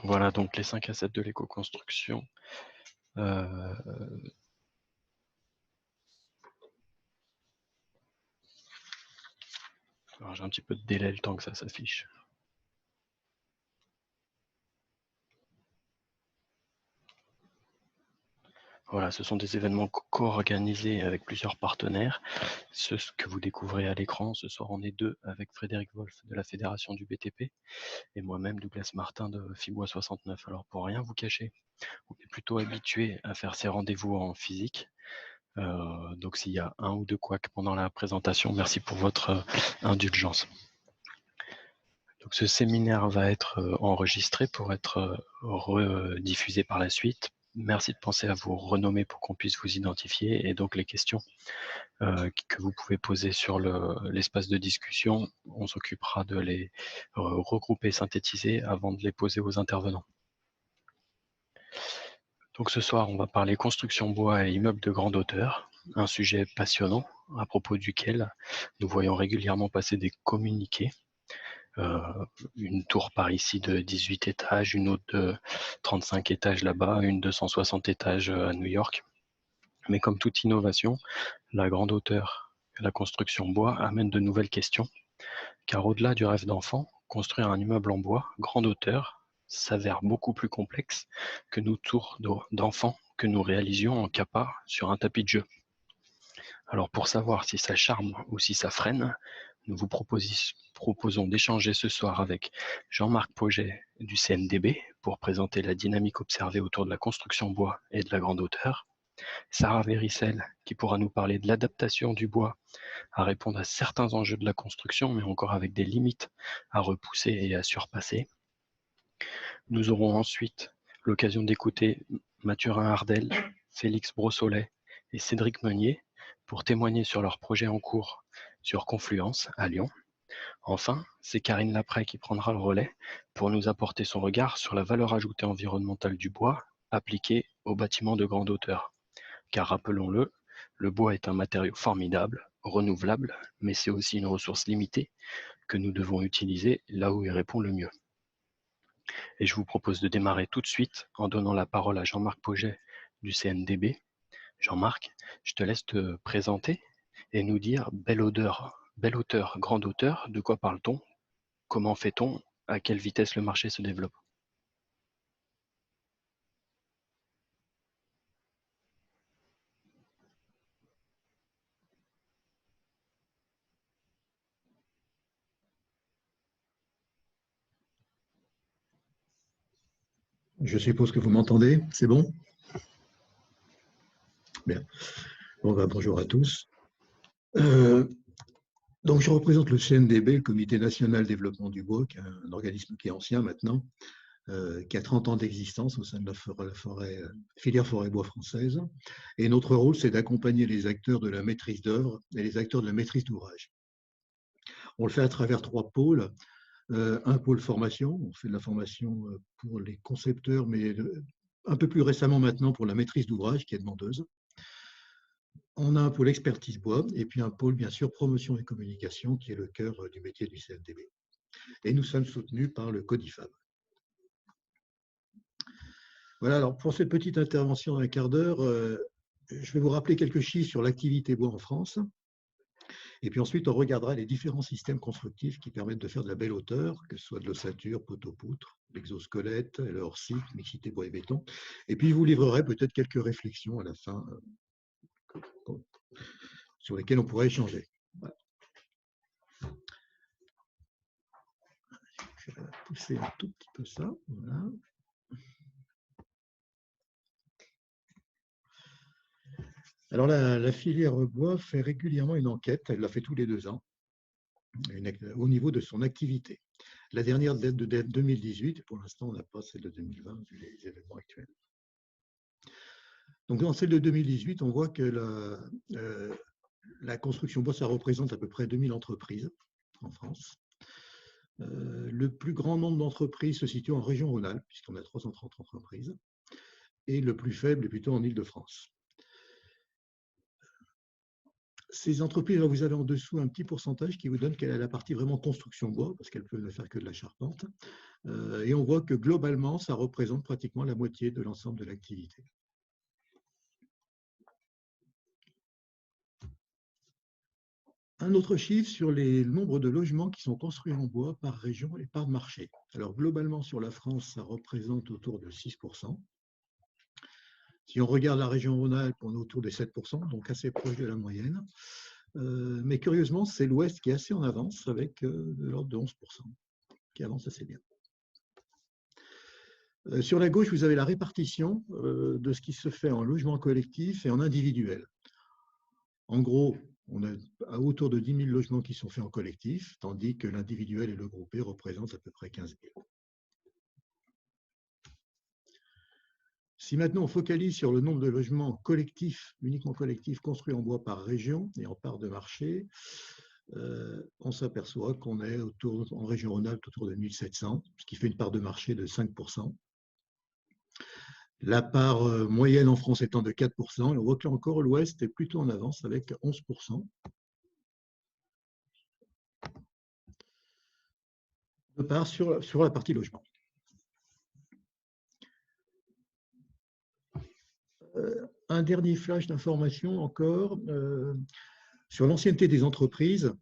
Voilà donc les 5 assets de l'éco-construction. Alors, j'ai un petit peu de délai le temps que ça s'affiche. Voilà, ce sont des événements co-organisés avec plusieurs partenaires. Ce que vous découvrez à l'écran, ce soir on est 2 avec Frédéric Wolf de la Fédération du BTP et moi-même Douglas Martin de Fibois 69. Alors pour rien vous cacher, on est plutôt habitué à faire ces rendez-vous en physique. Donc s'il y a un ou deux couacs pendant la présentation, merci pour votre indulgence. Donc ce séminaire va être enregistré pour être rediffusé par la suite. Merci de penser à vous renommer pour qu'on puisse vous identifier et donc les questions que vous pouvez poser sur l'espace de discussion, on s'occupera de les regrouper, synthétiser avant de les poser aux intervenants. Donc ce soir, on va parler construction bois et immeubles de grande hauteur, un sujet passionnant à propos duquel nous voyons régulièrement passer des communiqués. Une tour par ici de 18 étages, une autre de 35 étages là-bas, une de 160 étages à New York. Mais comme toute innovation, la grande hauteur et la construction bois amènent de nouvelles questions, car au-delà du rêve d'enfant, construire un immeuble en bois, grande hauteur, s'avère beaucoup plus complexe que nos tours d'enfants que nous réalisions en capa sur un tapis de jeu. Alors pour savoir si ça charme ou si ça freine, nous vous proposons d'échanger ce soir avec Jean-Marc Pauget du CNDB pour présenter la dynamique observée autour de la construction bois et de la grande hauteur, Sarah Véricel qui pourra nous parler de l'adaptation du bois à répondre à certains enjeux de la construction, mais encore avec des limites à repousser et à surpasser. Nous aurons ensuite l'occasion d'écouter Mathurin Ardel, Félix Brossolet et Cédric Meunier pour témoigner sur leurs projets en cours sur Confluence à Lyon. Enfin, c'est Karine Laprey qui prendra le relais pour nous apporter son regard sur la valeur ajoutée environnementale du bois appliquée aux bâtiments de grande hauteur. Car rappelons-le, le bois est un matériau formidable, renouvelable, mais c'est aussi une ressource limitée que nous devons utiliser là où il répond le mieux. Et je vous propose de démarrer tout de suite en donnant la parole à Jean-Marc Pauget du CNDB. Jean-Marc, je te laisse te présenter et nous dire belle hauteur, grande hauteur, de quoi parle-t-on? Comment fait-on? À quelle vitesse le marché se développe? Je suppose que vous m'entendez, c'est bon? Bien. Bon, bonjour à tous. Donc, je représente le CNDB, le Comité national développement du bois, qui est un organisme qui est ancien maintenant, qui a 30 ans d'existence au sein de la filière forêt-bois française. Et notre rôle, c'est d'accompagner les acteurs de la maîtrise d'œuvre et les acteurs de la maîtrise d'ouvrage. On le fait à travers 3 pôles. Un pôle formation, on fait de la formation pour les concepteurs, mais un peu plus récemment maintenant pour la maîtrise d'ouvrage qui est demandeuse. On a un pôle expertise bois et puis un pôle, bien sûr, promotion et communication qui est le cœur du métier du CNDB. Et nous sommes soutenus par le Codifab. Voilà, alors pour cette petite intervention d'un quart d'heure, je vais vous rappeler quelques chiffres sur l'activité bois en France. Et puis ensuite, on regardera les différents systèmes constructifs qui permettent de faire de la belle hauteur, que ce soit de l'ossature, poteau-poutre, l'exosquelette, le hors-site, mixité bois et béton. Et puis, je vous livrerai peut-être quelques réflexions à la fin sur lesquelles on pourrait échanger. Voilà. Je vais pousser un tout petit peu ça. Voilà. Alors, la filière bois fait régulièrement une enquête, elle la fait tous les 2 ans, au niveau de son activité. La dernière date de 2018, pour l'instant, on n'a pas celle de 2020, vu les événements actuels. Donc, dans celle de 2018, on voit que la construction bois, ça représente à peu près 2000 entreprises en France. Le plus grand nombre d'entreprises se situe en région Rhône-Alpes, puisqu'on a 330 entreprises, et le plus faible est plutôt en Île-de-France. ces entreprises, là, vous avez en dessous un petit pourcentage qui vous donne quelle est la partie vraiment construction bois, parce qu'elles peuvent ne faire que de la charpente. Et on voit que globalement, ça représente pratiquement la moitié de l'ensemble de l'activité. Un autre chiffre sur le nombre de logements qui sont construits en bois par région et par marché. Alors globalement sur la France, ça représente autour de 6%. Si on regarde la région Rhône-Alpes, on est autour de 7%, donc assez proche de la moyenne. Mais curieusement, c'est l'Ouest qui est assez en avance avec de l'ordre de 11%, qui avance assez bien. Sur la gauche, vous avez la répartition de ce qui se fait en logement collectif et en individuel. En gros, on a autour de 10 000 logements qui sont faits en collectif, tandis que l'individuel et le groupé représentent à peu près 15 000. Si maintenant on focalise sur le nombre de logements collectifs, uniquement collectifs, construits en bois par région et en part de marché, on s'aperçoit qu'on est en région Rhône-Alpes autour de 1700, ce qui fait une part de marché de 5%. La part moyenne en France étant de 4%, et on voit que là encore l'Ouest est plutôt en avance avec 11%. De part sur la partie logement. Un dernier flash d'information encore sur l'ancienneté des entreprises.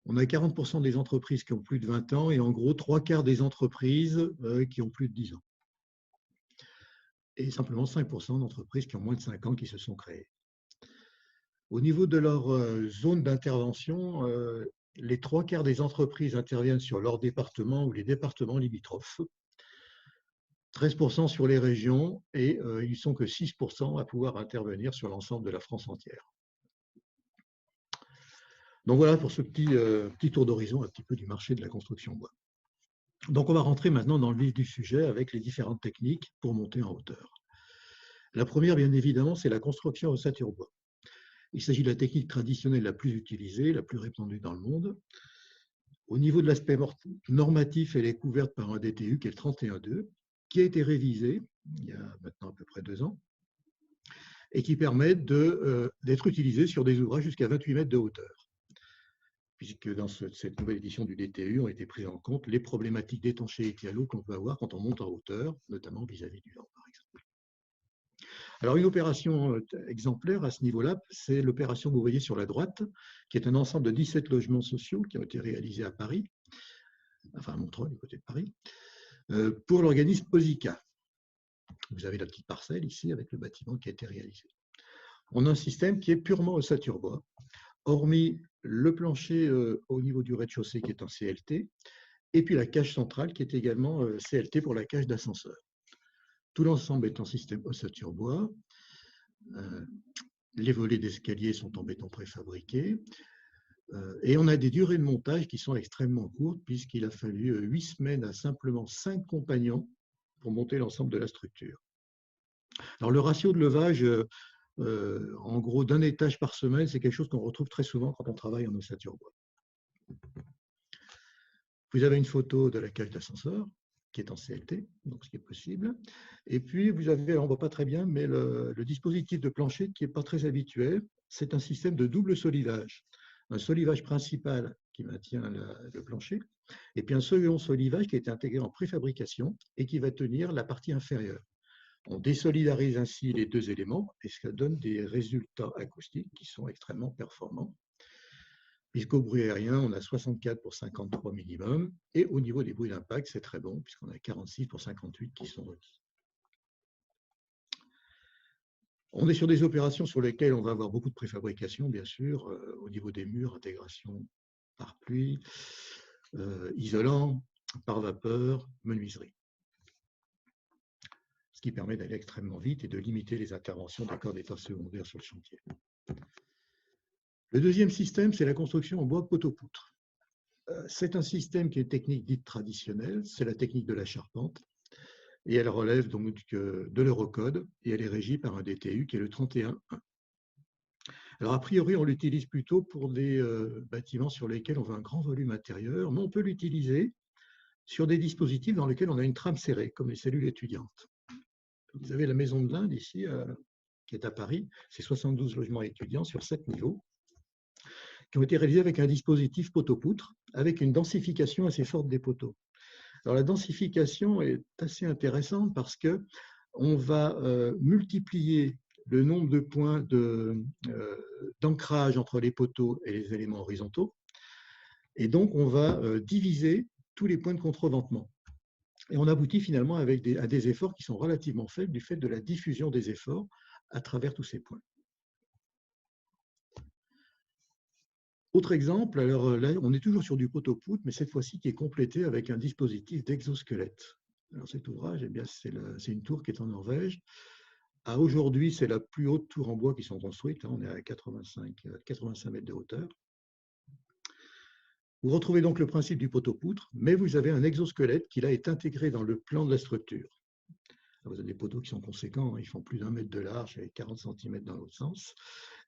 On a 40% des entreprises qui ont plus de 20 ans et en gros 3/4 des entreprises qui ont plus de 10 ans. Et simplement 5% d'entreprises qui ont moins de 5 ans qui se sont créées. Au niveau de leur zone d'intervention, les 3/4 des entreprises interviennent sur leur département ou les départements limitrophes. 13% sur les régions et ils ne sont que 6% à pouvoir intervenir sur l'ensemble de la France entière. Donc voilà pour ce petit tour d'horizon un petit peu du marché de la construction bois. Donc on va rentrer maintenant dans le vif du sujet avec les différentes techniques pour monter en hauteur. La première, bien évidemment, c'est la construction ossature bois. Il s'agit de la technique traditionnelle la plus utilisée, la plus répandue dans le monde. Au niveau de l'aspect normatif, elle est couverte par un DTU qui est le 31.2, qui a été révisé il y a maintenant à peu près 2 ans, et qui permet d'être utilisé sur des ouvrages jusqu'à 28 mètres de hauteur. Puisque dans cette nouvelle édition du DTU ont été prises en compte les problématiques d'étanchéité à l'eau qu'on peut avoir quand on monte en hauteur, notamment vis-à-vis du vent, par exemple. Alors, une opération exemplaire à ce niveau-là, c'est l'opération que vous voyez sur la droite, qui est un ensemble de 17 logements sociaux qui ont été réalisés à Paris, enfin à Montreuil, du côté de Paris, pour l'organisme Posica. Vous avez la petite parcelle ici avec le bâtiment qui a été réalisé. On a un système qui est purement ossature bois, hormis le plancher au niveau du rez-de-chaussée qui est en CLT, et puis la cage centrale qui est également CLT pour la cage d'ascenseur. Tout l'ensemble est en système ossature bois. Les volets d'escalier sont en béton préfabriqué. Et on a des durées de montage qui sont extrêmement courtes, puisqu'il a fallu 8 semaines à simplement 5 compagnons pour monter l'ensemble de la structure. Alors, le ratio de levage, en gros, d'un étage par semaine, c'est quelque chose qu'on retrouve très souvent quand on travaille en ossature bois. Vous avez une photo de la cage d'ascenseur qui est en CLT, donc ce qui est possible. Et puis, vous avez, on ne voit pas très bien, mais le dispositif de plancher qui n'est pas très habituel, c'est un système de double solivage. Un solivage principal qui maintient le plancher, et puis un second solivage qui a été intégré en préfabrication et qui va tenir la partie inférieure. On désolidarise ainsi les deux éléments et ça donne des résultats acoustiques qui sont extrêmement performants. Puisqu'au bruit aérien, on a 64 pour 53 minimum, et au niveau des bruits d'impact, c'est très bon, puisqu'on a 46 pour 58 qui sont requis. On est sur des opérations sur lesquelles on va avoir beaucoup de préfabrication, bien sûr, au niveau des murs, intégration par pluie, isolant, par vapeur, menuiserie. Ce qui permet d'aller extrêmement vite et de limiter les interventions des corps d'état secondaires sur le chantier. Le deuxième système, c'est la construction en bois poteau-poutre. C'est un système qui est une technique dite traditionnelle, c'est la technique de la charpente, et elle relève donc de l'Eurocode, et elle est régie par un DTU qui est le 31.1. Alors, a priori, on l'utilise plutôt pour des bâtiments sur lesquels on veut un grand volume intérieur, mais on peut l'utiliser sur des dispositifs dans lesquels on a une trame serrée, comme les cellules étudiantes. Vous avez la maison de l'Inde ici, qui est à Paris, c'est 72 logements étudiants sur 7 niveaux. qui ont été réalisés avec un dispositif poteau-poutre, avec une densification assez forte des poteaux. Alors la densification est assez intéressante parce que on va multiplier le nombre de points d'ancrage entre les poteaux et les éléments horizontaux, et donc on va diviser tous les points de contreventement. Et on aboutit finalement à des efforts qui sont relativement faibles du fait de la diffusion des efforts à travers tous ces points. Autre exemple, alors là, on est toujours sur du poteau-poutre, mais cette fois-ci qui est complété avec un dispositif d'exosquelette. Alors cet ouvrage, eh bien, c'est une tour qui est en Norvège. Aujourd'hui, c'est la plus haute tour en bois qui sont construites. On est à 85 mètres de hauteur. Vous retrouvez donc le principe du poteau-poutre, mais vous avez un exosquelette qui là est intégré dans le plan de la structure. Vous avez des poteaux qui sont conséquents, ils font plus d'1 mètre de large avec 40 cm dans l'autre sens.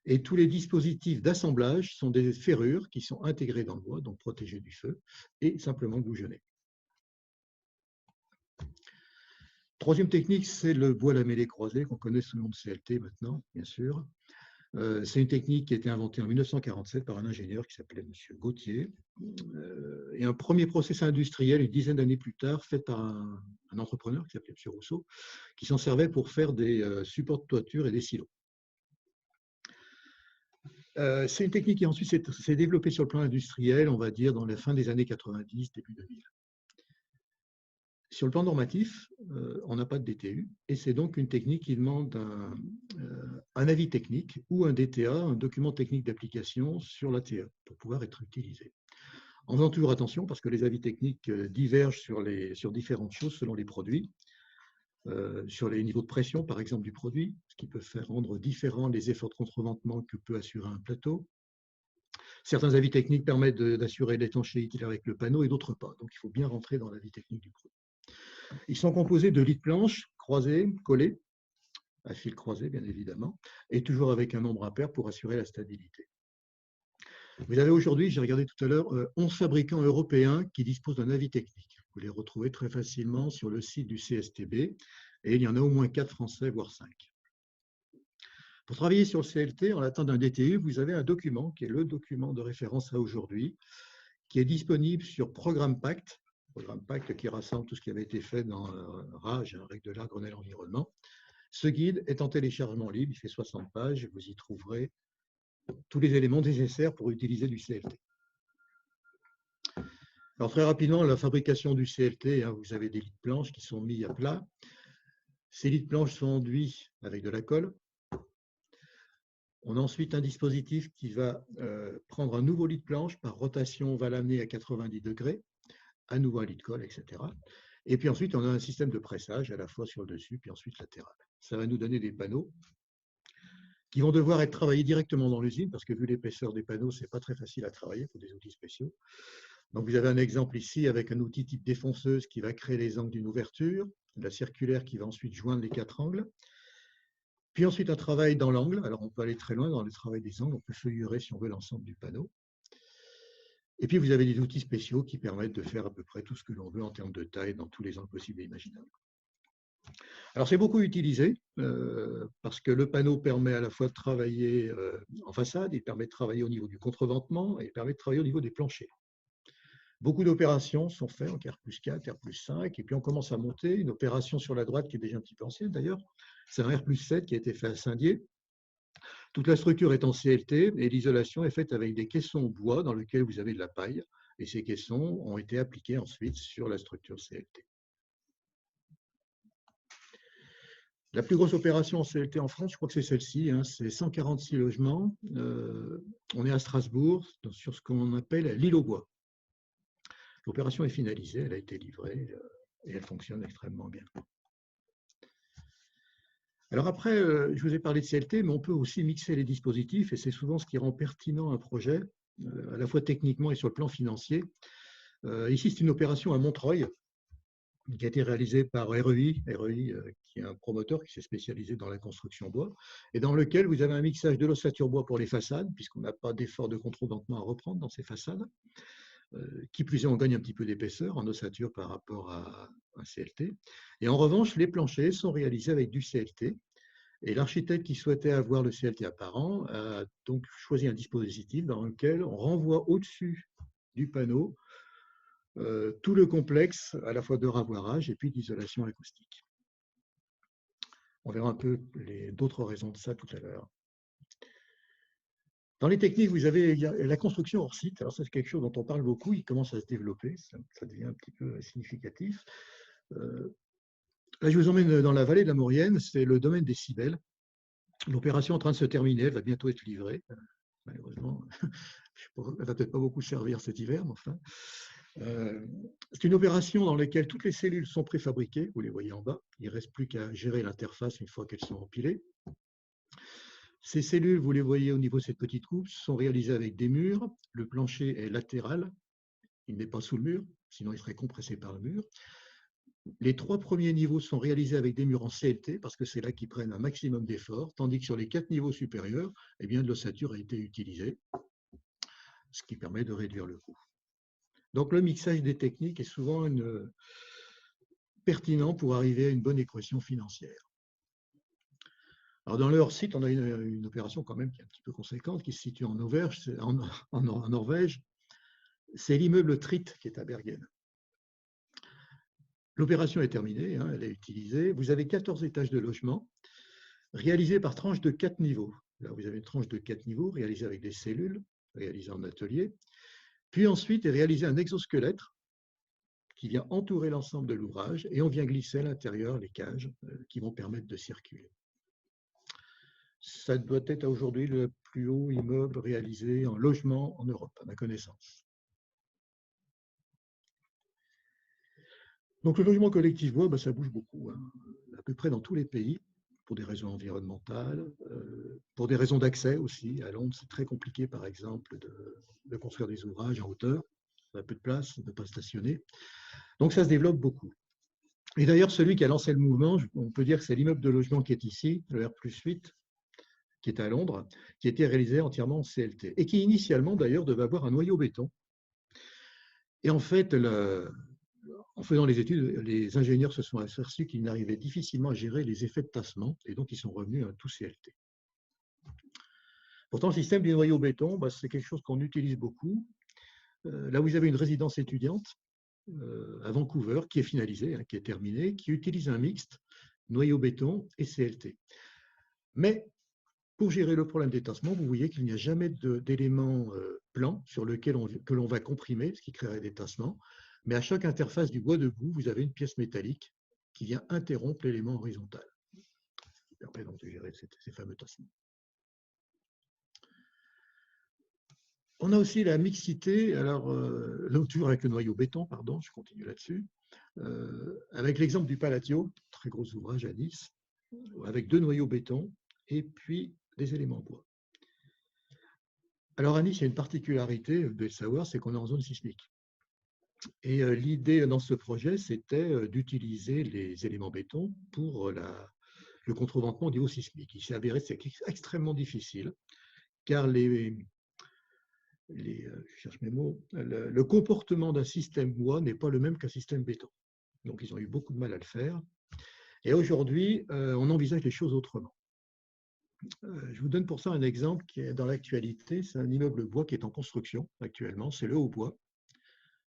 Et tous les dispositifs d'assemblage sont des ferrures qui sont intégrées dans le bois, donc protégées du feu, et simplement bougeonnées. Troisième technique, c'est le bois lamellé croisé, qu'on connaît sous le nom de CLT maintenant, bien sûr. C'est une technique qui a été inventée en 1947 par un ingénieur qui s'appelait M. Gauthier. Et un premier process industriel, une dizaine d'années plus tard, fait par un entrepreneur qui s'appelait M. Rousseau, qui s'en servait pour faire des supports de toiture et des silos. C'est une technique qui ensuite s'est développée sur le plan industriel, on va dire, dans la fin des années 90, début 2000. Sur le plan normatif, on n'a pas de DTU, et c'est donc une technique qui demande un avis technique ou un DTA, un document technique d'application sur l'ATE, pour pouvoir être utilisé. En faisant toujours attention, parce que les avis techniques divergent sur différentes choses selon les produits, sur les niveaux de pression, par exemple, du produit, ce qui peut faire rendre différents les efforts de contreventement que peut assurer un plateau. Certains avis techniques permettent d'assurer l'étanchéité avec le panneau et d'autres pas. Donc, il faut bien rentrer dans l'avis technique du produit. Ils sont composés de lits de planches croisés, collés, à fil croisé, bien évidemment, et toujours avec un nombre impair pour assurer la stabilité. Vous avez aujourd'hui, j'ai regardé tout à l'heure, 11 fabricants européens qui disposent d'un avis technique. Vous les retrouvez très facilement sur le site du CSTB, et il y en a au moins 4 français, voire 5. Pour travailler sur le CLT, en attendant d'un DTU, vous avez un document qui est le document de référence à aujourd'hui, qui est disponible sur Programme Pacte qui rassemble tout ce qui avait été fait dans RAGE, Règles de l'art, Grenelle environnement. Ce guide est en téléchargement libre, il fait 60 pages, vous y trouverez tous les éléments nécessaires pour utiliser du CLT. Alors très rapidement, la fabrication du CLT, vous avez des lits de planches qui sont mis à plat. Ces lits de planches sont enduits avec de la colle. On a ensuite un dispositif qui va prendre un nouveau lit de planche par rotation, on va l'amener à 90 degrés, à nouveau un lit de colle, etc. Et puis ensuite, on a un système de pressage à la fois sur le dessus, puis ensuite latéral. Ça va nous donner des panneaux qui vont devoir être travaillés directement dans l'usine, parce que vu l'épaisseur des panneaux, ce n'est pas très facile à travailler, il faut des outils spéciaux. Donc vous avez un exemple ici avec un outil type défonceuse qui va créer les angles d'une ouverture, la circulaire qui va ensuite joindre les 4 angles. Puis ensuite, un travail dans l'angle. Alors, on peut aller très loin dans le travail des angles. On peut feuillurer, si on veut, l'ensemble du panneau. Et puis, vous avez des outils spéciaux qui permettent de faire à peu près tout ce que l'on veut en termes de taille dans tous les angles possibles et imaginables. Alors, c'est beaucoup utilisé parce que le panneau permet à la fois de travailler en façade, il permet de travailler au niveau du contreventement et il permet de travailler au niveau des planchers. Beaucoup d'opérations sont faites en R+4, R+5, et puis on commence à monter une opération sur la droite qui est déjà un petit peu ancienne d'ailleurs. C'est un R+7 qui a été fait à Saint-Dié. Toute la structure est en CLT et l'isolation est faite avec des caissons bois dans lesquels vous avez de la paille. Et ces caissons ont été appliqués ensuite sur la structure CLT. La plus grosse opération en CLT en France, je crois que c'est celle-ci, c'est 146 logements. On est à Strasbourg, sur ce qu'on appelle l'île au bois. L'opération est finalisée, elle a été livrée et elle fonctionne extrêmement bien. Alors après, je vous ai parlé de CLT, mais on peut aussi mixer les dispositifs et c'est souvent ce qui rend pertinent un projet, à la fois techniquement et sur le plan financier. Ici, c'est une opération à Montreuil qui a été réalisée par REI, qui est un promoteur qui s'est spécialisé dans la construction bois, et dans lequel vous avez un mixage de l'ossature bois pour les façades, puisqu'on n'a pas d'effort de contreventement à reprendre dans ces façades. Qui plus est, on gagne un petit peu d'épaisseur en ossature par rapport à un CLT. Et en revanche, les planchers sont réalisés avec du CLT. Et l'architecte qui souhaitait avoir le CLT apparent a donc choisi un dispositif dans lequel on renvoie au-dessus du panneau tout le complexe à la fois de ravoirage et puis d'isolation acoustique. On verra un peu d'autres raisons de ça tout à l'heure. Dans les techniques, vous avez la construction hors site. Alors, c'est quelque chose dont on parle beaucoup. Il commence à se développer. Ça devient un petit peu significatif. Là, je vous emmène dans la vallée de la Maurienne. C'est le domaine des Cibelles. L'opération est en train de se terminer. Elle va bientôt être livrée. Malheureusement, elle ne va peut-être pas beaucoup servir cet hiver, mais enfin. C'est une opération dans laquelle toutes les cellules sont préfabriquées. Vous les voyez en bas. Il ne reste plus qu'à gérer l'interface une fois qu'elles sont empilées. Ces cellules, vous les voyez au niveau de cette petite coupe, sont réalisées avec des murs. Le plancher est latéral, il n'est pas sous le mur, sinon il serait compressé par le mur. Les 3 premiers niveaux sont réalisés avec des murs en CLT, parce que c'est là qu'ils prennent un maximum d'effort, tandis que sur les 4 niveaux supérieurs, eh bien, de l'ossature a été utilisée, ce qui permet de réduire le coût. Donc le mixage des techniques est souvent pertinent pour arriver à une bonne équation financière. Alors dans le hors-site, on a une opération quand même qui est un petit peu conséquente, qui se situe en Norvège. C'est l'immeuble Tritt qui est à Bergen. L'opération est terminée, hein, elle est utilisée. Vous avez 14 étages de logement réalisés par tranches de 4 niveaux. Là, vous avez une tranche de 4 niveaux réalisée avec des cellules, réalisée en atelier. Puis ensuite est réalisé un exosquelette qui vient entourer l'ensemble de l'ouvrage et on vient glisser à l'intérieur les cages qui vont permettre de circuler. Ça doit être aujourd'hui le plus haut immeuble réalisé en logement en Europe, à ma connaissance. Donc le logement collectif bois, ça bouge beaucoup, hein, à peu près dans tous les pays, pour des raisons environnementales, pour des raisons d'accès aussi. À Londres, c'est très compliqué, par exemple, de construire des ouvrages en hauteur. On a peu de place, on ne peut pas stationner. Donc ça se développe beaucoup. Et d'ailleurs, celui qui a lancé le mouvement, on peut dire que c'est l'immeuble de logement qui est ici, le R+8, qui est à Londres, qui a été réalisé entièrement en CLT, et qui initialement d'ailleurs devait avoir un noyau béton. Et en fait, en faisant les études, les ingénieurs se sont aperçus qu'ils n'arrivaient difficilement à gérer les effets de tassement, et donc ils sont revenus à tout CLT. Pourtant, le système du noyau béton, c'est quelque chose qu'on utilise beaucoup. Là, vous avez une résidence étudiante à Vancouver qui est finalisée, hein, qui est terminée, qui utilise un mixte noyau béton et CLT. Mais pour gérer le problème des tassements, vous voyez qu'il n'y a jamais d'élément plan sur lequel que l'on va comprimer, ce qui créerait des tassements. Mais à chaque interface du bois debout, vous avez une pièce métallique qui vient interrompre l'élément horizontal, qui permet donc de gérer ces fameux tassements. On a aussi la mixité, alors toujours avec le noyau béton, pardon, je continue là-dessus, avec l'exemple du Palatio, très gros ouvrage à Nice, avec 2 noyaux béton et puis des éléments bois. Alors à Nice, il y a une particularité, vous devez le savoir, c'est qu'on est en zone sismique. Et l'idée dans ce projet, c'était d'utiliser les éléments béton pour le contreventement au niveau sismique. Il s'est avéré que c'est extrêmement difficile, car je cherche mes mots, le comportement d'un système bois n'est pas le même qu'un système béton. Donc ils ont eu beaucoup de mal à le faire. Et aujourd'hui, on envisage les choses autrement. Je vous donne pour ça un exemple qui est dans l'actualité. C'est un immeuble bois qui est en construction actuellement, c'est le Haut-Bois,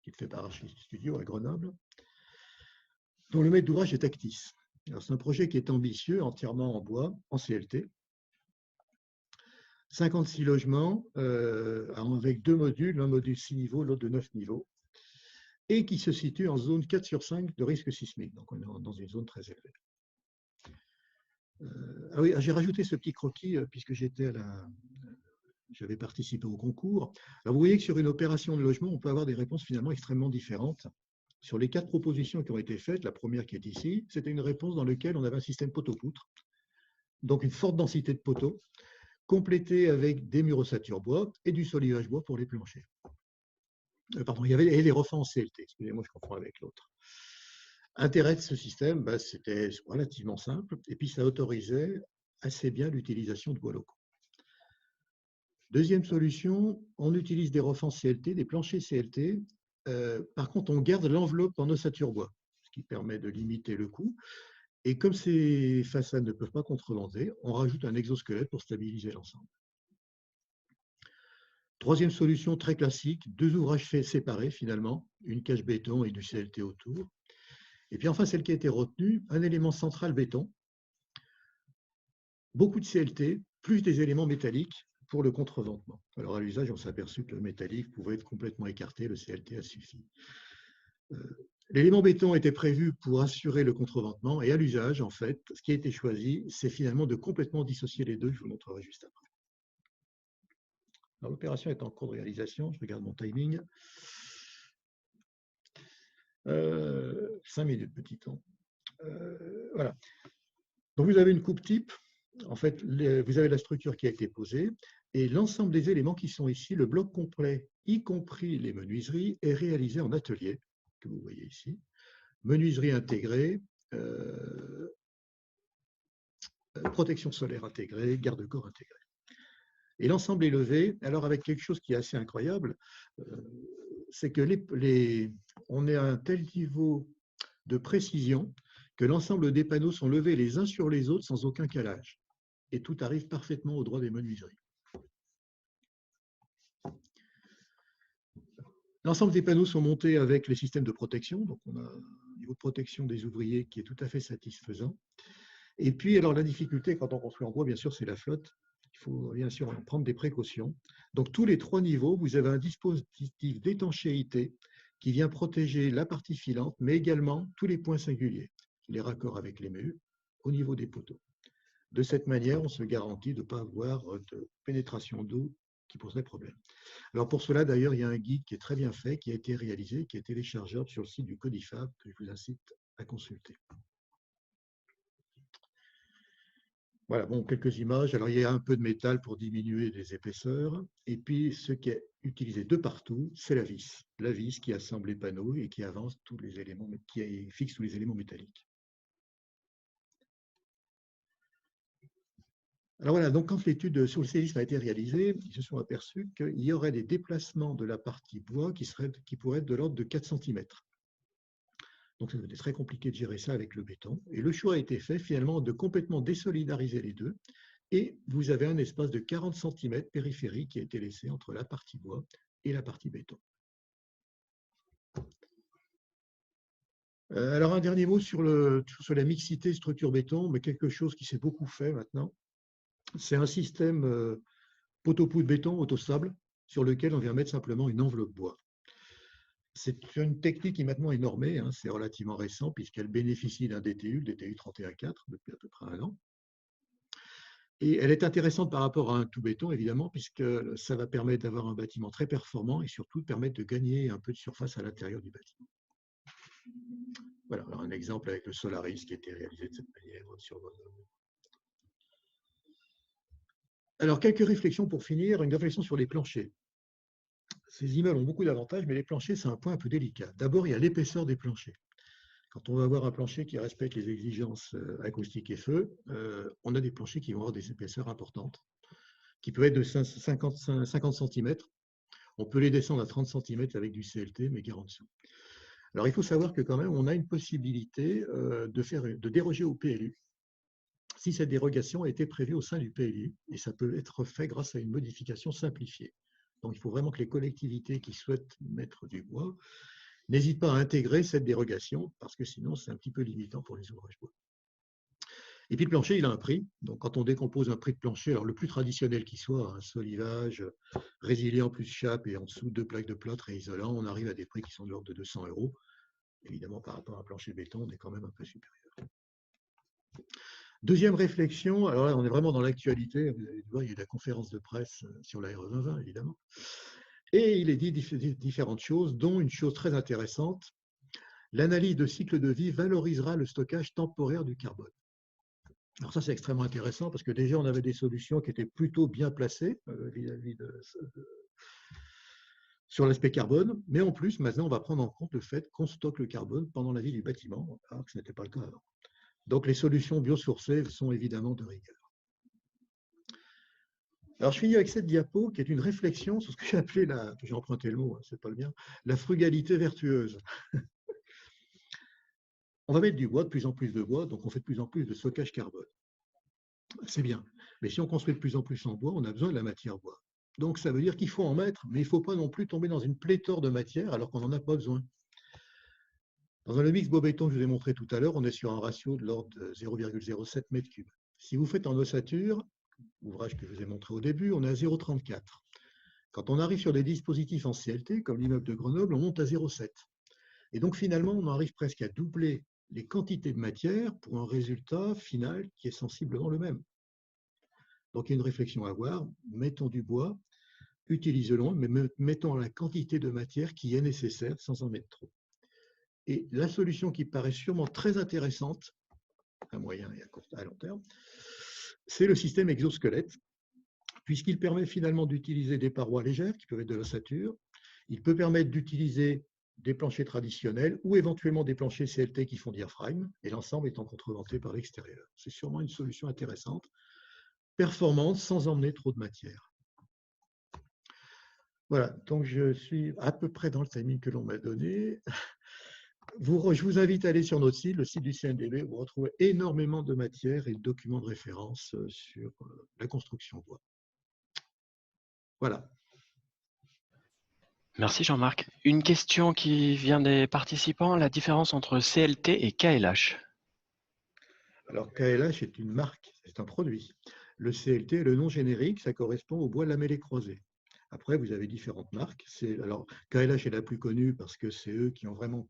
qui est fait par Architecture Studio à Grenoble, dont le maître d'ouvrage est Actis. C'est un projet qui est ambitieux, entièrement en bois, en CLT. 56 logements, avec 2 modules, un module 6 niveaux, l'autre de 9 niveaux, et qui se situe en zone 4 sur 5 de risque sismique. Donc on est dans une zone très élevée. Ah oui, j'ai rajouté ce petit croquis puisque j'avais participé au concours. Alors vous voyez que sur une opération de logement, on peut avoir des réponses finalement extrêmement différentes. Sur les 4 propositions qui ont été faites, la première qui est ici, c'était une réponse dans laquelle on avait un système poteau-poutre, donc une forte densité de poteaux, complétée avec des murs ossature bois et du solivage bois pour les planchers. Pardon, il y avait les refends en CLT, excusez-moi, je confonds avec l'autre. L'intérêt de ce système, c'était relativement simple, et puis ça autorisait assez bien l'utilisation de bois locaux. Deuxième solution, on utilise des refends CLT, des planchers CLT. Par contre, on garde l'enveloppe en ossature bois, ce qui permet de limiter le coût. Et comme ces façades ne peuvent pas contrebander, on rajoute un exosquelette pour stabiliser l'ensemble. Troisième solution très classique, deux ouvrages séparés finalement, une cage béton et du CLT autour. Et puis enfin, celle qui a été retenue, un élément central béton, beaucoup de CLT, plus des éléments métalliques pour le contreventement. Alors à l'usage, on s'est aperçu que le métallique pouvait être complètement écarté, le CLT a suffi. L'élément béton était prévu pour assurer le contreventement et à l'usage, en fait, ce qui a été choisi, c'est finalement de complètement dissocier les deux, je vous le montrerai juste après. L'opération est en cours de réalisation, je regarde mon timing. 5 minutes, petit temps. Voilà. Donc vous avez une coupe type. En fait, vous avez la structure qui a été posée et l'ensemble des éléments qui sont ici, le bloc complet, y compris les menuiseries, est réalisé en atelier, que vous voyez ici. Menuiserie intégrée, protection solaire intégrée, garde-corps intégré. Et l'ensemble est levé, alors avec quelque chose qui est assez incroyable, c'est que on est à un tel niveau de précision que l'ensemble des panneaux sont levés les uns sur les autres sans aucun calage. Et tout arrive parfaitement au droit des menuiseries. L'ensemble des panneaux sont montés avec les systèmes de protection, donc on a un niveau de protection des ouvriers qui est tout à fait satisfaisant. Et puis, alors la difficulté quand on construit en bois, bien sûr, c'est la flotte. Il faut bien sûr prendre des précautions. Donc, tous les 3 niveaux, vous avez un dispositif d'étanchéité qui vient protéger la partie filante, mais également tous les points singuliers, les raccords avec les murs, au niveau des poteaux. De cette manière, on se garantit de ne pas avoir de pénétration d'eau qui poserait problème. Alors pour cela, d'ailleurs, il y a un guide qui est très bien fait, qui a été réalisé, qui est téléchargeable sur le site du Codifab, que je vous incite à consulter. Voilà, bon, quelques images. Alors, il y a un peu de métal pour diminuer les épaisseurs. Et puis, ce qui est utilisé de partout, c'est la vis. La vis qui assemble les panneaux et qui avance tous les éléments, qui fixe tous les éléments métalliques. Alors voilà, donc quand l'étude sur le séisme a été réalisée, ils se sont aperçus qu'il y aurait des déplacements de la partie bois qui pourraient être de l'ordre de 4 cm. Donc, c'était très compliqué de gérer ça avec le béton. Et le choix a été fait finalement de complètement désolidariser les deux. Et vous avez un espace de 40 cm périphérique qui a été laissé entre la partie bois et la partie béton. Alors, un dernier mot sur la mixité structure-béton, mais quelque chose qui s'est beaucoup fait maintenant. C'est un système poteau-poutre béton autostable sur lequel on vient mettre simplement une enveloppe bois. C'est une technique qui maintenant est normée, hein, c'est relativement récent puisqu'elle bénéficie d'un DTU, le DTU 31.4 depuis à peu près 1 an. Et elle est intéressante par rapport à un tout béton, évidemment, puisque ça va permettre d'avoir un bâtiment très performant et surtout de permettre de gagner un peu de surface à l'intérieur du bâtiment. Voilà, alors un exemple avec le Solaris qui a été réalisé de cette manière sur votre. Alors, quelques réflexions pour finir, une réflexion sur les planchers. Ces immeubles ont beaucoup d'avantages, mais les planchers, c'est un point un peu délicat. D'abord, il y a l'épaisseur des planchers. Quand on va avoir un plancher qui respecte les exigences acoustiques et feu, on a des planchers qui vont avoir des épaisseurs importantes, qui peuvent être de 50 cm. On peut les descendre à 30 cm avec du CLT, mais qui est en dessous. Alors, il faut savoir que quand même, on a une possibilité de déroger au PLU si cette dérogation a été prévue au sein du PLU, et ça peut être fait grâce à une modification simplifiée. Donc, il faut vraiment que les collectivités qui souhaitent mettre du bois n'hésitent pas à intégrer cette dérogation, parce que sinon, c'est un petit peu limitant pour les ouvrages bois. Et puis, le plancher, il a un prix. Donc, quand on décompose un prix de plancher, alors le plus traditionnel qui soit, un solivage, résilient plus chape et en dessous 2 plaques de plâtre et isolant, on arrive à des prix qui sont de l'ordre de 200 €. Évidemment, par rapport à un plancher béton, on est quand même un peu supérieur. Deuxième réflexion, alors là, on est vraiment dans l'actualité. Vous allez voir, il y a eu la conférence de presse sur la RE 2020, évidemment. Et il est dit différentes choses, dont une chose très intéressante. L'analyse de cycle de vie valorisera le stockage temporaire du carbone. Alors ça, c'est extrêmement intéressant parce que déjà, on avait des solutions qui étaient plutôt bien placées vis-à-vis sur l'aspect carbone. Mais en plus, maintenant, on va prendre en compte le fait qu'on stocke le carbone pendant la vie du bâtiment, alors que ce n'était pas le cas avant. Donc, les solutions biosourcées sont évidemment de rigueur. Alors, je finis avec cette diapo qui est une réflexion sur ce que j'ai appelé, j'ai emprunté le mot, c'est pas le mien, la frugalité vertueuse. On va mettre du bois, de plus en plus de bois, donc on fait de plus en plus de stockage carbone. C'est bien. Mais si on construit de plus en plus en bois, on a besoin de la matière bois. Donc ça veut dire qu'il faut en mettre, mais il ne faut pas non plus tomber dans une pléthore de matière alors qu'on n'en a pas besoin. Dans un mix bois-béton que je vous ai montré tout à l'heure, on est sur un ratio de l'ordre de 0,07 m3. Si vous faites en ossature, ouvrage que je vous ai montré au début, on est à 0,34. Quand on arrive sur des dispositifs en CLT, comme l'immeuble de Grenoble, on monte à 0,7. Et donc finalement, on arrive presque à doubler les quantités de matière pour un résultat final qui est sensiblement le même. Donc il y a une réflexion à avoir, mettons du bois, utilisons-le, mais mettons la quantité de matière qui est nécessaire sans en mettre trop. Et la solution qui paraît sûrement très intéressante, à moyen et à long terme, c'est le système exosquelette, puisqu'il permet finalement d'utiliser des parois légères, qui peuvent être de l'ossature. Il peut permettre d'utiliser des planchers traditionnels ou éventuellement des planchers CLT qui font diaphragme, et l'ensemble étant contreventé par l'extérieur. C'est sûrement une solution intéressante, performante, sans emmener trop de matière. Voilà, donc je suis à peu près dans le timing que l'on m'a donné. Je vous invite à aller sur notre site, le site du CNDB, où vous retrouvez énormément de matière et de documents de référence sur la construction bois. Voilà. Merci Jean-Marc. Une question qui vient des participants, la différence entre CLT et KLH. Alors KLH est une marque, c'est un produit. Le CLT est le nom générique, ça correspond au bois lamellé croisé. Après, vous avez différentes marques. Alors, KLH est la plus connue parce que c'est eux qui ont vraiment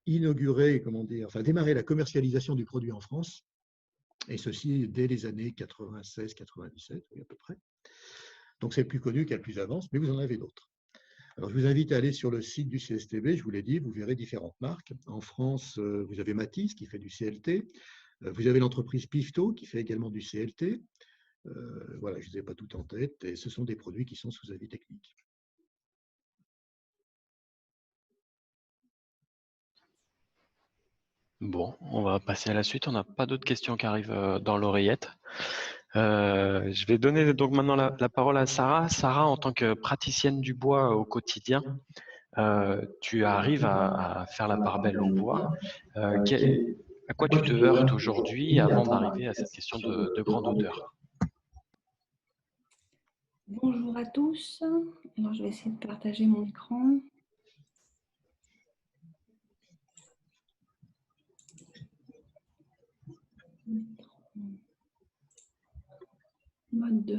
inauguré, comment dire, enfin démarré la commercialisation du produit en France. Et ceci dès les années 96-97, à peu près. Donc c'est le plus connu qui a le plus avance, mais vous en avez d'autres. Alors je vous invite à aller sur le site du CSTB, je vous l'ai dit, vous verrez différentes marques. En France, vous avez Matisse qui fait du CLT, vous avez l'entreprise Pifto qui fait également du CLT. Voilà, je ne les ai pas toutes en tête, et ce sont des produits qui sont sous avis technique. Bon, on va passer à la suite. On n'a pas d'autres questions qui arrivent dans l'oreillette. Je vais donner donc maintenant la parole à Sarah. Sarah, en tant que praticienne du bois au quotidien, tu arrives à faire la part belle au bois. À quoi tu te heurtes aujourd'hui avant d'arriver à cette question de grande hauteur? Bonjour à tous. Alors, je vais essayer de partager mon écran. Mode 2.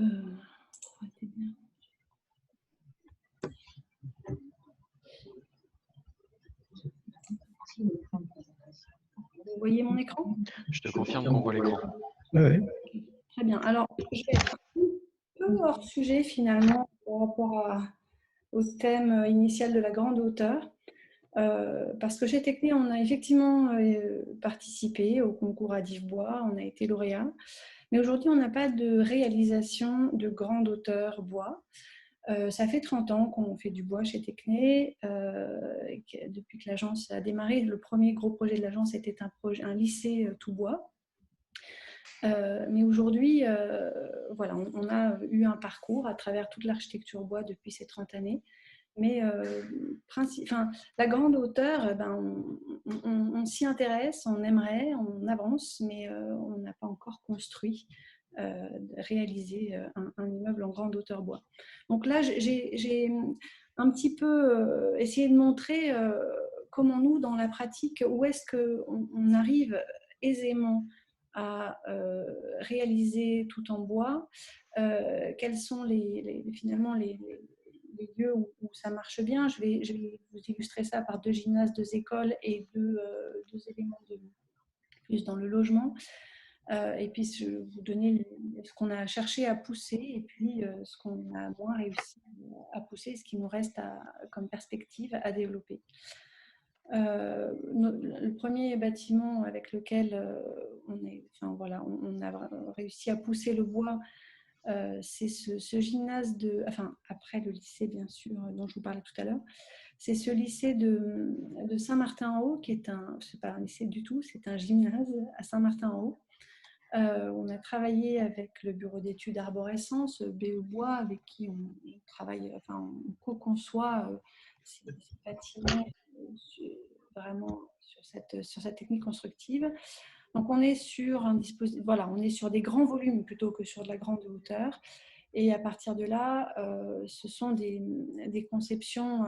Vous voyez mon écran? Je te confirme qu'on voit l'écran. Ouais. Très bien. Alors, je vais être un peu hors sujet finalement par rapport au thème initial de la grande hauteur. Parce que chez Techné, on a effectivement participé au concours Adif Bois, on a été lauréat. Mais aujourd'hui, on n'a pas de réalisation de grande hauteur bois. Ça fait 30 ans qu'on fait du bois chez Techné. Depuis que l'agence a démarré, le premier gros projet de l'agence était un lycée tout bois. Mais aujourd'hui, voilà, on a eu un parcours à travers toute l'architecture bois depuis ces 30 années. Mais la grande hauteur, on s'y intéresse, on aimerait, on avance, mais on n'a pas encore construit, réalisé un immeuble en grande hauteur bois. Donc là, j'ai un petit peu essayé de montrer comment nous, dans la pratique, où est-ce qu'on arrive aisément à réaliser tout en bois, quels sont finalement les lieux où ça marche bien. Je vais vous illustrer ça par 2 gymnases, 2 écoles et deux éléments plus dans le logement. Et puis, je vais vous donner ce qu'on a cherché à pousser et puis ce qu'on a moins réussi à pousser, ce qui nous reste comme perspective à développer. Le premier bâtiment avec lequel on a réussi à pousser le bois, c'est ce gymnase après le lycée bien sûr dont je vous parlais tout à l'heure, c'est ce lycée de Saint-Martin-en-Haut qui est c'est pas un lycée du tout, c'est un gymnase à Saint-Martin-en-Haut. On a travaillé avec le bureau d'études arborescence, BE Bois, avec qui on travaille, on co-conçoit ces bâtiments vraiment sur sur cette technique constructive. Donc, on est sur on est sur des grands volumes plutôt que sur de la grande hauteur. Et à partir de là, ce sont des conceptions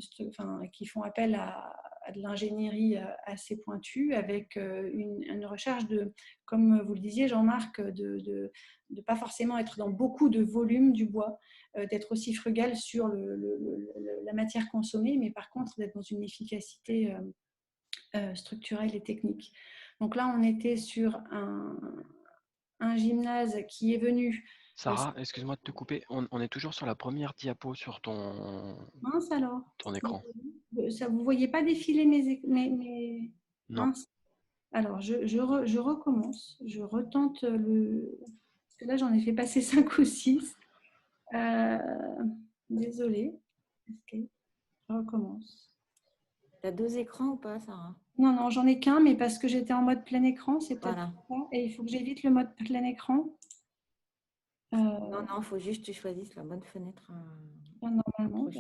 qui font appel à de l'ingénierie assez pointue, avec une recherche de, comme vous le disiez Jean-Marc, de pas forcément être dans beaucoup de volume du bois, d'être aussi frugal sur la matière consommée, mais par contre d'être dans une efficacité structurelle et technique. Donc là, on était sur un gymnase qui est venu... Sarah, excuse-moi de te couper, on est toujours sur la première diapo sur ton Mince alors. écran. Ça, vous ne voyez pas défiler mes... Non. Mince. Alors, je recommence. Je retente le... Parce que là, j'en ai fait passer 5 ou 6. Désolée. Ok. Je recommence. Tu as 2 écrans ou pas, Sarah? Non, non, j'en ai qu'un, mais parce que j'étais en mode plein écran, c'est peut-être Voilà. ça. Et il faut que j'évite le mode plein écran. Non, il faut juste que tu choisisses la bonne fenêtre. Normalement,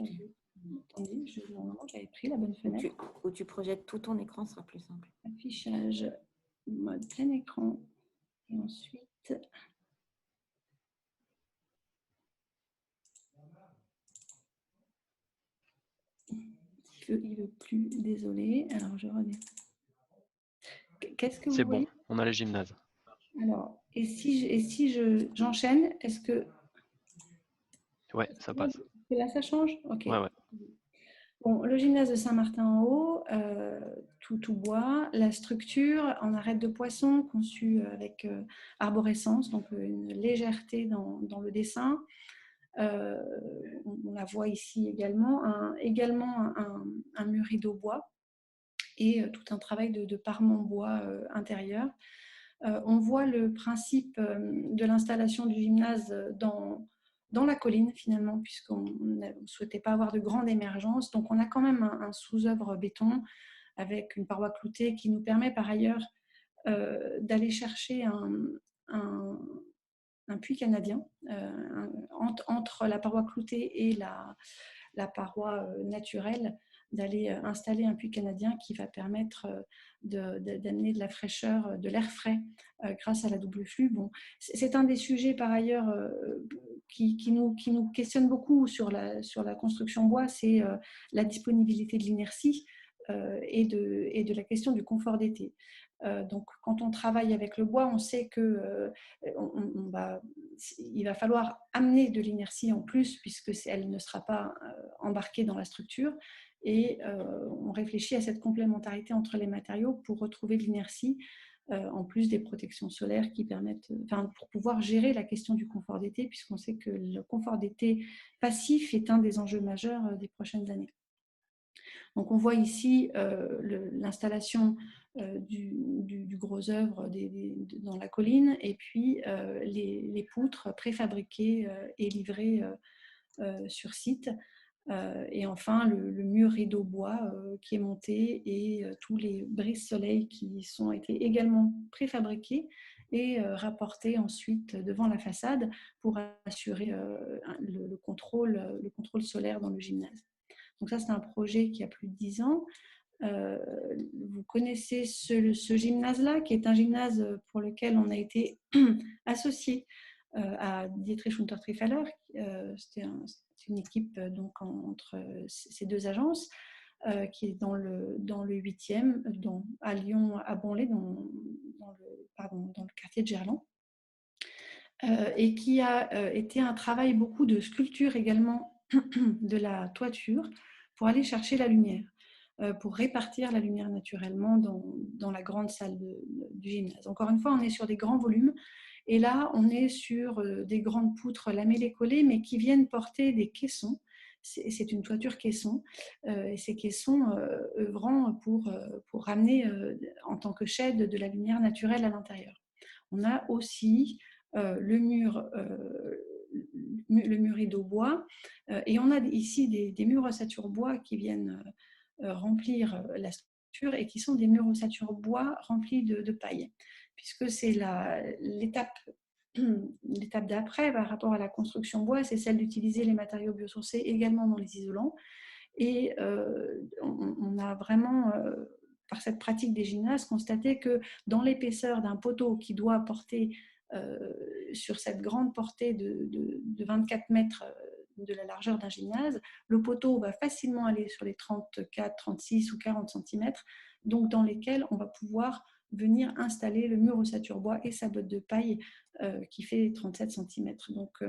attendez, normalement, j'avais pris la bonne fenêtre. Où tu projettes tout ton écran, ce sera plus simple. Affichage, mode plein écran. Et ensuite... Il veut plus, désolé. Alors, je redis. Qu'est-ce que vous voyez? C'est bon, on a le gymnase. Alors, et si j'enchaîne, est-ce que... Ouais, ça passe. Là, ça change? Ok. Ouais, ouais. Bon, le gymnase de Saint-Martin-en-Haut, tout bois, la structure en arête de poisson conçue avec arborescence, donc une légèreté dans le dessin. On la voit ici également, un mur rideau bois et tout un travail de parement bois intérieur. On voit le principe de l'installation du gymnase dans la colline finalement, puisqu'on ne souhaitait pas avoir de grande émergence. Donc on a quand même un sous-œuvre béton avec une paroi cloutée qui nous permet par ailleurs d'aller chercher un puits canadien entre la paroi cloutée et la paroi naturelle, d'aller installer un puits canadien qui va permettre d'amener de la fraîcheur, de l'air frais grâce à la double flux. Bon, c'est un des sujets par ailleurs qui nous questionne beaucoup sur la construction bois, c'est la disponibilité de l'inertie et de la question du confort d'été. Donc, quand on travaille avec le bois, on sait que il va falloir amener de l'inertie en plus, puisque elle ne sera pas embarquée dans la structure. Et on réfléchit à cette complémentarité entre les matériaux pour retrouver de l'inertie, en plus des protections solaires qui permettent, pour pouvoir gérer la question du confort d'été, puisqu'on sait que le confort d'été passif est un des enjeux majeurs des prochaines années. Donc on voit ici l'installation du gros œuvre dans la colline, et puis les poutres préfabriquées et livrées sur site. Et enfin le mur rideau bois qui est monté, et tous les brises-soleil qui ont été également préfabriqués et rapportés ensuite devant la façade pour assurer le contrôle solaire dans le gymnase. Donc ça, c'est un projet qui a plus de 10 ans. Vous connaissez ce gymnase-là, qui est un gymnase pour lequel on a été associé à Dietrich Untertrifaller. C'est une équipe donc entre ces deux agences qui est dans le 8e, à Lyon, à Bonlay, dans le quartier de Gerland. Et qui a été un travail beaucoup de sculpture également de la toiture pour aller chercher la lumière, pour répartir la lumière naturellement dans la grande salle du gymnase. Encore une fois, on est sur des grands volumes, et là, on est sur des grandes poutres lamellées-collées, mais qui viennent porter des caissons. C'est une toiture caisson, et ces caissons œuvrant pour ramener en tant que shed de la lumière naturelle à l'intérieur. On a aussi le mur rideau bois, et on a ici des murs ossature bois qui viennent remplir la structure, et qui sont des murs ossature bois remplis de paille, puisque c'est l'étape d'après par rapport à la construction bois, c'est celle d'utiliser les matériaux biosourcés également dans les isolants. Et on a vraiment par cette pratique des gymnases, constaté que dans l'épaisseur d'un poteau qui doit porter sur cette grande portée de 24 mètres de la largeur d'un gymnase, le poteau va facilement aller sur les 34, 36 ou 40 cm, donc dans lesquels on va pouvoir venir installer le mur ossature bois et sa botte de paille qui fait 37 cm. Donc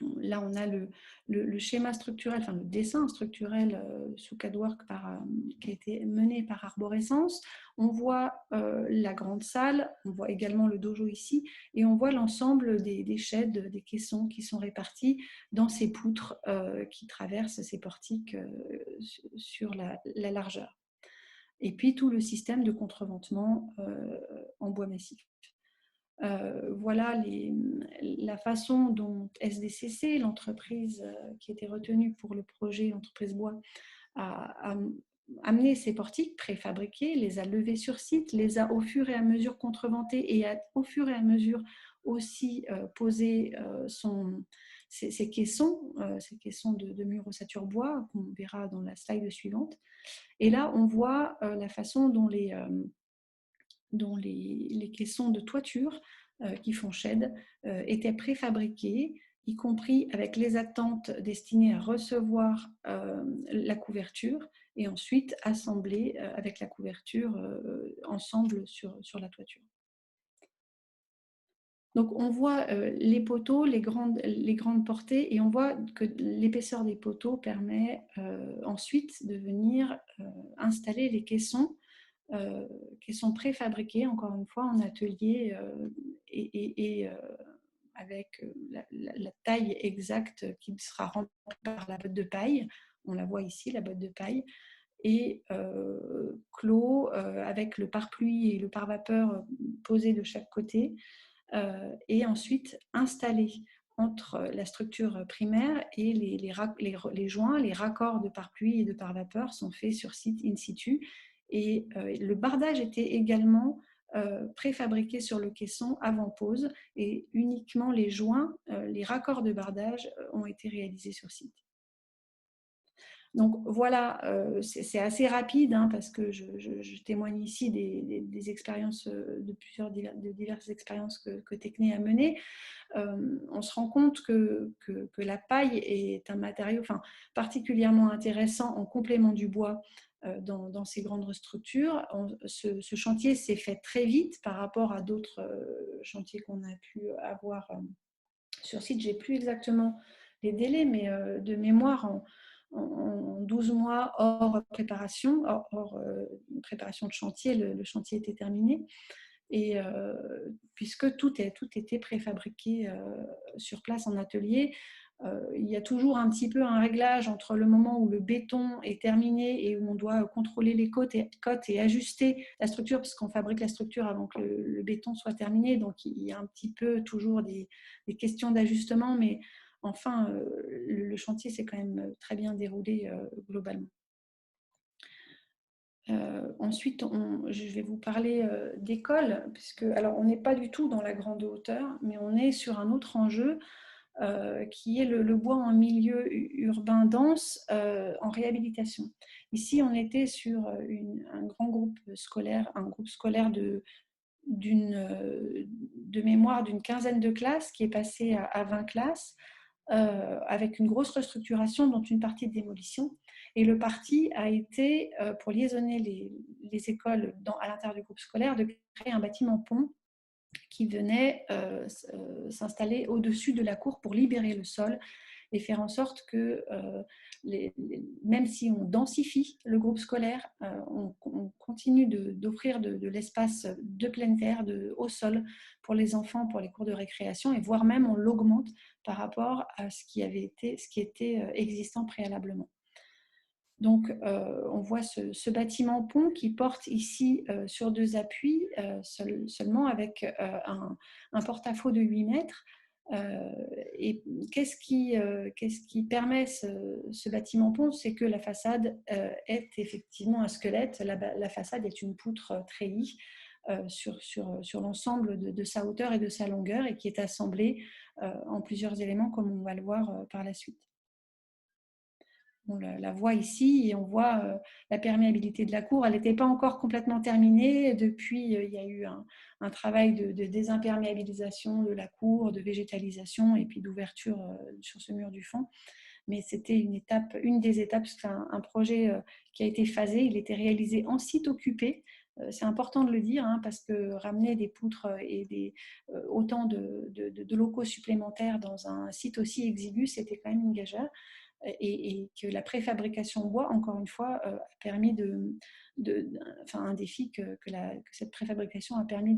là, on a le schéma structurel, enfin le dessin structurel sous CADWORK qui a été mené par Arborescence. On voit la grande salle, on voit également le dojo ici, et on voit l'ensemble des sheds, des caissons qui sont répartis dans ces poutres qui traversent ces portiques sur la largeur. Et puis tout le système de contreventement en bois massif. Voilà la façon dont SDCC, l'entreprise qui était retenue pour le projet Entreprise Bois, a amené ces portiques préfabriqués, les a levés sur site, les a au fur et à mesure contreventés et au fur et à mesure aussi posé ces caissons de murs ossature bois qu'on verra dans la slide suivante. Et là, on voit la façon dont les caissons de toiture qui font shed étaient préfabriqués, y compris avec les attentes destinées à recevoir la couverture et ensuite assemblés avec la couverture ensemble sur la toiture. Donc on voit les poteaux, les grandes portées, et on voit que l'épaisseur des poteaux permet ensuite de venir installer les caissons qui sont préfabriqués, encore une fois, en atelier et avec la taille exacte qui sera remplie par la botte de paille. On la voit ici, la botte de paille. Et clos avec le pare-pluie et le pare-vapeur posés de chaque côté. Et ensuite installé entre la structure primaire et les joints, les raccords de pare-pluie et de pare-vapeur sont faits sur site in situ. Et le bardage était également préfabriqué sur le caisson avant pose, et uniquement les joints, les raccords de bardage ont été réalisés sur site. Donc voilà, c'est assez rapide parce que je témoigne ici des expériences, de diverses expériences que Techné a menées. On se rend compte que la paille est un matériau particulièrement intéressant en complément du bois dans ces grandes structures. Ce chantier s'est fait très vite par rapport à d'autres chantiers qu'on a pu avoir sur site. Je n'ai plus exactement les délais, mais de mémoire, en 12 mois hors préparation, hors préparation de chantier, le chantier était terminé. Et puisque tout était préfabriqué sur place en atelier, il y a toujours un petit peu un réglage entre le moment où le béton est terminé et où on doit contrôler les cotes et ajuster la structure, parce qu'on fabrique la structure avant que le béton soit terminé. Donc il y a un petit peu toujours des questions d'ajustement, mais enfin le chantier s'est quand même très bien déroulé globalement. Ensuite, je vais vous parler d'école, puisque alors on n'est pas du tout dans la grande hauteur, mais on est sur un autre enjeu qui est le bois en milieu urbain dense en réhabilitation. Ici, on était sur un grand groupe scolaire, de mémoire d'une quinzaine de classes qui est passé à 20 classes. Avec une grosse restructuration, dont une partie de démolition. Et le parti a été, pour liaisonner les écoles à l'intérieur du groupe scolaire, de créer un bâtiment-pont qui venait s'installer au-dessus de la cour pour libérer le sol et faire en sorte que, même si on densifie le groupe scolaire, on continue d'offrir de l'espace de plein air, au sol, pour les enfants, pour les cours de récréation, et voire même on l'augmente par rapport à ce qui était existant préalablement. Donc, on voit ce bâtiment-pont qui porte ici sur 2 appuis, seulement avec un porte-à-faux de 8 mètres. Et qu'est-ce qui permet ce bâtiment-pont? C'est que la façade est effectivement un squelette. La façade est une poutre treillie sur l'ensemble de sa hauteur et de sa longueur, et qui est assemblée en plusieurs éléments, comme on va le voir par la suite. on la voit ici et on voit la perméabilité de la cour. Elle n'était pas encore complètement terminée. Depuis, il y a eu un travail de désimperméabilisation de la cour, de végétalisation et puis d'ouverture sur ce mur du fond. Mais c'était une des étapes, c'est un projet qui a été phasé. Il était réalisé en site occupé. C'est important de le dire, hein, parce que ramener des poutres et autant de locaux supplémentaires dans un site aussi exigu, c'était quand même une gageure. Et que la préfabrication bois, encore une fois, a permis un défi que cette préfabrication a permis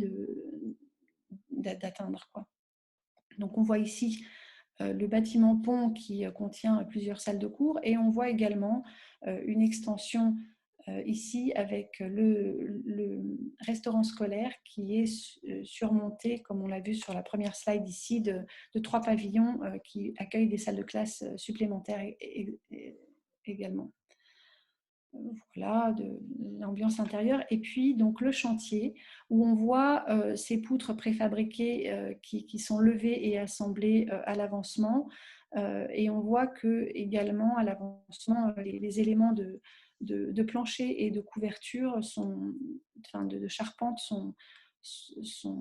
d'atteindre, quoi. Donc on voit ici le bâtiment pont qui contient plusieurs salles de cours et on voit également une extension ici avec le restaurant scolaire qui est surmonté, comme on l'a vu sur la première slide ici, de 3 pavillons qui accueillent des salles de classe supplémentaires également. Voilà, de l'ambiance intérieure. Et puis, donc, le chantier, où on voit ces poutres préfabriquées qui sont levées et assemblées à l'avancement. Et on voit que, également, à l'avancement, les éléments de plancher et de couverture, de charpente, sont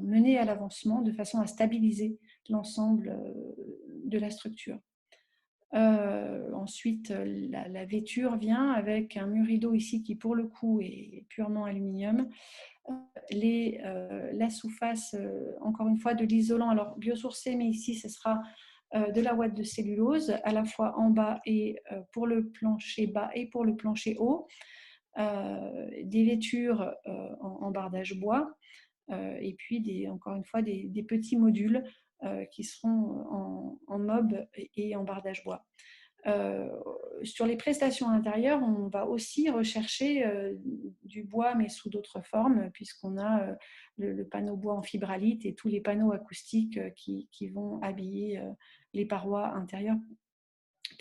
menés à l'avancement de façon à stabiliser l'ensemble de la structure. Ensuite, la vêture vient avec un mur rideau ici qui, pour le coup, est purement aluminium. La sous-face, encore une fois, de l'isolant, alors biosourcé, mais ici, ce sera de la ouate de cellulose, à la fois en bas et pour le plancher bas et pour le plancher haut. Des vêtures en bardage bois. Et puis, encore une fois, des petits modules qui seront en mob et en bardage bois. Sur les prestations intérieures, on va aussi rechercher du bois, mais sous d'autres formes, puisqu'on a le panneau bois en fibralite et tous les panneaux acoustiques qui vont habiller les parois intérieures,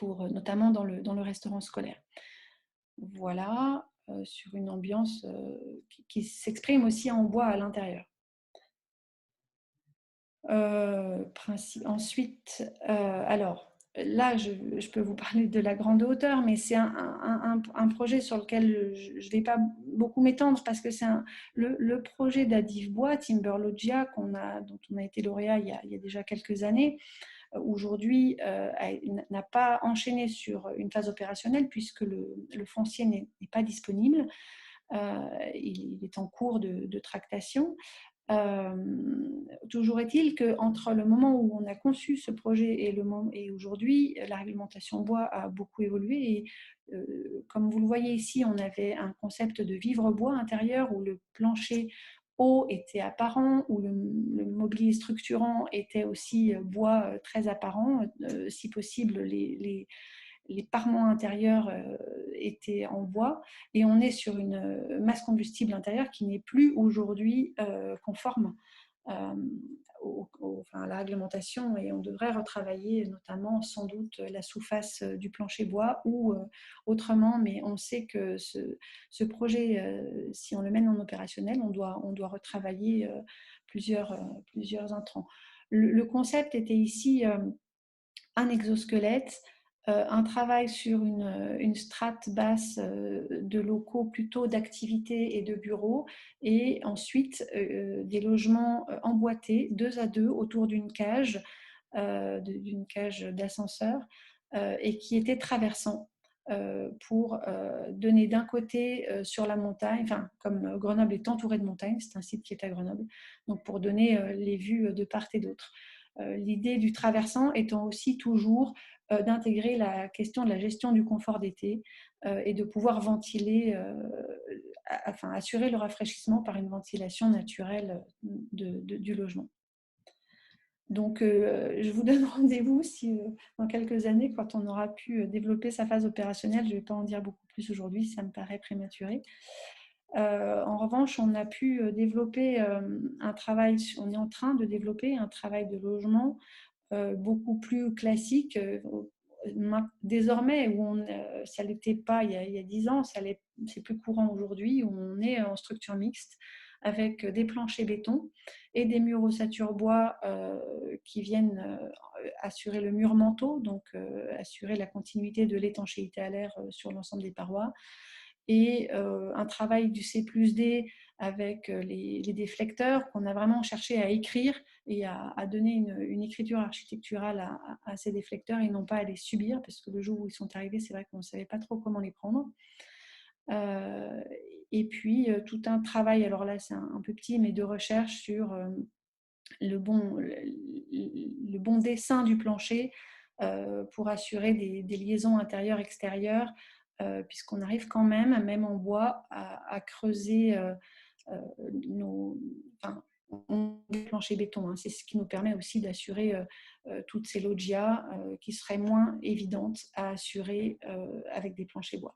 notamment dans le restaurant scolaire. Voilà, sur une ambiance qui s'exprime aussi en bois à l'intérieur. Ensuite, alors là, je peux vous parler de la grande hauteur, mais c'est un projet sur lequel je ne vais pas beaucoup m'étendre parce que c'est le projet d'Adif Bois, Timberlogia, dont on a été lauréat il y a déjà quelques années. Aujourd'hui, n'a pas enchaîné sur une phase opérationnelle puisque le foncier n'est pas disponible. Il est en cours de tractation. Toujours est-il qu'entre le moment où on a conçu ce projet et aujourd'hui, la réglementation bois a beaucoup évolué. Et comme vous le voyez ici, on avait un concept de vivre bois intérieur où le plancher haut était apparent, où le mobilier structurant était aussi bois très apparent. Si possible, les parements intérieurs étaient en bois et on est sur une masse combustible intérieure qui n'est plus aujourd'hui conforme à la réglementation et on devrait retravailler notamment sans doute la sous-face du plancher bois ou autrement, mais on sait que ce projet, si on le mène en opérationnel, on doit retravailler plusieurs intrants. Le concept était ici un exosquelette, un travail sur une strate basse de locaux plutôt d'activité et de bureaux, et ensuite des logements emboîtés 2 à 2 autour d'une cage d'ascenseur et qui étaient traversants pour donner d'un côté sur la montagne, enfin comme Grenoble est entouré de montagnes, c'est un site qui est à Grenoble, donc pour donner les vues de part et d'autre. L'idée du traversant étant aussi toujours d'intégrer la question de la gestion du confort d'été et de pouvoir ventiler, assurer le rafraîchissement par une ventilation naturelle du logement. Donc, je vous donne rendez-vous dans quelques années, quand on aura pu développer sa phase opérationnelle. Je ne vais pas en dire beaucoup plus aujourd'hui, ça me paraît prématuré. En revanche, on a pu développer un travail, on est en train de développer un travail de logement beaucoup plus classique. Désormais, ça n'était pas il y a 10 ans, c'est plus courant aujourd'hui, où on est en structure mixte avec des planchers béton et des murs ossature bois qui viennent assurer le mur manteau, donc assurer la continuité de l'étanchéité à l'air sur l'ensemble des parois, et un travail du C+D avec les déflecteurs qu'on a vraiment cherché à écrire et à donner une écriture architecturale à ces déflecteurs et non pas à les subir, parce que le jour où ils sont arrivés, c'est vrai qu'on ne savait pas trop comment les prendre. Et puis tout un travail, alors là c'est un peu petit, mais de recherche sur le bon dessin du plancher pour assurer des liaisons intérieures-extérieures, puisqu'on arrive quand même en bois, à creuser on des planchers béton. Hein. C'est ce qui nous permet aussi d'assurer toutes ces loggias qui seraient moins évidentes à assurer avec des planchers bois.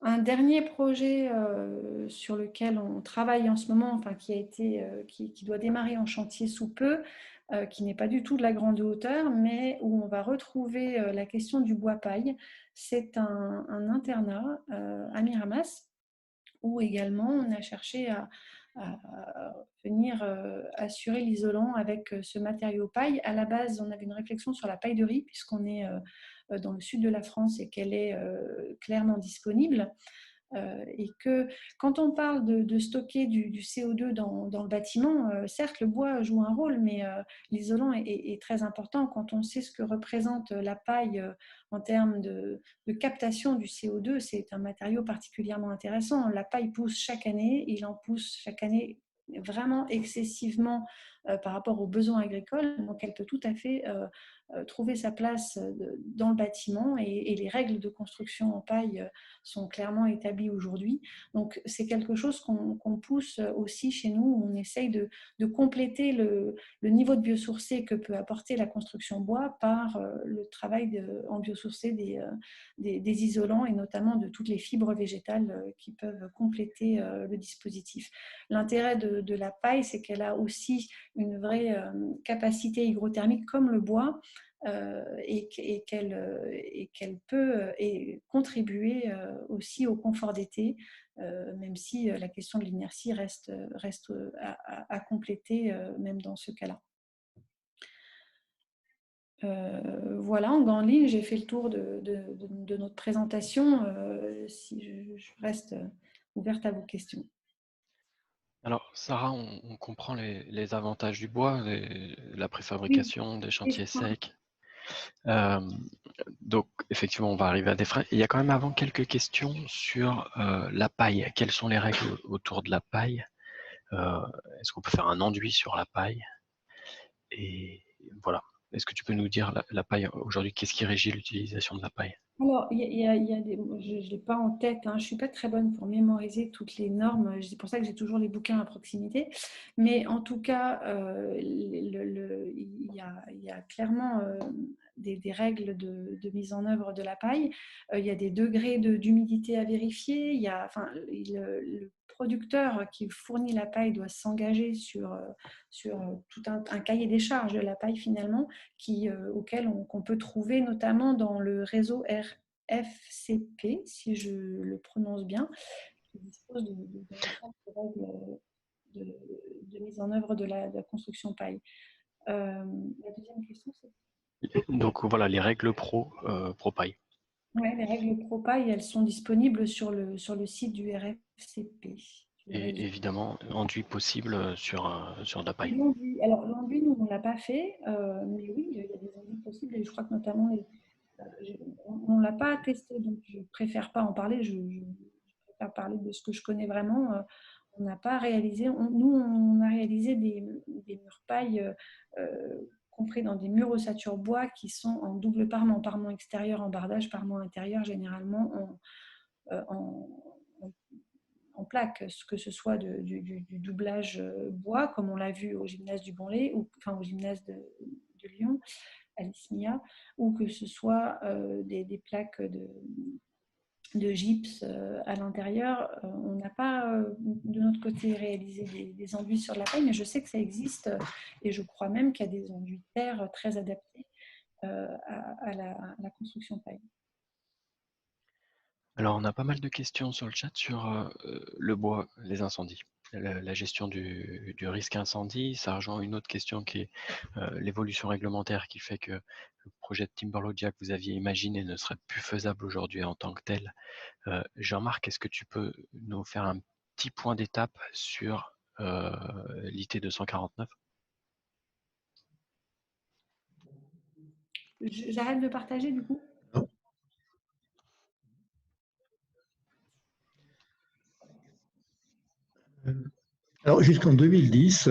Un dernier projet sur lequel on travaille en ce moment, enfin, qui doit démarrer en chantier sous peu, qui n'est pas du tout de la grande hauteur, mais où on va retrouver la question du bois paille. C'est un internat à Miramas, où également on a cherché à venir assurer l'isolant avec ce matériau paille. À la base, on avait une réflexion sur la paille de riz, puisqu'on est dans le sud de la France et qu'elle est clairement disponible. Et que quand on parle de stocker du CO2 dans le bâtiment, certes le bois joue un rôle, mais l'isolant est très important quand on sait ce que représente la paille en termes de captation du CO2. C'est un matériau particulièrement intéressant. La paille pousse chaque année, il en pousse chaque année vraiment excessivement par rapport aux besoins agricoles, donc elle peut tout à fait trouver sa place dans le bâtiment, et les règles de construction en paille sont clairement établies aujourd'hui. Donc c'est quelque chose qu'on pousse aussi chez nous, où on essaye de compléter le niveau de biosourcé que peut apporter la construction bois par le travail en biosourcé des isolants, et notamment de toutes les fibres végétales qui peuvent compléter le dispositif. L'intérêt de la paille, c'est qu'elle a aussi une vraie capacité hygrothermique comme le bois, et qu'elle peut contribuer aussi au confort d'été, même si la question de l'inertie reste à compléter même dans ce cas-là. Voilà, en grande ligne, j'ai fait le tour de notre présentation. Si je reste ouverte à vos questions. Alors, Sarah, on comprend les avantages du bois, la préfabrication, des chantiers secs. Donc, effectivement, on va arriver à des frais. Il y a quand même avant quelques questions sur la paille. Quelles sont les règles autour de la paille? Est-ce qu'on peut faire un enduit sur la paille? Et voilà. Est-ce que tu peux nous dire la paille aujourd'hui, qu'est-ce qui régit l'utilisation de la paille? Alors, je ne l'ai pas en tête, hein. Je ne suis pas très bonne pour mémoriser toutes les normes. C'est pour ça que j'ai toujours les bouquins à proximité. Mais en tout cas, il y a clairement des règles de mise en œuvre de la paille. Il y a des degrés d'humidité à vérifier. Le producteur qui fournit la paille doit s'engager sur tout un cahier des charges de la paille finalement, auquel qu'on peut trouver notamment dans le réseau RFCP, si je le prononce bien, qui dispose de règles de mise en œuvre de la construction paille. La deuxième question, c'est... Donc voilà, les règles pro paille. Oui, les règles pro paille, elles sont disponibles sur le site du RFCP. Et évidemment, enduit possible sur de la paille. Alors, l'enduit, nous, on ne l'a pas fait, mais oui, il y a des enduits possibles, et je crois que notamment, on ne l'a pas testé, donc je ne préfère pas en parler, je préfère parler de ce que je connais vraiment. On n'a pas réalisé, on a réalisé des murs paille compris dans des murs ossature bois qui sont en double parement extérieur en bardage, parement intérieur généralement en plaques, que ce soit du doublage bois, comme on l'a vu au gymnase du Bonlay, ou enfin au gymnase de Lyon, à l'ISMIA, ou que ce soit des plaques de gypse à l'intérieur. On n'a pas de notre côté réalisé des enduits sur la paille, mais je sais que ça existe, et je crois même qu'il y a des enduits de terre très adaptés à la construction paille. Alors, on a pas mal de questions sur le chat sur le bois, les incendies. La gestion du risque incendie, ça rejoint une autre question qui est l'évolution réglementaire qui fait que le projet de Timberlogia que vous aviez imaginé ne serait plus faisable aujourd'hui en tant que tel. Jean-Marc, est-ce que tu peux nous faire un petit point d'étape sur l'IT 249? J'arrête de partager du coup. Non. Alors, jusqu'en 2010,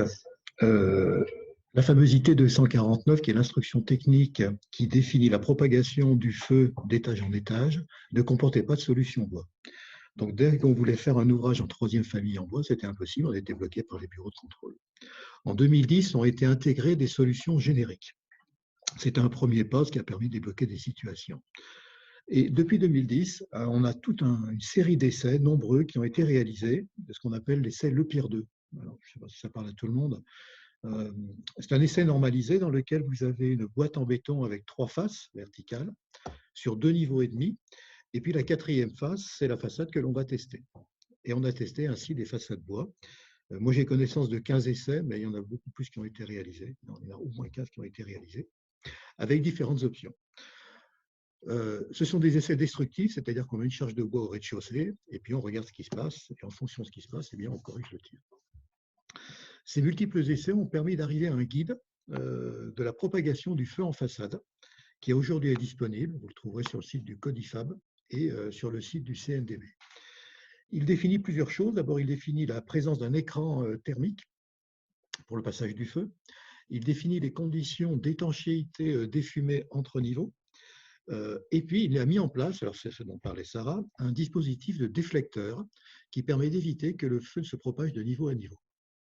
la fameuse IT 249, qui est l'instruction technique qui définit la propagation du feu d'étage en étage, ne comportait pas de solution bois. Donc, dès qu'on voulait faire un ouvrage en troisième famille en bois, c'était impossible, on était bloqué par les bureaux de contrôle. En 2010, ont été intégrées des solutions génériques. C'était un premier pas, ce qui a permis de débloquer des situations. Et depuis 2010, on a toute une série d'essais nombreux qui ont été réalisés, de ce qu'on appelle l'essai Le Pire 2. Alors, je ne sais pas si ça parle à tout le monde. C'est un essai normalisé dans lequel vous avez une boîte en béton avec 3 faces verticales sur 2 niveaux et demi. Et puis la 4e face, c'est la façade que l'on va tester. Et on a testé ainsi des façades bois. Moi, j'ai connaissance de 15 essais, mais il y en a beaucoup plus qui ont été réalisés. Il y en a au moins 15 qui ont été réalisés, avec différentes options. Ce sont des essais destructifs, c'est-à-dire qu'on met une charge de bois au rez-de-chaussée, et puis on regarde ce qui se passe, et en fonction de ce qui se passe, eh bien, on corrige le tir. Ces multiples essais ont permis d'arriver à un guide de la propagation du feu en façade, qui aujourd'hui est disponible, vous le trouverez sur le site du Codifab et sur le site du CNDB. Il définit plusieurs choses. D'abord, il définit la présence d'un écran thermique pour le passage du feu. Il définit les conditions d'étanchéité des fumées entre niveaux. Et puis, il a mis en place, alors c'est ce dont parlait Sarah, un dispositif de déflecteur qui permet d'éviter que le feu se propage de niveau à niveau.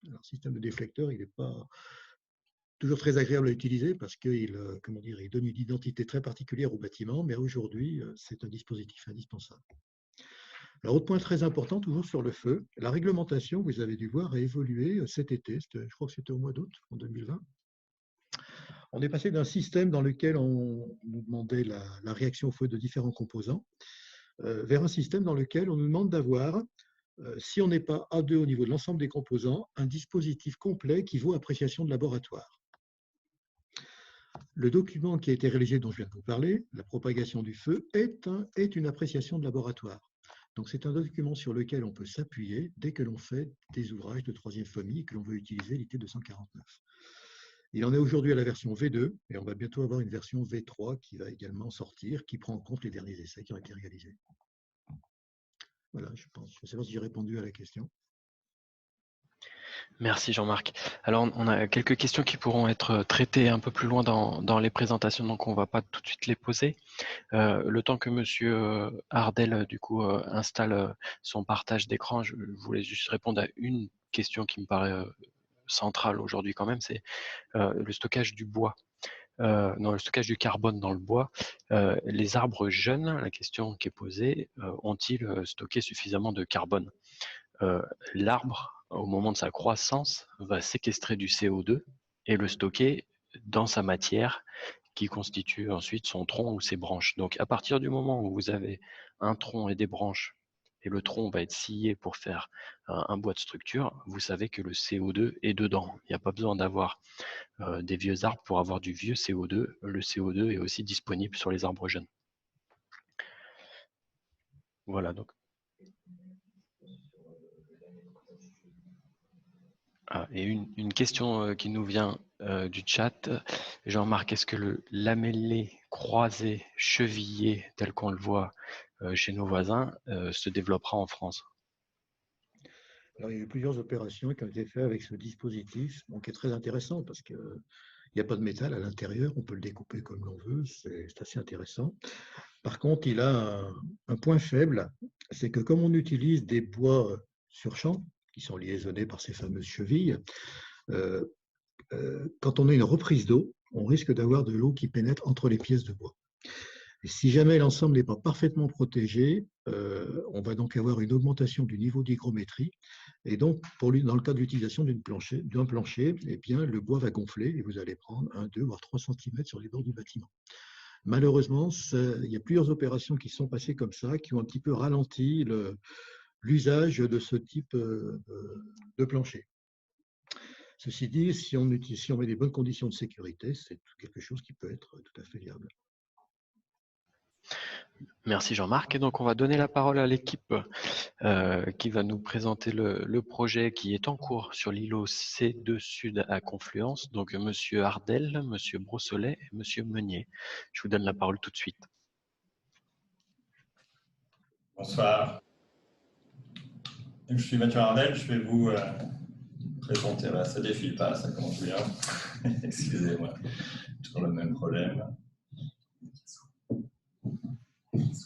Alors, le système de déflecteur, il n'est pas toujours très agréable à utiliser parce qu'il il donne une identité très particulière au bâtiment, mais aujourd'hui, c'est un dispositif indispensable. Alors, autre point très important, toujours sur le feu, la réglementation, vous avez dû voir, a évolué cet été, je crois que c'était au mois d'août, en 2020. On est passé d'un système dans lequel on nous demandait la réaction au feu de différents composants vers un système dans lequel on nous demande d'avoir, si on n'est pas A2 au niveau de l'ensemble des composants, un dispositif complet qui vaut appréciation de laboratoire. Le document qui a été réalisé, dont je viens de vous parler, la propagation du feu, est une appréciation de laboratoire. Donc, c'est un document sur lequel on peut s'appuyer dès que l'on fait des ouvrages de troisième famille et que l'on veut utiliser l'IT 249. Il en est aujourd'hui à la version V2 et on va bientôt avoir une version V3 qui va également sortir, qui prend en compte les derniers essais qui ont été réalisés. Voilà, je pense. Je ne sais pas si j'ai répondu à la question. Merci Jean-Marc. Alors, on a quelques questions qui pourront être traitées un peu plus loin dans les présentations, donc on ne va pas tout de suite les poser. Le temps que Monsieur Ardel, du coup, installe son partage d'écran, je voulais juste répondre à une question qui me paraît centrale aujourd'hui quand même, c'est le stockage du bois. Le stockage du carbone dans le bois. Les arbres jeunes, la question qui est posée, ont-ils stocké suffisamment de carbone? L'arbre, au moment de sa croissance, va séquestrer du CO2 et le stocker dans sa matière qui constitue ensuite son tronc ou ses branches. Donc à partir du moment où vous avez un tronc et des branches, et le tronc va être scié pour faire un bois de structure, vous savez que le CO2 est dedans. Il n'y a pas besoin d'avoir des vieux arbres pour avoir du vieux CO2. Le CO2 est aussi disponible sur les arbres jeunes. Voilà donc. Et une question qui nous vient du chat. Jean-Marc, est-ce que le lamellé croisé chevillé, tel qu'on le voit chez nos voisins, se développera en France? Alors, il y a eu plusieurs opérations qui ont été faites avec ce dispositif, qui est très intéressant parce qu'il n'y a pas de métal à l'intérieur, on peut le découper comme l'on veut, c'est assez intéressant. Par contre, il a un point faible, c'est que comme on utilise des bois sur champ, qui sont liaisonnés par ces fameuses chevilles, quand on a une reprise d'eau, on risque d'avoir de l'eau qui pénètre entre les pièces de bois. Et si jamais l'ensemble n'est pas parfaitement protégé, on va donc avoir une augmentation du niveau d'hygrométrie. Et donc, dans le cas de l'utilisation d'un plancher, eh bien, le bois va gonfler et vous allez prendre 1, 2, voire 3 cm sur les bords du bâtiment. Malheureusement, il y a plusieurs opérations qui sont passées comme ça, qui ont un petit peu ralenti l'usage de ce type de plancher. Ceci dit, si on met des bonnes conditions de sécurité, c'est quelque chose qui peut être tout à fait viable. Merci Jean-Marc. Et donc, on va donner la parole à l'équipe qui va nous présenter le projet qui est en cours sur l'îlot C2 Sud à Confluence. Donc, Monsieur Ardel, Monsieur Brossolet et Monsieur Meunier. Je vous donne la parole tout de suite. Bonsoir. Je suis Mathieu Ardel, je vais vous présenter. Ça défile pas, ça commence bien. Excusez-moi, toujours le même problème.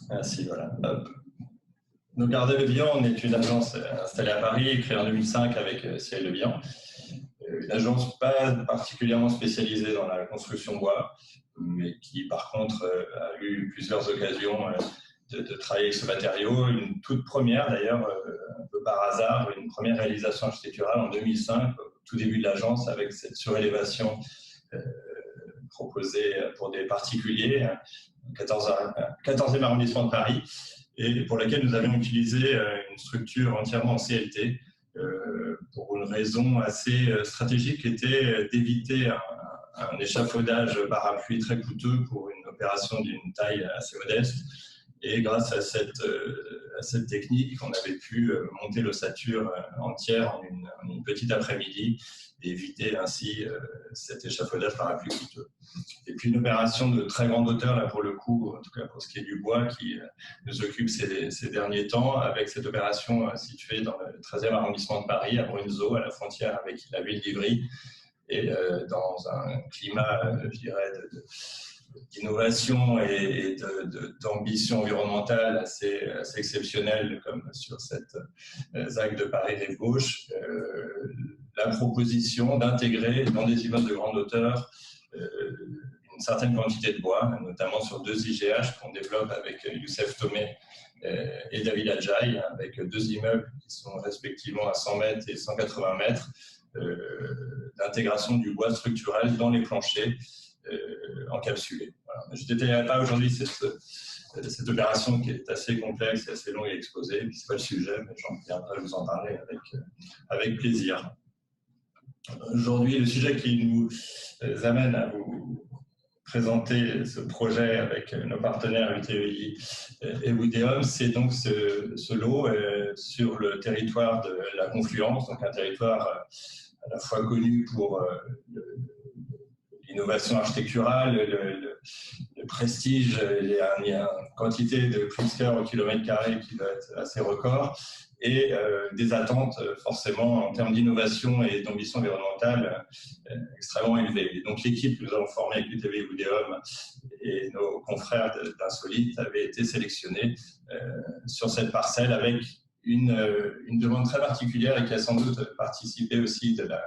Ah si, voilà. Hop. Donc Ardel-Le-Bihan, on est une agence installée à Paris, créée en 2005 avec Cyril Le-Bihan. Une agence pas particulièrement spécialisée dans la construction bois, mais qui par contre a eu plusieurs occasions de travailler avec ce matériau. Une toute première d'ailleurs, un peu par hasard, une première réalisation architecturale en 2005, au tout début de l'agence, avec cette surélévation proposée pour des particuliers, 14e arrondissement de Paris, et pour laquelle nous avions utilisé une structure entièrement en CLT, pour une raison assez stratégique qui était d'éviter un échafaudage parapluie très coûteux pour une opération d'une taille assez modeste. Et grâce à cette technique, on avait pu monter l'ossature entière en une petite après-midi et éviter ainsi cet échafaudage parapluie coûteux. Et puis une opération de très grande hauteur, là pour le coup, en tout cas pour ce qui est du bois, qui nous occupe ces derniers temps, avec cette opération située dans le 13e arrondissement de Paris, à Brunzeau, à la frontière avec la ville d'Ivry, et dans un climat, je dirais, d'innovation et d'ambition environnementale assez exceptionnelle, comme sur cette ZAC de Paris-Rive Gauche, la proposition d'intégrer dans des immeubles de grande hauteur une certaine quantité de bois, notamment sur 2 IGH qu'on développe avec Youssef Tomé et David Adjaï, avec 2 immeubles qui sont respectivement à 100 mètres et 180 mètres, d'intégration du bois structurel dans les planchers encapsulés. Voilà. Je ne détaillerai pas aujourd'hui cette opération qui est assez complexe et assez longue à exposer, puis ce n'est pas le sujet, mais j'en viendrai vous en parler avec plaisir. Aujourd'hui, le sujet qui nous amène à vous présenter ce projet avec nos partenaires UTEI et Woodéum, c'est donc ce lot sur le territoire de la Confluence, donc un territoire à la fois connu pour l'innovation architecturale, le prestige, il y a une quantité de clusters au kilomètre carré qui doit être assez record, et des attentes forcément en termes d'innovation et d'ambition environnementale extrêmement élevées. Et donc l'équipe que nous avons formée avec UTV et Woodéum et nos confrères d'Insolite avait été sélectionnée sur cette parcelle avec une demande très particulière et qui a sans doute participé aussi de la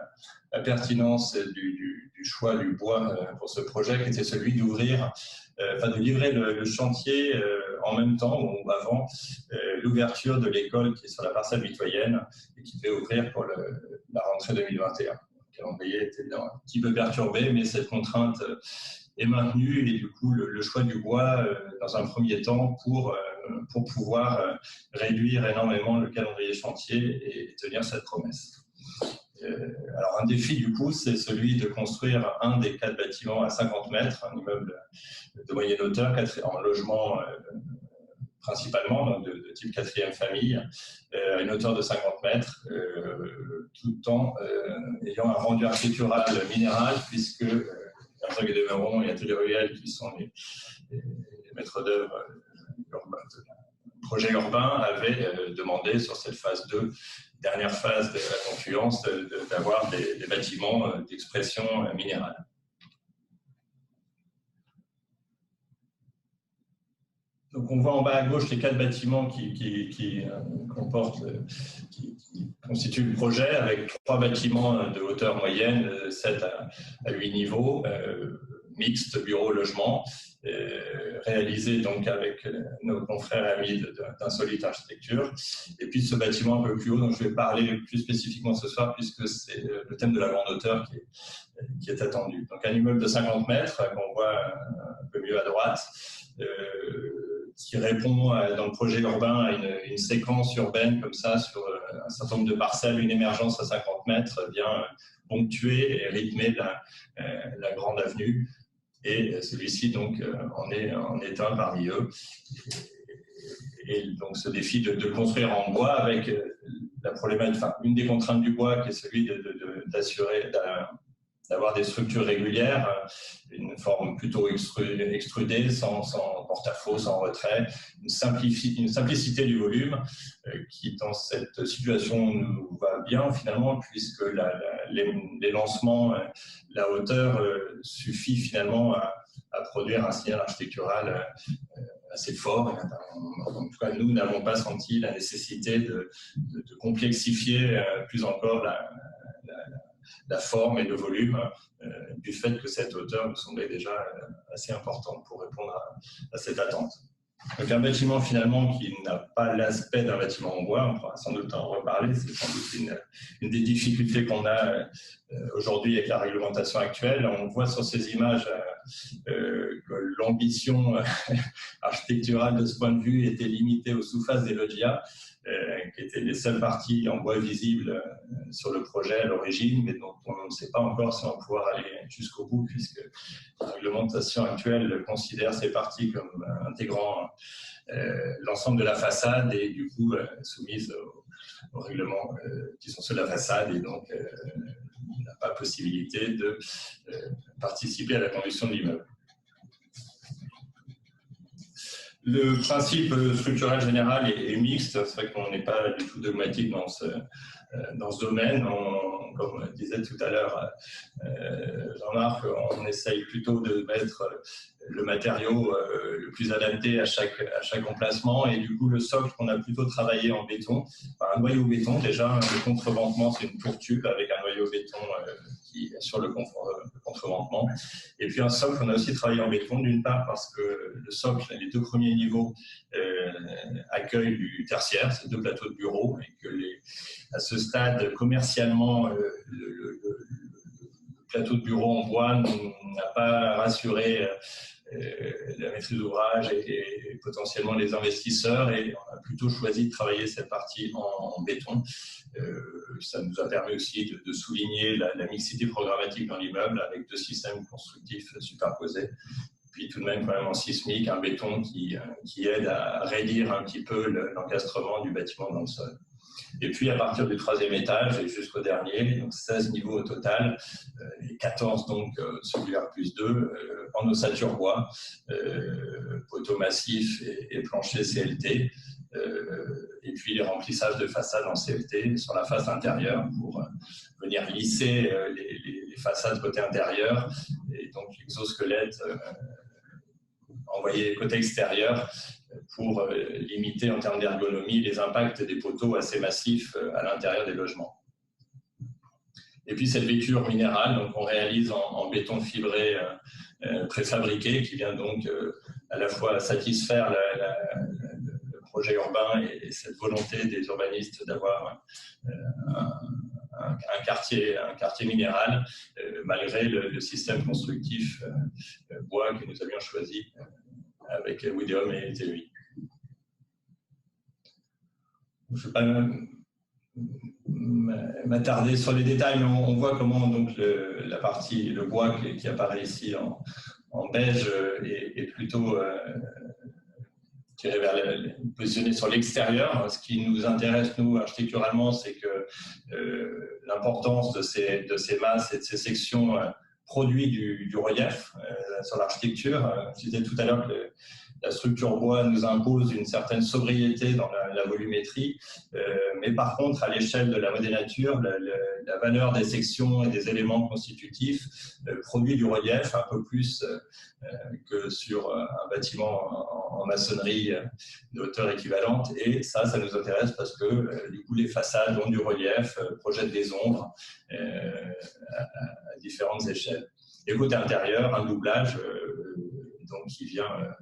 pertinence du choix du bois pour ce projet, qui était celui d'ouvrir, de livrer le chantier en même temps ou avant l'ouverture de l'école qui est sur la parcelle mitoyenne et qui devait ouvrir pour la rentrée 2021. Le calendrier était un petit peu perturbé, mais cette contrainte est maintenue et du coup le choix du bois dans un premier temps pour pouvoir réduire énormément le calendrier chantier et tenir cette promesse. Alors un défi du coup, c'est celui de construire un des 4 bâtiments à 50 mètres, un immeuble de moyenne hauteur, en logement principalement de type 4e famille, à une hauteur de 50 mètres, tout en ayant un rendu architectural minéral, puisque Herzog et de Meuron et Atelier Ruel, qui sont les maîtres d'œuvre du projet urbain, avaient demandé sur cette phase 2, dernière phase de la Confluence, d'avoir des bâtiments d'expression minérale. Donc on voit en bas à gauche les 4 bâtiments qui constituent le projet, avec 3 bâtiments de hauteur moyenne, 7 à 8 niveaux. mixte, bureau-logement, réalisé donc avec nos confrères et amis d'Insolite Architecture. Et puis ce bâtiment un peu plus haut, dont je vais parler plus spécifiquement ce soir, puisque c'est le thème de la grande hauteur qui est attendu. Donc un immeuble de 50 mètres, qu'on voit un peu mieux à droite, qui répond dans le projet urbain à une séquence urbaine comme ça, sur un certain nombre de parcelles, une émergence à 50 mètres, bien ponctuée et rythmée de la grande avenue. Et celui-ci donc en est un parmi eux. Et donc ce défi de construire en bois avec la problématique, enfin, une des contraintes du bois qui est celui d'avoir des structures régulières, une forme plutôt extrudée, sans porte-à-faux, sans retrait, une simplicité du volume qui, dans cette situation, nous va bien finalement, puisque les lancements, la hauteur suffit finalement à produire un signal architectural assez fort. En tout cas, nous n'avons pas senti la nécessité de complexifier plus encore la forme et le volume du fait que cette hauteur nous semblait déjà assez importante pour répondre à cette attente. Donc un bâtiment finalement qui n'a pas l'aspect d'un bâtiment en bois, on pourra sans doute en reparler, c'est sans doute une des difficultés qu'on a aujourd'hui avec la réglementation actuelle. On voit sur ces images que l'ambition architecturale de ce point de vue était limitée aux sous-faces des loggias, qui étaient les seules parties en bois visibles sur le projet à l'origine, mais dont on ne sait pas encore si on va pouvoir aller jusqu'au bout, puisque la réglementation actuelle considère ces parties comme intégrant l'ensemble de la façade et du coup soumises aux règlements qui sont ceux de la façade, et donc on n'a pas possibilité de participer à la construction de l'immeuble. Le principe structurel général est mixte. C'est vrai qu'on n'est pas du tout dogmatique dans ce domaine. Comme disait tout à l'heure Jean-Marc, on essaye plutôt de mettre le matériau le plus adapté à chaque emplacement, et du coup le socle qu'on a plutôt travaillé en béton, un noyau béton déjà. Le contreventement, c'est une tour tube avec un noyau béton qui assure le contreventement, et puis un socle qu'on a aussi travaillé en béton, d'une part parce que le socle, les deux premiers niveaux accueillent du tertiaire, ces deux plateaux de bureaux, et que à ce stade commercialement le plateau de bureau en bois n'a pas rassuré la maîtrise d'ouvrage et potentiellement les investisseurs, et on a plutôt choisi de travailler cette partie en béton. Ça nous a permis aussi de souligner la mixité programmatique dans l'immeuble avec deux systèmes constructifs superposés. Puis tout de même, quand même en sismique, un béton qui aide à réduire un petit peu l'encastrement du bâtiment dans le sol. Et puis à partir du troisième étage et jusqu'au dernier, donc 16 niveaux au total, et 14 donc sur du R+2 en ossature bois, poteaux massifs et plancher CLT, et puis les remplissages de façades en CLT sur la face intérieure pour venir lisser les façades côté intérieur, et donc l'exosquelette envoyé côté extérieur pour limiter en termes d'ergonomie les impacts des poteaux assez massifs à l'intérieur des logements. Et puis cette vêture minérale, donc on réalise en béton fibré préfabriqué, qui vient donc à la fois satisfaire le projet urbain et cette volonté des urbanistes d'avoir un quartier minéral, malgré le système constructif bois que nous avions choisi avec Wideom et TEI. Je ne vais pas m'attarder sur les détails, mais on voit comment donc la partie, le bois qui apparaît ici en beige est plutôt positionné sur l'extérieur. Ce qui nous intéresse, nous, architecturalement, c'est que l'importance de ces masses et de ces sections produit du relief sur l'architecture. Je disais tout à l'heure que la structure bois nous impose une certaine sobriété dans la volumétrie, mais par contre, à l'échelle de la modénature, la valeur des sections et des éléments constitutifs produit du relief un peu plus que sur un bâtiment en maçonnerie de hauteur équivalente, et ça nous intéresse parce que du coup les façades ont du relief, projettent des ombres à différentes échelles. Et côté intérieur, un doublage donc qui vient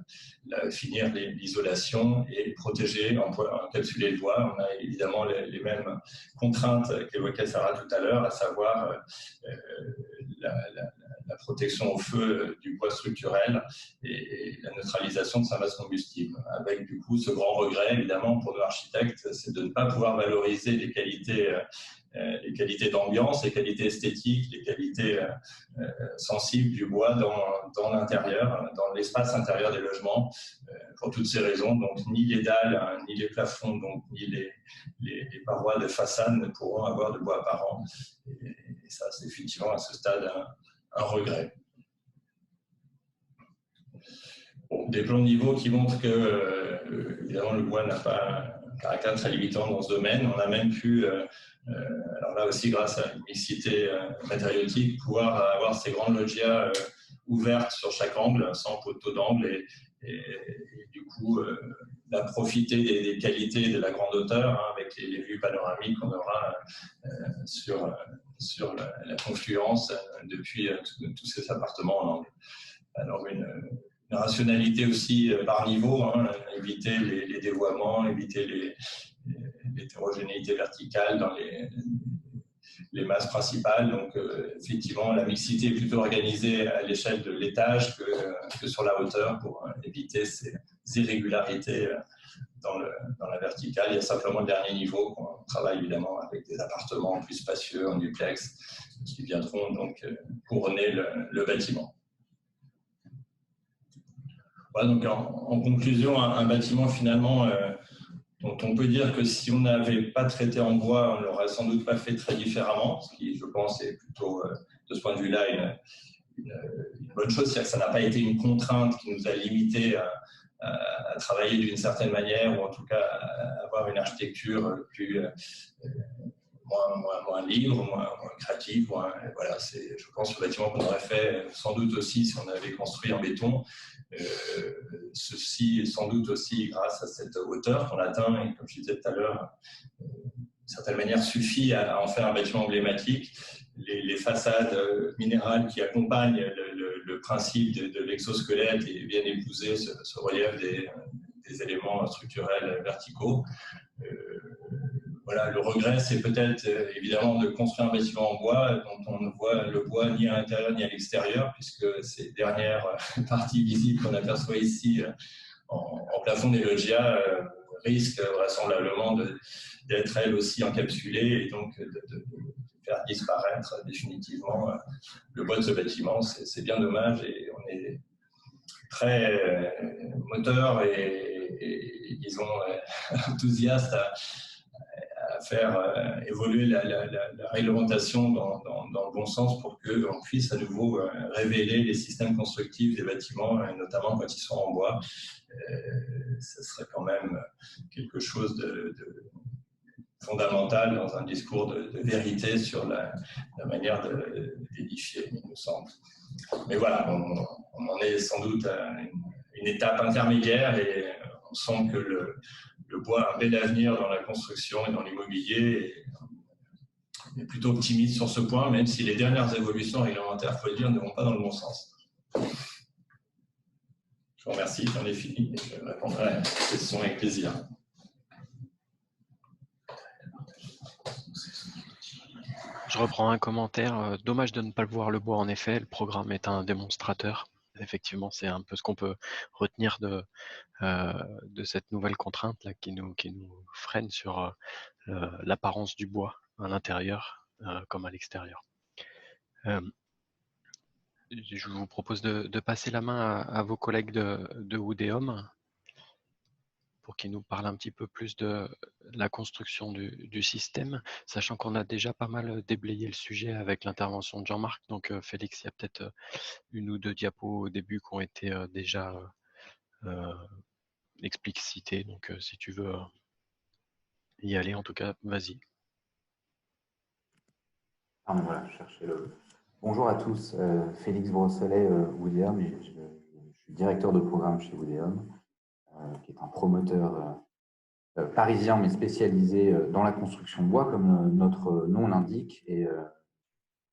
finir l'isolation et protéger, encapsuler le bois. On a évidemment les mêmes contraintes qu'évoquait Sarah tout à l'heure, à savoir la protection au feu du bois structurel et la neutralisation de sa masse combustible. Avec du coup ce grand regret, évidemment, pour nos architectes, c'est de ne pas pouvoir valoriser les qualités d'ambiance, les qualités esthétiques, les qualités sensibles du bois dans l'intérieur, dans l'espace intérieur des logements, pour toutes ces raisons. Donc, ni les dalles, ni les plafonds, donc, ni les parois de façade ne pourront avoir de bois apparent. Et ça, c'est effectivement à ce stade un regret. Bon, des plans de niveau qui montrent que, évidemment, le bois n'a pas un caractère très limitant dans ce domaine. On a même pu, alors là aussi grâce à une mixité matériautique, pouvoir avoir ces grandes loggias ouvertes sur chaque angle, sans poteau d'angle, et du coup, profiter des qualités de la grande hauteur, hein, avec les vues panoramiques qu'on aura sur la confluence depuis tous ces appartements en angle. Alors, une rationalité aussi par niveau, hein, éviter les dévoiements, éviter l'hétérogénéité verticale dans les masses principales. Donc, effectivement, la mixité est plutôt organisée à l'échelle de l'étage que sur la hauteur pour éviter ces irrégularités dans la verticale. Il y a simplement le dernier niveau qu'on travaille évidemment avec des appartements plus spacieux en duplex qui viendront donc couronner le bâtiment. Voilà, donc en conclusion, un bâtiment finalement dont on peut dire que si on n'avait pas traité en bois, on ne l'aurait sans doute pas fait très différemment, ce qui, je pense, est plutôt, de ce point de vue-là, une bonne chose. C'est-à-dire que ça n'a pas été une contrainte qui nous a limité à travailler d'une certaine manière, ou en tout cas à avoir une architecture plus, moins libre, moins créative. Voilà, je pense, le bâtiment qu'on aurait fait sans doute aussi si on avait construit en béton. Ceci sans doute aussi grâce à cette hauteur qu'on atteint et comme je disais tout à l'heure, d'une certaine manière suffit à en faire un bâtiment emblématique. Les façades minérales qui accompagnent le principe de l'exosquelette et viennent épouser ce relief des éléments structurels verticaux. Voilà, le regret, c'est peut-être évidemment de construire un bâtiment en bois dont on ne voit le bois ni à l'intérieur ni à l'extérieur, puisque ces dernières parties visibles qu'on aperçoit ici en plafond des loggias risquent vraisemblablement d'être elles aussi encapsulées et donc de faire disparaître définitivement le bois de ce bâtiment. C'est bien dommage et on est très moteur et disons enthousiaste à faire évoluer la réglementation dans le bon sens pour qu'on puisse à nouveau révéler les systèmes constructifs des bâtiments, et notamment quand ils sont en bois. Ce serait quand même quelque chose de fondamental dans un discours de vérité sur la manière d'édifier, il me semble. Mais voilà, on en est sans doute à une étape intermédiaire et on sent que le bois a un bel avenir dans la construction et dans l'immobilier. On est plutôt optimiste sur ce point, même si les dernières évolutions réglementaires, il faut le dire, ne vont pas dans le bon sens. Je vous remercie, j'en ai fini et je répondrai à ces questions avec plaisir. Je reprends un commentaire. Dommage de ne pas le voir le bois, en effet. Le programme est un démonstrateur. Effectivement, c'est un peu ce qu'on peut retenir de cette nouvelle contrainte là, qui nous freine sur l'apparence du bois à l'intérieur comme à l'extérieur. Je vous propose de passer la main à vos collègues de Woodeum pour qu'ils nous parlent un petit peu plus de la construction du système, sachant qu'on a déjà pas mal déblayé le sujet avec l'intervention de Jean-Marc. Donc Félix, il y a peut-être une ou deux diapos au début qui ont été déjà explicitées. Donc si tu veux y aller, en tout cas, vas-y. Ah, voilà, je cherchais le... Bonjour à tous, Félix Brosselet, Woodeum, je suis directeur de programme chez Woodeum, qui est un promoteur parisien, mais spécialisé dans la construction bois, comme notre nom l'indique. Et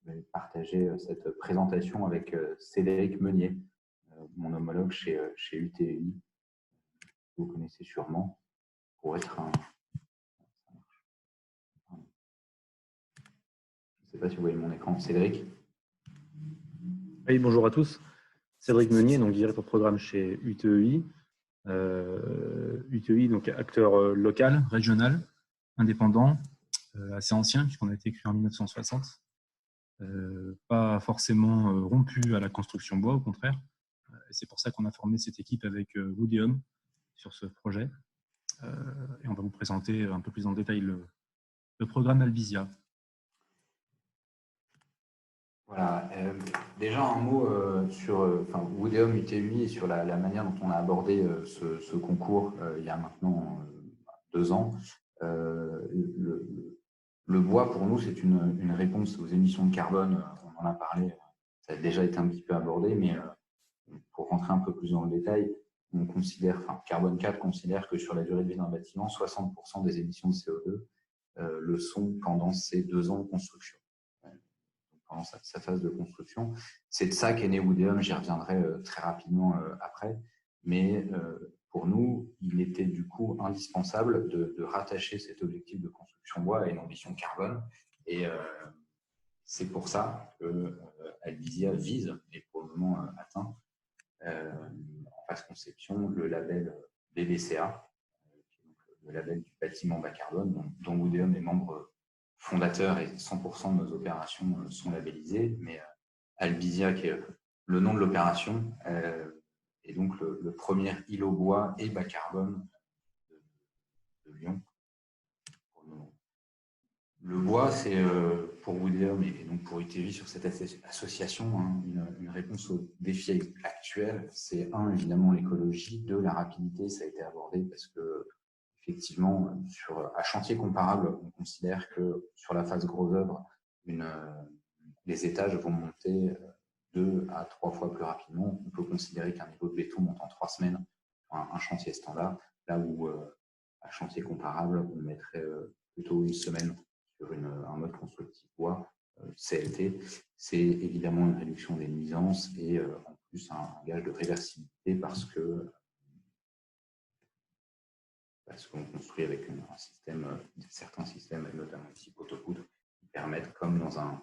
vais partager cette présentation avec Cédric Meunier, mon homologue chez UTI. Vous connaissez sûrement, pour être un... Je ne sais pas si vous voyez mon écran. Cédric? Oui, bonjour à tous. Cédric Meunier, donc directeur de programme chez UTEI. UTEI, donc acteur local, régional, indépendant, assez ancien, puisqu'on a été créé en 1960. Pas forcément rompu à la construction bois, au contraire. C'est pour ça qu'on a formé cette équipe avec Woodeum sur ce projet. Et on va vous présenter un peu plus en détail le programme Albizia. Voilà, déjà un mot sur Woodeum UTUI et sur la manière dont on a abordé ce concours il y a maintenant 2 ans. Le bois, pour nous, c'est une réponse aux émissions de carbone. On en a parlé, ça a déjà été un petit peu abordé, mais pour rentrer un peu plus dans le détail, on considère, Carbone 4 considère que sur la durée de vie d'un bâtiment, 60% des émissions de CO2 le sont pendant ces 2 ans de construction. Pendant sa phase de construction. C'est de ça qu'est né Woodeum, j'y reviendrai très rapidement après. Mais pour nous, il était du coup indispensable de rattacher cet objectif de construction bois à une ambition carbone. Et c'est pour ça que Albizia vise, et pour le moment atteint, en phase conception, le label BBCA, le label du bâtiment bas carbone, dont Woodeum est membre fondateur et 100% de nos opérations sont labellisées, mais Albizia, qui est le nom de l'opération, est donc le premier îlot bois et bas carbone de Lyon. Le bois, c'est pour Woodeum et donc pour UTV sur cette association une réponse aux défis actuels. C'est évidemment l'écologie, 2, la rapidité, ça a été abordé parce que effectivement, à chantier comparable, on considère que sur la phase gros œuvre, les étages vont monter 2 à 3 fois plus rapidement. On peut considérer qu'un niveau de béton monte en 3 semaines, un chantier standard, là où à chantier comparable, on mettrait plutôt 1 semaine sur un mode constructif bois CLT. C'est évidemment une réduction des nuisances et en plus un gage de réversibilité parce qu'on construit avec un système, certains systèmes, notamment ici poteau-poutre, qui permettent, comme dans un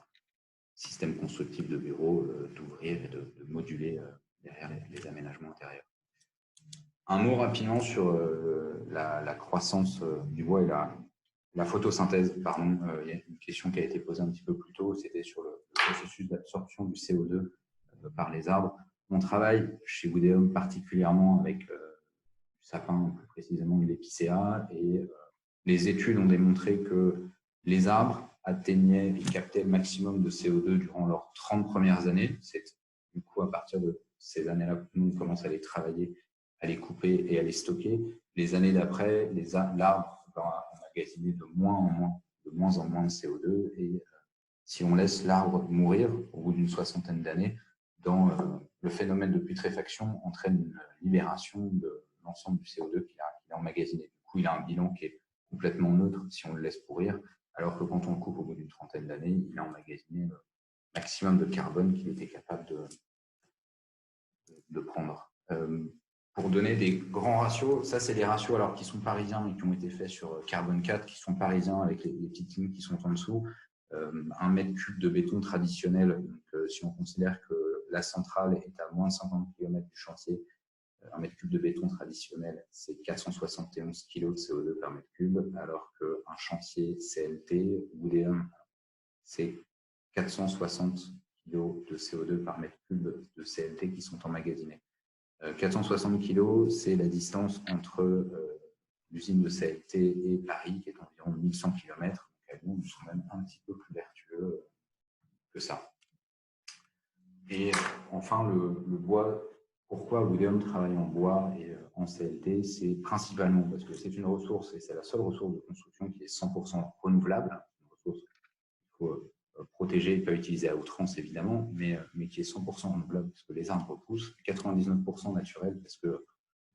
système constructif de bureau, d'ouvrir et de moduler derrière les aménagements intérieurs. Un mot rapidement sur la croissance du bois et la photosynthèse. Pardon, il y a une question qui a été posée un petit peu plus tôt, c'était sur le processus d'absorption du CO2 par les arbres. On travaille chez Woodeum particulièrement avec sapin, plus précisément de l'épicéa, et les études ont démontré que les arbres atteignaient et captaient le maximum de CO2 durant leurs 30 premières années. C'est du coup à partir de ces années-là que nous on commence à les travailler, à les couper et à les stocker. Les années d'après, l'arbre va emmagasiner de moins en moins de CO2, et si on laisse l'arbre mourir au bout d'une 60aine d'années, le phénomène de putréfaction entraîne une libération de l'ensemble du CO2 qu'il a emmagasiné. Du coup, il a un bilan qui est complètement neutre si on le laisse pourrir, alors que quand on le coupe au bout d'une 30aine d'années, il a emmagasiné le maximum de carbone qu'il était capable de prendre. Pour donner des grands ratios, ça c'est les ratios alors, qui sont parisiens et qui ont été faits sur Carbone 4, qui sont parisiens avec les petites lignes qui sont en dessous. 1 mètre cube de béton traditionnel, donc, si on considère que la centrale est à moins de 50 km du chantier, 1 mètre cube de béton traditionnel, c'est 471 kg de CO2 par mètre cube, alors qu'un chantier CLT, Woodeum, c'est 460 kg de CO2 par mètre cube de CLT qui sont emmagasinés. 460 kg, c'est la distance entre l'usine de CLT et Paris, qui est environ 1100 km. Donc, à Lyon, nous sommes même un petit peu plus vertueux que ça. Et enfin, le bois. Pourquoi Woodeum travaille en bois et en CLT? C'est principalement parce que c'est une ressource, et c'est la seule ressource de construction qui est 100% renouvelable. Une ressource qu'il faut protéger et pas utiliser à outrance, évidemment, mais qui est 100% renouvelable parce que les arbres repoussent, 99% naturel parce que nous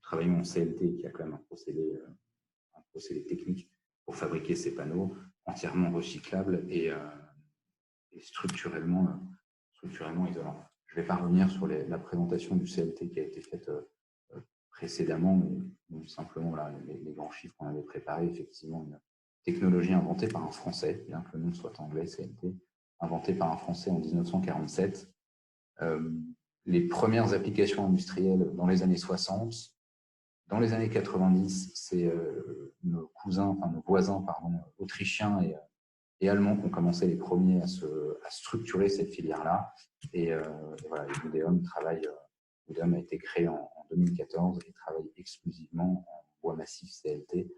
travaillons en CLT, qui a quand même un procédé technique pour fabriquer ces panneaux, entièrement recyclables et structurellement isolant. Je ne vais pas revenir sur la présentation du CLT qui a été faite précédemment, mais simplement voilà, les grands chiffres qu'on avait préparés. Effectivement, une technologie inventée par un Français, bien que le nom soit anglais, CLT, inventée par un Français en 1947. Les premières applications industrielles dans les années 60. Dans les années 90, c'est nos voisins autrichiens et allemands qui ont commencé les premiers à structurer cette filière-là. Et voilà, Woodeum a été créé en 2014 et travaille exclusivement en bois massif CLT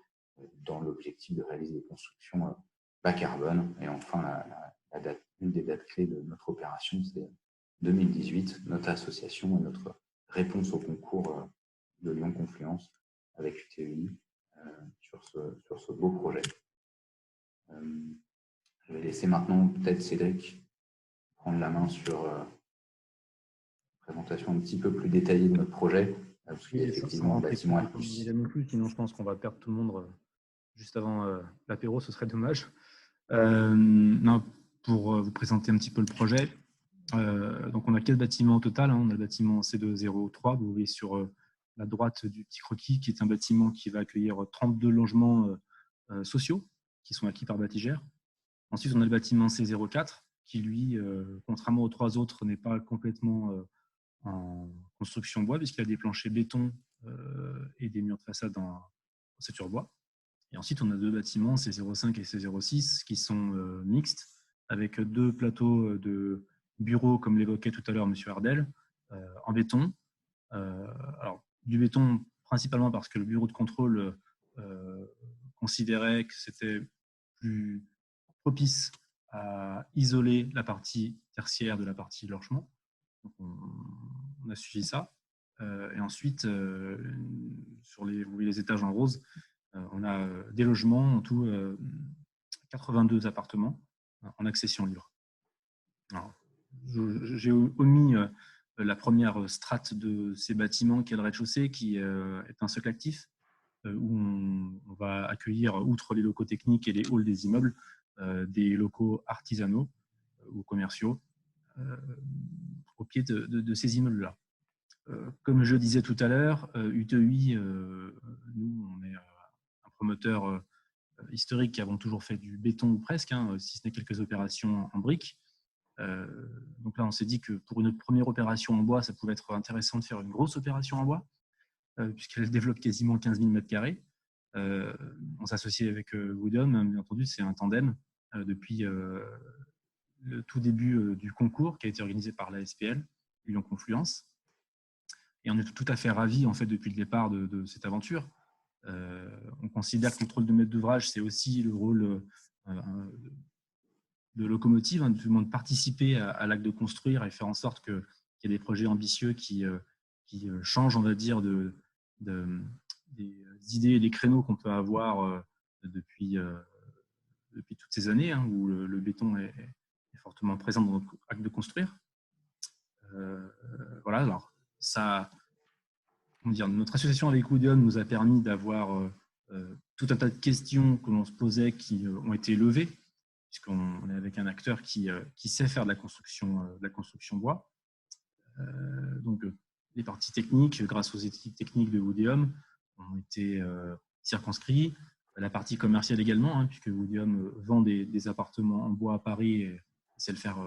dans l'objectif de réaliser des constructions bas carbone. Et enfin, une des dates clés de notre opération, c'est 2018, notre association et notre réponse au concours de Lyon Confluence avec UTEI sur ce beau projet. Je vais laisser maintenant peut-être Cédric prendre la main sur une présentation un petit peu plus détaillée de notre projet, parce qu'il y a effectivement un bâtiment à plus. Sinon, je pense qu'on va perdre tout le monde juste avant l'apéro, ce serait dommage. Pour vous présenter un petit peu le projet, donc on a 4 bâtiments au total. On a le bâtiment C203, vous voyez sur la droite du petit croquis, qui est un bâtiment qui va accueillir 32 logements sociaux qui sont acquis par Batigère. Ensuite, on a le bâtiment C04 qui, lui, contrairement aux 3 autres, n'est pas complètement en construction bois puisqu'il a des planchers béton et des murs de façade en ossature bois. Et ensuite, on a 2 bâtiments, C05 et C06, qui sont mixtes avec 2 plateaux de bureaux, comme l'évoquait tout à l'heure M. Ardel, en béton. Alors, du béton principalement parce que le bureau de contrôle considérait que c'était plus propice à isoler la partie tertiaire de la partie logement. Donc on a suivi ça. Et ensuite, sur les étages en rose, on a des logements, en tout 82 appartements en accession libre. J'ai omis la première strate de ces bâtiments qui est le rez-de-chaussée, qui est un socle actif, où on va accueillir, outre les locaux techniques et les halls des immeubles, des locaux artisanaux ou commerciaux au pied de ces immeubles-là. Comme je le disais tout à l'heure, UTEI, nous, on est un promoteur historique qui avons toujours fait du béton ou presque, si ce n'est quelques opérations en briques. Donc là, on s'est dit que pour une première opération en bois, ça pouvait être intéressant de faire une grosse opération en bois, puisqu'elle développe quasiment 15 000 m². On s'associe avec Woodeum, bien entendu, c'est un tandem depuis le tout début du concours qui a été organisé par la SPL, Lyon Confluence. Et on est tout à fait ravis, en fait, depuis le départ de cette aventure. On considère que le contrôle de maître d'ouvrage, c'est aussi le rôle de locomotive, de participer à l'acte de construire et faire en sorte qu'il y ait des projets ambitieux qui changent, on va dire, des idées et des créneaux qu'on peut avoir depuis toutes ces années, où le béton est fortement présent dans notre acte de construire. Voilà, alors ça, notre association avec Woodeum nous a permis d'avoir tout un tas de questions que l'on se posait qui ont été levées, puisqu'on est avec un acteur qui sait faire de la construction bois. Donc, les parties techniques, grâce aux équipes techniques de Woodeum, ont été circonscrits. La partie commerciale également, puisque Woodeum vend des appartements en bois à Paris et sait le faire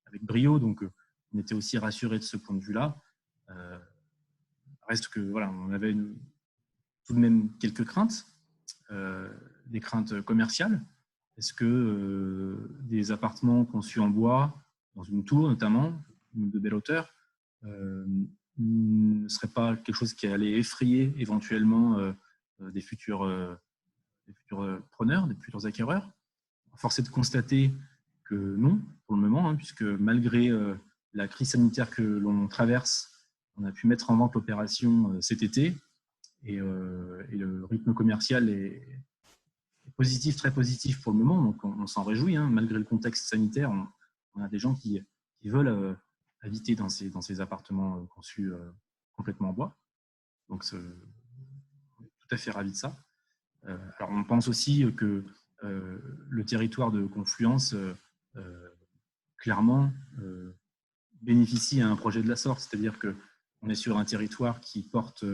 avec brio. Donc, on était aussi rassurés de ce point de vue-là. Reste que, voilà, on avait tout de même quelques craintes, des craintes commerciales. Est-ce que des appartements conçus en bois, dans une tour notamment, de belle hauteur, ne serait pas quelque chose qui allait effrayer éventuellement des futurs preneurs, des futurs acquéreurs? Force est de constater que non, pour le moment, puisque malgré la crise sanitaire que l'on traverse, on a pu mettre en vente l'opération cet été et le rythme commercial est positif, très positif pour le moment, donc on s'en réjouit. Malgré le contexte sanitaire, on a des gens qui veulent habiter dans ces appartements conçus complètement en bois. Donc, on est tout à fait ravis de ça. Alors, on pense aussi que le territoire de Confluence clairement bénéficie à un projet de la sorte. C'est-à-dire qu'on est sur un territoire qui porte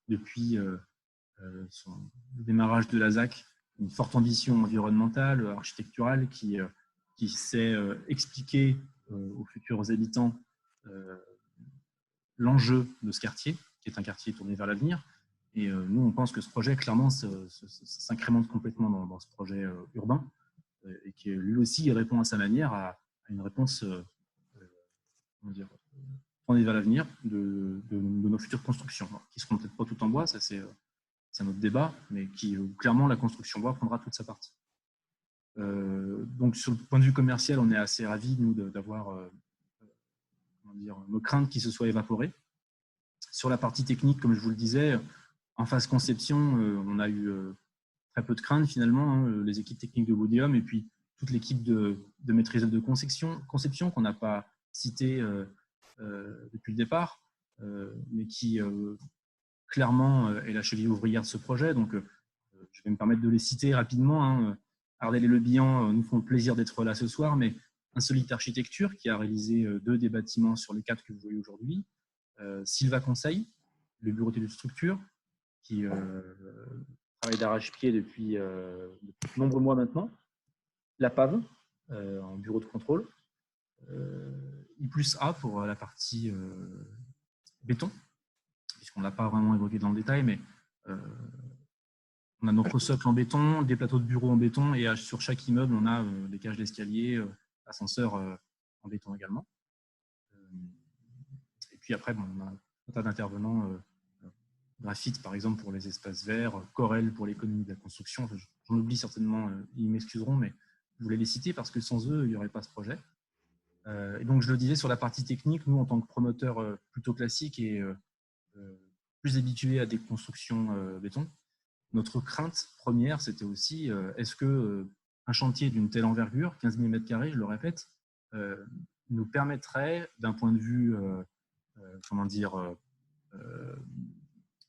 depuis le démarrage de la ZAC une forte ambition environnementale, architecturale, qui sait expliquer aux futurs habitants l'enjeu de ce quartier, qui est un quartier tourné vers l'avenir. Et nous, on pense que ce projet, clairement, s'incrémente complètement dans ce projet urbain, et qui lui aussi répond à sa manière à une réponse tournée vers l'avenir de nos futures constructions, qui ne seront peut-être pas tout en bois, ça c'est un autre débat, mais qui clairement la construction bois prendra toute sa partie. Donc sur le point de vue commercial, on est assez ravis, nous, d'avoir nos craintes qui se soient évaporées. Sur la partie technique, comme je vous le disais, en phase conception, on a eu très peu de craintes finalement, les équipes techniques de Woodeum et puis toute l'équipe de maîtrise de conception qu'on n'a pas citée depuis le départ, mais qui clairement est la cheville ouvrière de ce projet. Donc, je vais me permettre de les citer rapidement. Ardel et Le Bihan nous font le plaisir d'être là ce soir, mais Insolite Architecture qui a réalisé 2 des bâtiments sur les 4 que vous voyez aujourd'hui. Silva Conseil, le bureau de structure, qui travaille d'arrache-pied depuis de nombreux mois maintenant. La PAV, en bureau de contrôle. I+A pour la partie béton, puisqu'on ne l'a pas vraiment évoqué dans le détail, mais on a notre socle en béton, des plateaux de bureaux en béton, et sur chaque immeuble, on a des cages d'escalier, ascenseurs en béton également. Et puis après, on a un tas d'intervenants, Graphite par exemple pour les espaces verts, Corel pour l'économie de la construction. Enfin, j'en oublie certainement, ils m'excuseront, mais je voulais les citer parce que sans eux, il n'y aurait pas ce projet. Et donc, je le disais, sur la partie technique, nous, en tant que promoteurs plutôt classiques et plus habitués à des constructions béton, notre crainte première, c'était aussi, est-ce qu'un chantier d'une telle envergure, 15 000 m², je le répète, nous permettrait, d'un point de vue,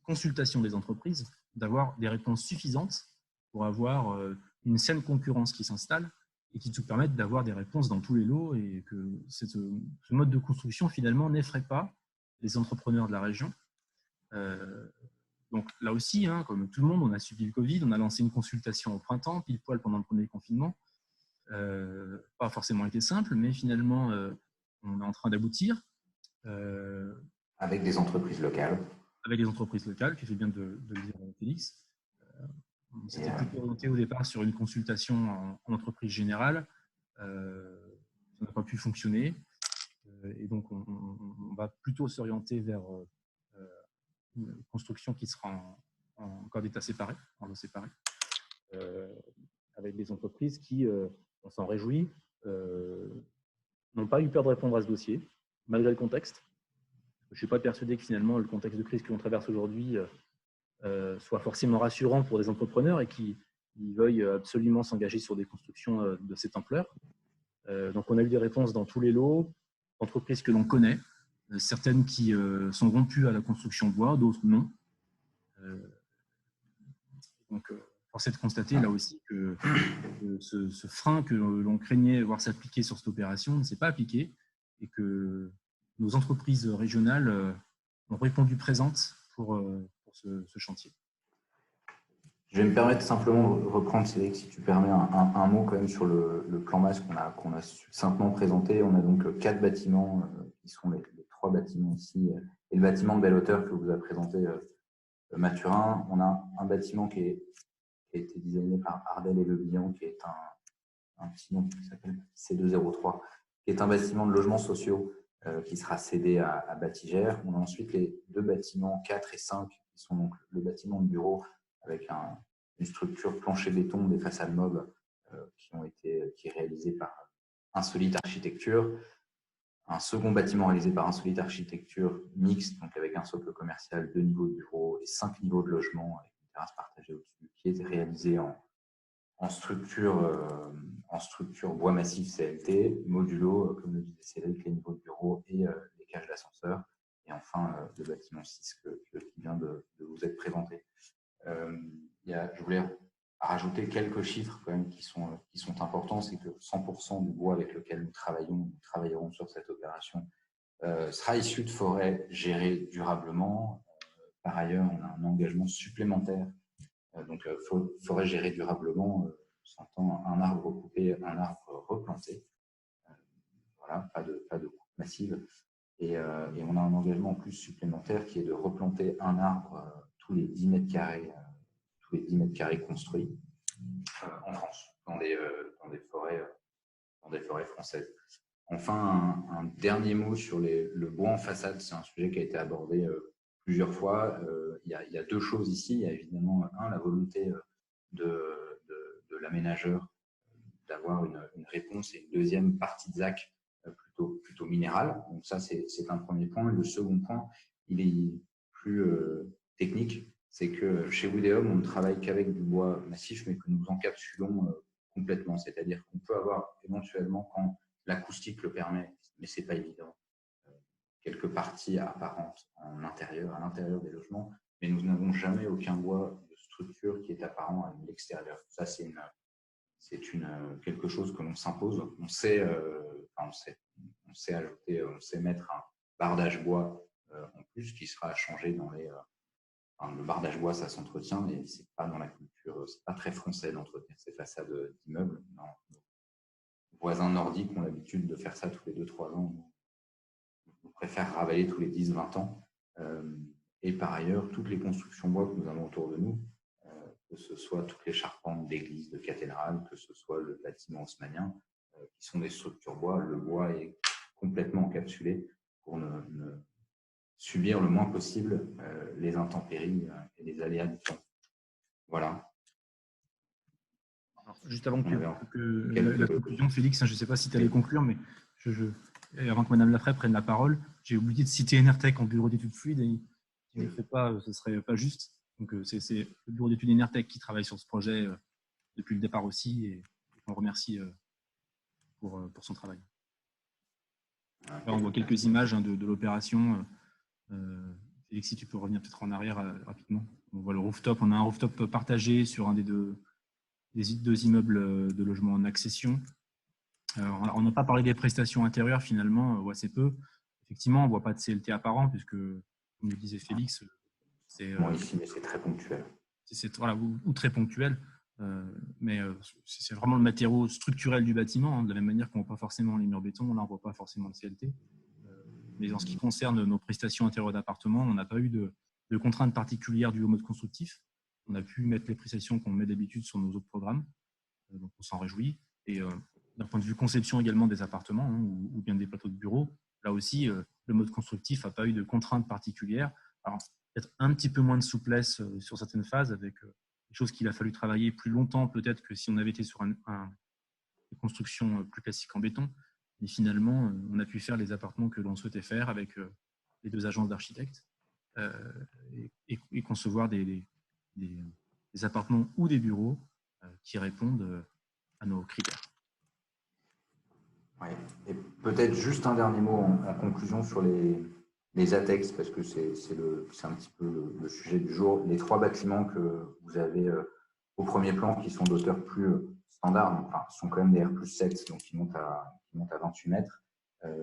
consultation des entreprises, d'avoir des réponses suffisantes pour avoir une saine concurrence qui s'installe et qui nous permettent d'avoir des réponses dans tous les lots et que ce mode de construction, finalement, n'effraie pas les entrepreneurs de la région. Donc là aussi, comme tout le monde, on a subi le Covid, on a lancé une consultation au printemps, pile poil pendant le premier confinement. Pas forcément été simple, mais finalement, on est en train d'aboutir. Avec des entreprises locales. Avec des entreprises locales, tu fais bien de le dire, Félix. On s'était plutôt orienté au départ sur une consultation en entreprise générale. Ça n'a pas pu fonctionner. Et donc, on va plutôt s'orienter vers une construction qui sera en corps d'état séparé, en lot séparé, avec des entreprises qui, on s'en réjouit, n'ont pas eu peur de répondre à ce dossier, malgré le contexte. Je ne suis pas persuadé que finalement le contexte de crise que l'on traverse aujourd'hui soit forcément rassurant pour des entrepreneurs et qui veuillent absolument s'engager sur des constructions de cette ampleur. Donc on a eu des réponses dans tous les lots, entreprises que l'on connaît, certaines qui sont rompues à la construction bois, d'autres non. Donc force est de constater là aussi que ce frein que l'on craignait voir s'appliquer sur cette opération ne s'est pas appliqué et que nos entreprises régionales ont répondu présentes pour ce chantier. Je vais me permettre simplement de reprendre, Cédric, si tu permets, un mot quand même sur le plan masse qu'on a succinctement présenté. On a donc 4 bâtiments qui sont les 3 bâtiments ici et le bâtiment de belle hauteur que vous a présenté Mathurin. On a un bâtiment qui a été designé par Ardel et Le Bihan, qui est un bâtiment qui s'appelle C203, qui est un bâtiment de logements sociaux qui sera cédé à Batigère. On a ensuite les 2 bâtiments 4 et 5 qui sont donc le bâtiment de bureau avec une structure plancher béton des façades mauves qui est réalisée par Insolite Architecture. Un second bâtiment réalisé par Insolite Architecture mixte, donc avec un socle commercial, 2 niveaux de bureaux et 5 niveaux de logement avec une terrasse partagée au-dessus, qui est réalisé en structure bois massif CLT, modulo, comme le disait Cédric, les niveaux de bureau et les cages d'ascenseur. Et enfin, le bâtiment 6 qui vient de vous être présenté. Je voulais rajouter quelques chiffres quand même qui sont importants. C'est que 100% du bois avec lequel nous travaillerons sur cette opération sera issu de forêts gérées durablement. Par ailleurs, on a un engagement supplémentaire. Donc, forêt gérée durablement, s'entend un arbre coupé, un arbre replanté. Voilà, pas de coupe massive. Et on a un engagement en plus supplémentaire qui est de replanter un arbre tous les 10 mètres carrés construits en France, dans des forêts françaises. Enfin, un dernier mot sur le bois en façade. C'est un sujet qui a été abordé plusieurs fois. Il y a deux choses ici. Il y a évidemment, la volonté de l'aménageur d'avoir une réponse et une deuxième partie de ZAC plutôt minérale. Donc ça, c'est un premier point. Le second point, il est plus technique. C'est que chez Woodeum, on ne travaille qu'avec du bois massif, mais que nous encapsulons complètement. C'est-à-dire qu'on peut avoir éventuellement, quand l'acoustique le permet, mais ce n'est pas évident, quelques parties apparentes à l'intérieur des logements, mais nous n'avons jamais aucun bois de structure qui est apparent à l'extérieur. Ça, c'est quelque chose que l'on s'impose. On sait mettre un bardage bois en plus qui sera changé dans les... le bardage bois, ça s'entretient, mais ce n'est pas dans la culture, c'est pas très français d'entretenir ces façades d'immeubles. Nos voisins nordiques ont l'habitude de faire ça tous les 2-3 ans. On préfère ravaler tous les 10-20 ans. Et par ailleurs, toutes les constructions bois que nous avons autour de nous, que ce soit toutes les charpentes d'églises, de cathédrales, que ce soit le bâtiment haussmannien, qui sont des structures bois, le bois est complètement encapsulé pour ne subir le moins possible les intempéries et les aléas du temps. Voilà. Alors, juste avant la conclusion, Félix, je ne sais pas si tu allais conclure, mais avant que Mme Lafray prenne la parole, j'ai oublié de citer Enertech en bureau d'études fluides. Et si je ne le fais pas, ce ne serait pas juste. Donc, c'est le bureau d'études Enertech qui travaille sur ce projet depuis le départ aussi, et on remercie pour son travail. Là, on voit quelques images de l'opération. Félix, si tu peux revenir peut-être en arrière rapidement. On voit le rooftop. On a un rooftop partagé sur un des deux immeubles de logement en accession. On n'a pas parlé des prestations intérieures finalement, ou assez peu. Effectivement, on ne voit pas de CLT apparent, puisque, comme le disait Félix, c'est ici, mais c'est très ponctuel. Ou très ponctuel. Mais c'est vraiment le matériau structurel du bâtiment, de la même manière qu'on ne voit pas forcément les murs béton, là on ne voit pas forcément de CLT. Mais en ce qui concerne nos prestations intérieures d'appartement, on n'a pas eu de contraintes particulières dues au mode constructif. On a pu mettre les prestations qu'on met d'habitude sur nos autres programmes, donc on s'en réjouit. Et d'un point de vue conception également des appartements ou bien des plateaux de bureaux, là aussi, le mode constructif n'a pas eu de contraintes particulières. Alors, peut-être un petit peu moins de souplesse sur certaines phases, avec des choses qu'il a fallu travailler plus longtemps peut-être que si on avait été sur une construction plus classique en béton. Mais finalement, on a pu faire les appartements que l'on souhaitait faire avec les deux agences d'architectes et concevoir des appartements ou des bureaux qui répondent à nos critères. Ouais. Et peut-être juste un dernier mot en conclusion sur les ATEX, parce que c'est un petit peu le sujet du jour. Les 3 bâtiments que vous avez au premier plan, qui sont d'auteur plus standard, enfin, sont quand même des R+7, donc qui montent à 28 mètres,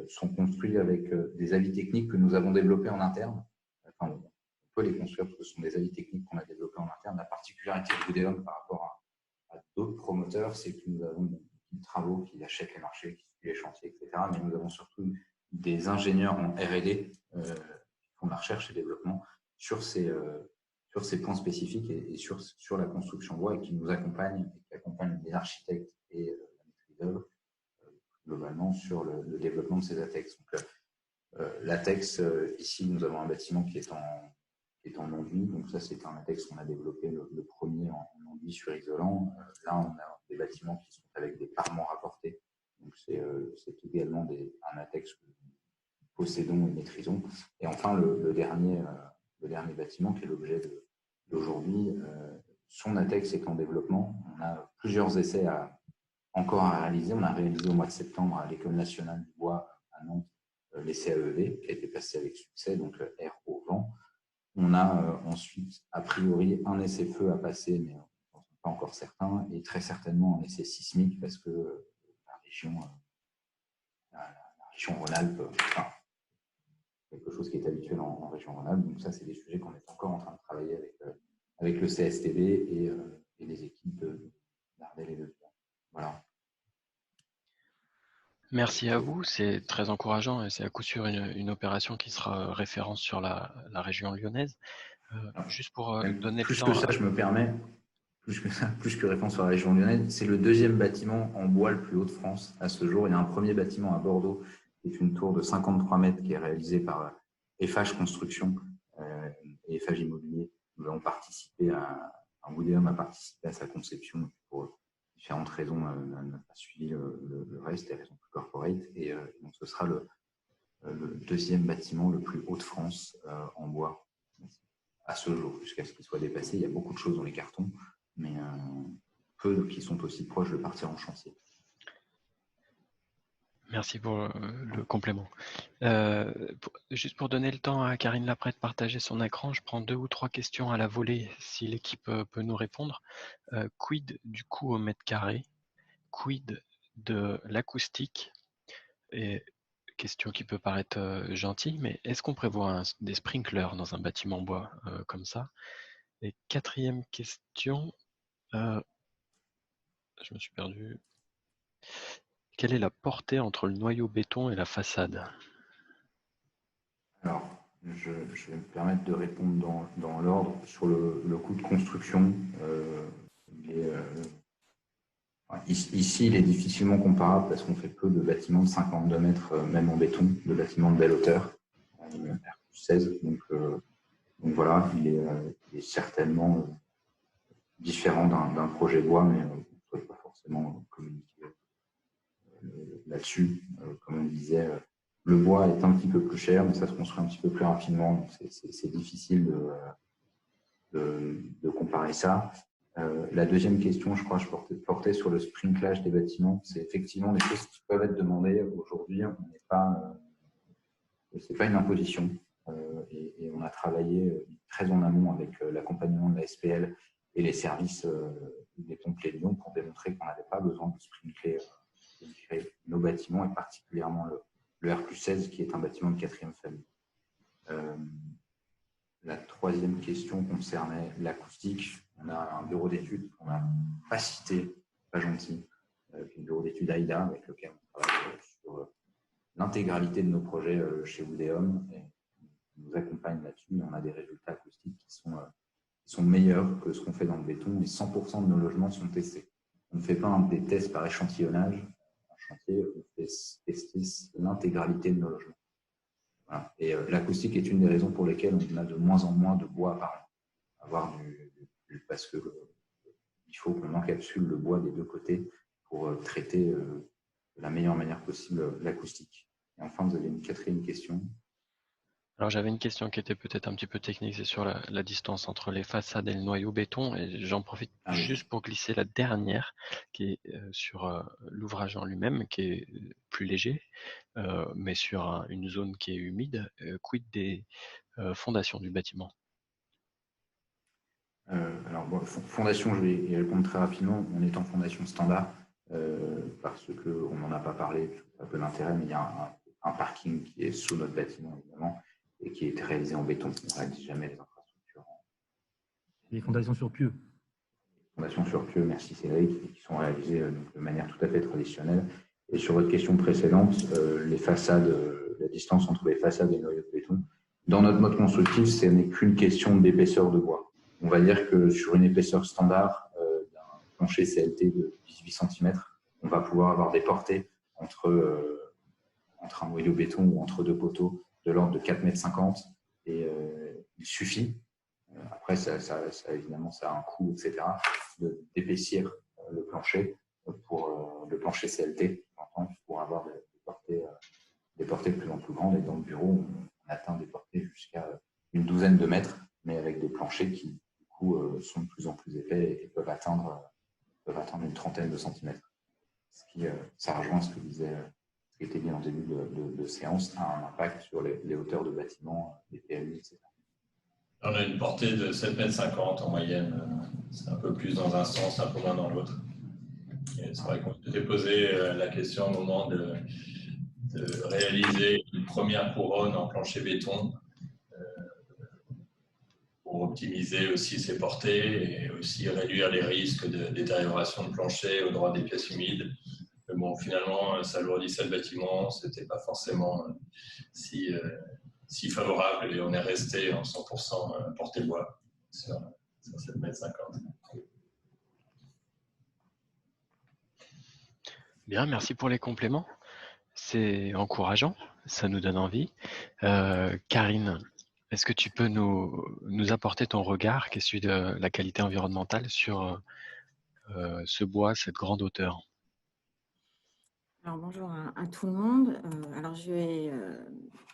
sont construits avec des avis techniques que nous avons développés en interne. Enfin, on peut les construire parce que ce sont des avis techniques qu'on a développés en interne. La particularité de Woodeum par rapport à d'autres promoteurs, c'est que nous avons des travaux qui achètent les marchés, qui suivent les chantiers, etc. Mais nous avons surtout des ingénieurs en R&D qui font de la recherche et développement sur ces points spécifiques et sur la construction bois et qui nous accompagnent, et qui accompagnent les architectes et la maîtrise d'œuvre globalement sur le développement de ces ATEX. Donc, l'ATEX, ici, nous avons un bâtiment qui est en enduit. Donc ça, c'est un ATEX qu'on a développé le premier en enduit sur isolant. Là, on a des bâtiments qui sont avec des parements rapportés. Donc c'est également un ATEX que nous possédons et maîtrisons. Et enfin, le dernier bâtiment qui est l'objet d'aujourd'hui, son ATEX est en développement. On a plusieurs essais encore à réaliser. On a réalisé au mois de septembre à l'École nationale du bois à Nantes l'essai AEV qui a été passé avec succès, donc R au vent. On a ensuite, a priori, un essai feu à passer, mais on n'a pas encore encore certains, et très certainement un essai sismique parce que la région Rhône-Alpes, enfin, quelque chose qui est habituel en région Rhône-Alpes. Donc ça, c'est des sujets qu'on est encore en train de travailler avec le CSTB et les équipes d'Ardel et de Lyon. Voilà. Merci à vous, c'est très encourageant et c'est à coup sûr une opération qui sera référence sur la région lyonnaise. Juste pour donner plus le temps. Que ça, je me permets, plus que référence sur la région lyonnaise, c'est le deuxième bâtiment en bois le plus haut de France à ce jour. Il y a un premier bâtiment à Bordeaux qui est une tour de 53 mètres qui est réalisée par FH Construction et FH Immobilier. Nous avons participé Woodeum a participé à sa conception pour différentes raisons, n'a pas suivi le reste, des raisons plus corporate. Et donc, ce sera le deuxième bâtiment le plus haut de France en bois à ce jour, jusqu'à ce qu'il soit dépassé. Il y a beaucoup de choses dans les cartons, mais peu qui sont aussi proches de partir en chantier. Merci pour le complément. Juste pour donner le temps à Karine Laprès de partager son écran, je prends 2 ou 3 questions à la volée si l'équipe peut nous répondre. Quid du coût au mètre carré? Quid de l'acoustique? Et question qui peut paraître gentille, mais est-ce qu'on prévoit des sprinklers dans un bâtiment en bois comme ça? Et 4e question, je me suis perdu. Quelle est la portée entre le noyau béton et la façade? Alors, je vais me permettre de répondre dans l'ordre sur le coût de construction. Ici, il est difficilement comparable parce qu'on fait peu de bâtiments de 52 mètres, même en béton, de bâtiments de belle hauteur, R+16. Donc voilà, il est certainement différent d'un projet bois, mais on ne souhaite pas forcément communiquer là-dessus. Comme on disait, le bois est un petit peu plus cher, mais ça se construit un petit peu plus rapidement. Donc c'est difficile de comparer ça. La deuxième question, je crois, je portais sur le sprinklage des bâtiments. C'est effectivement des choses qui peuvent être demandées. Aujourd'hui, c'est pas une imposition. Et on a travaillé très en amont avec l'accompagnement de la SPL et les services des pompiers de Lyon pour démontrer qu'on n'avait pas besoin de sprinkler nos bâtiments, et particulièrement le R+16, qui est un bâtiment de 4e famille. La troisième question concernait l'acoustique. On a un bureau d'études qu'on n'a pas cité, pas gentil, le bureau d'études AIDA, avec lequel on travaille sur l'intégralité de nos projets chez Woodeum, et on nous accompagne là-dessus. On a des résultats acoustiques qui sont meilleurs que ce qu'on fait dans le béton, et 100% de nos logements sont testés. On ne fait pas des tests par échantillonnage. En chantier, on fait tester l'intégralité de nos logements. Voilà. Et l'acoustique est une des raisons pour lesquelles on a de moins en moins de bois par an. Parce qu'il faut qu'on encapsule le bois des deux côtés pour traiter de la meilleure manière possible l'acoustique. Et enfin, vous avez une 4e question. Alors j'avais une question qui était peut-être un petit peu technique, c'est sur la distance entre les façades et le noyau béton, et j'en profite juste pour glisser la dernière, qui est sur l'ouvrage en lui-même, qui est plus léger, mais sur une zone qui est humide. Quid des fondations du bâtiment? Alors, bon, fondation, je vais y répondre très rapidement. On est en fondation standard parce qu'on n'en a pas parlé, ça peut l'intérêt, mais il y a un parking qui est sous notre bâtiment, évidemment, et qui a été réalisé en béton. On ne réalise jamais les infrastructures. Les fondations sur pieux. Fondations sur pieux, merci Cédric, qui sont réalisées de manière tout à fait traditionnelle. Et sur votre question précédente, les façades, la distance entre les façades et le noyau de béton, dans notre mode constructif, ce n'est qu'une question d'épaisseur de bois. On va dire que sur une épaisseur standard d'un plancher CLT de 18 cm, on va pouvoir avoir des portées entre un noyau béton ou entre deux poteaux de l'ordre de 4,50 m. Et il suffit, après évidemment ça a un coût, etc., d'épaissir le plancher pour le plancher CLT, pour avoir des portées de plus en plus grandes. Et dans le bureau, on atteint des portées jusqu'à une douzaine de mètres, mais avec des planchers qui sont de plus en plus épais et peuvent atteindre une trentaine de centimètres. Ça rejoint ce qui était dit en début de séance, a un impact sur les hauteurs de bâtiments, les PLU, etc. On a une portée de 7,50 m en moyenne c'est un peu plus dans un sens, un peu moins dans l'autre. C'est vrai qu'on s'était posé la question au moment de réaliser une première couronne en plancher béton pour optimiser aussi ses portées et aussi réduire les risques de détérioration de plancher au droit des pièces humides. Mais bon, finalement, ça alourdissait le bâtiment, ce n'était pas forcément si favorable et on est resté en 100% porté bois sur 7,50 m. Bien, merci pour les compléments. C'est encourageant, ça nous donne envie. Karine, est-ce que tu peux nous apporter ton regard qui est celui de la qualité environnementale sur ce bois, cette grande hauteur? Alors, bonjour à tout le monde. Alors, je vais,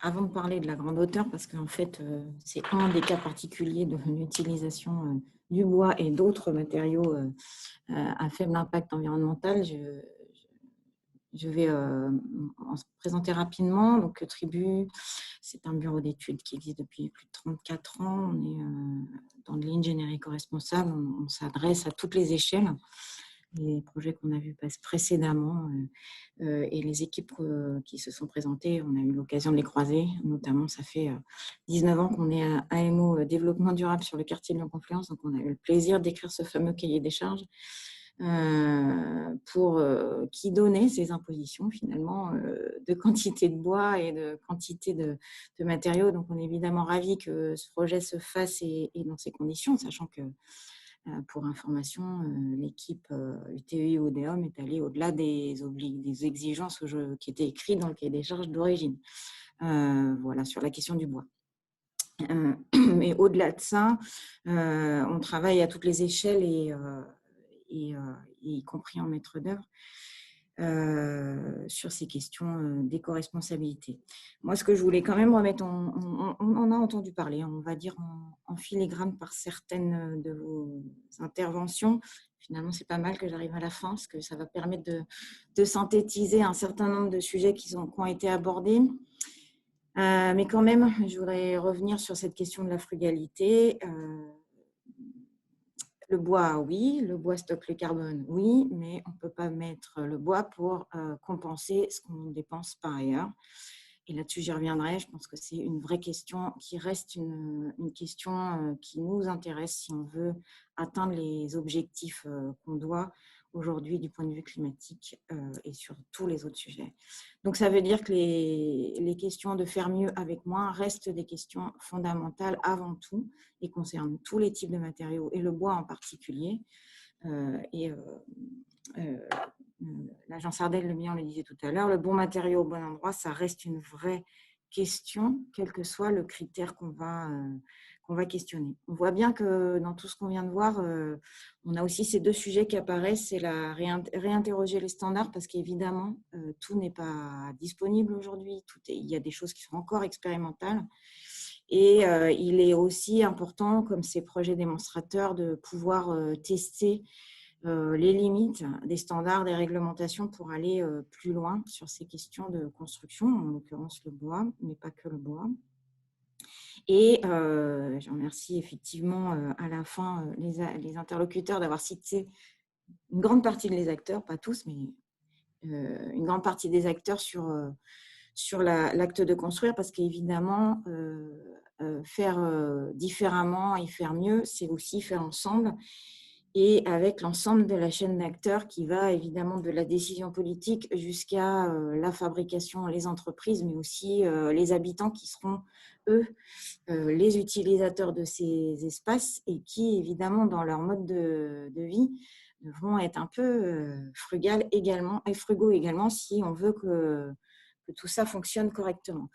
avant de parler de la grande hauteur, parce qu'en fait, c'est un des cas particuliers de l'utilisation du bois et d'autres matériaux à faible impact environnemental, je vais en présenter rapidement. Donc, Tribu, c'est un bureau d'études qui existe depuis plus de 34 ans. On est dans de l'ingénierie éco-responsable. On s'adresse à toutes les échelles. Les projets qu'on a vus précédemment et les équipes qui se sont présentées, on a eu l'occasion de les croiser. Notamment, ça fait 19 ans qu'on est à AMO Développement Durable sur le quartier de Lyon-Confluence. Donc, on a eu le plaisir d'écrire ce fameux cahier des charges qui donnait ces impositions finalement de quantité de bois et de quantité de matériaux. Donc, on est évidemment ravis que ce projet se fasse et dans ces conditions, sachant que pour information, l'équipe UTI Odéum est allée au-delà des exigences qui étaient écrites dans le cahier des charges d'origine. Voilà, sur la question du bois. Mais au-delà de ça, on travaille à toutes les échelles y compris en maître d'œuvre, sur ces questions d'éco-responsabilité. Moi, ce que je voulais quand même remettre, on en a entendu parler, on va dire en filigrane par certaines de vos interventions. Finalement, c'est pas mal que j'arrive à la fin, parce que ça va permettre de synthétiser un certain nombre de sujets qui ont été abordés. Mais quand même, je voudrais revenir sur cette question de la frugalité. Le bois, oui. Le bois stocke le carbone, oui. Mais on ne peut pas mettre le bois pour compenser ce qu'on ne dépense par ailleurs. Et là-dessus, j'y reviendrai. Je pense que c'est une vraie question qui reste une question qui nous intéresse si on veut atteindre les objectifs qu'on doit aujourd'hui du point de vue climatique et sur tous les autres sujets. Donc, ça veut dire que les questions de faire mieux avec moins restent des questions fondamentales avant tout et concernent tous les types de matériaux et le bois en particulier. L'agence Ardel Le Bihan le disait tout à l'heure, le bon matériau au bon endroit, ça reste une vraie question, quel que soit le critère qu'on va questionner. On voit bien que dans tout ce qu'on vient de voir, on a aussi ces deux sujets qui apparaissent, c'est réinterroger les standards, parce qu'évidemment, tout n'est pas disponible aujourd'hui, il y a des choses qui sont encore expérimentales. Et il est aussi important, comme ces projets démonstrateurs, de pouvoir tester les limites des standards, des réglementations pour aller plus loin sur ces questions de construction, en l'occurrence le bois, mais pas que le bois. Et je remercie effectivement à la fin les interlocuteurs d'avoir cité une grande partie des acteurs, pas tous, mais une grande partie des acteurs sur l'acte de construire, parce qu'évidemment, faire différemment et faire mieux, c'est aussi faire ensemble. Et avec l'ensemble de la chaîne d'acteurs qui va évidemment de la décision politique jusqu'à la fabrication, les entreprises, mais aussi les habitants qui seront, eux, les utilisateurs de ces espaces et qui, évidemment, dans leur mode de vie, devront être un peu frugaux également si on veut que tout ça fonctionne correctement.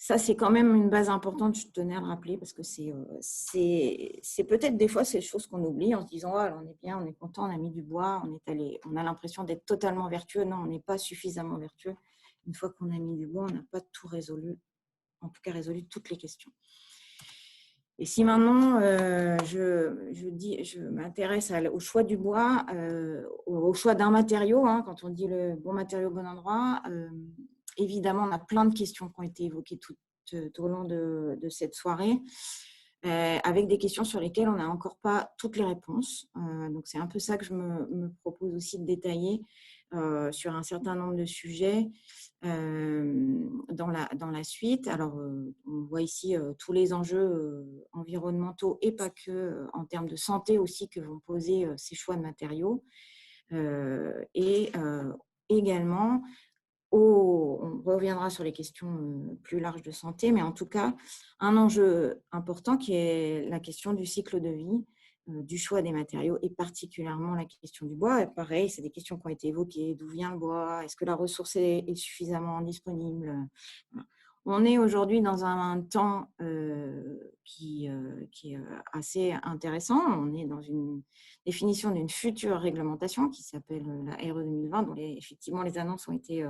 Ça, c'est quand même une base importante, je tenais à le rappeler, parce que c'est peut-être des fois ces choses qu'on oublie en se disant oh, on est bien, on est content, on a mis du bois, on a l'impression d'être totalement vertueux. Non, on n'est pas suffisamment vertueux. Une fois qu'on a mis du bois, on n'a pas tout résolu, en tout cas résolu toutes les questions. Et si maintenant je m'intéresse au choix du bois, au choix d'un matériau, hein, quand on dit le bon matériau au bon endroit, évidemment, on a plein de questions qui ont été évoquées tout au long de cette soirée. avec des questions sur lesquelles on n'a encore pas toutes les réponses. Donc, c'est un peu ça que je me propose aussi de détailler sur un certain nombre de sujets dans la suite. Alors, on voit ici tous les enjeux environnementaux et pas que, en termes de santé aussi, que vont poser ces choix de matériaux. Et également, on reviendra sur les questions plus larges de santé, mais en tout cas, un enjeu important qui est la question du cycle de vie, du choix des matériaux et particulièrement la question du bois. Et pareil, c'est des questions qui ont été évoquées. D'où vient le bois? Est-ce que la ressource est suffisamment disponible? Voilà. On est aujourd'hui dans un temps qui est assez intéressant. On est dans une définition d'une future réglementation qui s'appelle la RE 2020, dont effectivement les annonces ont été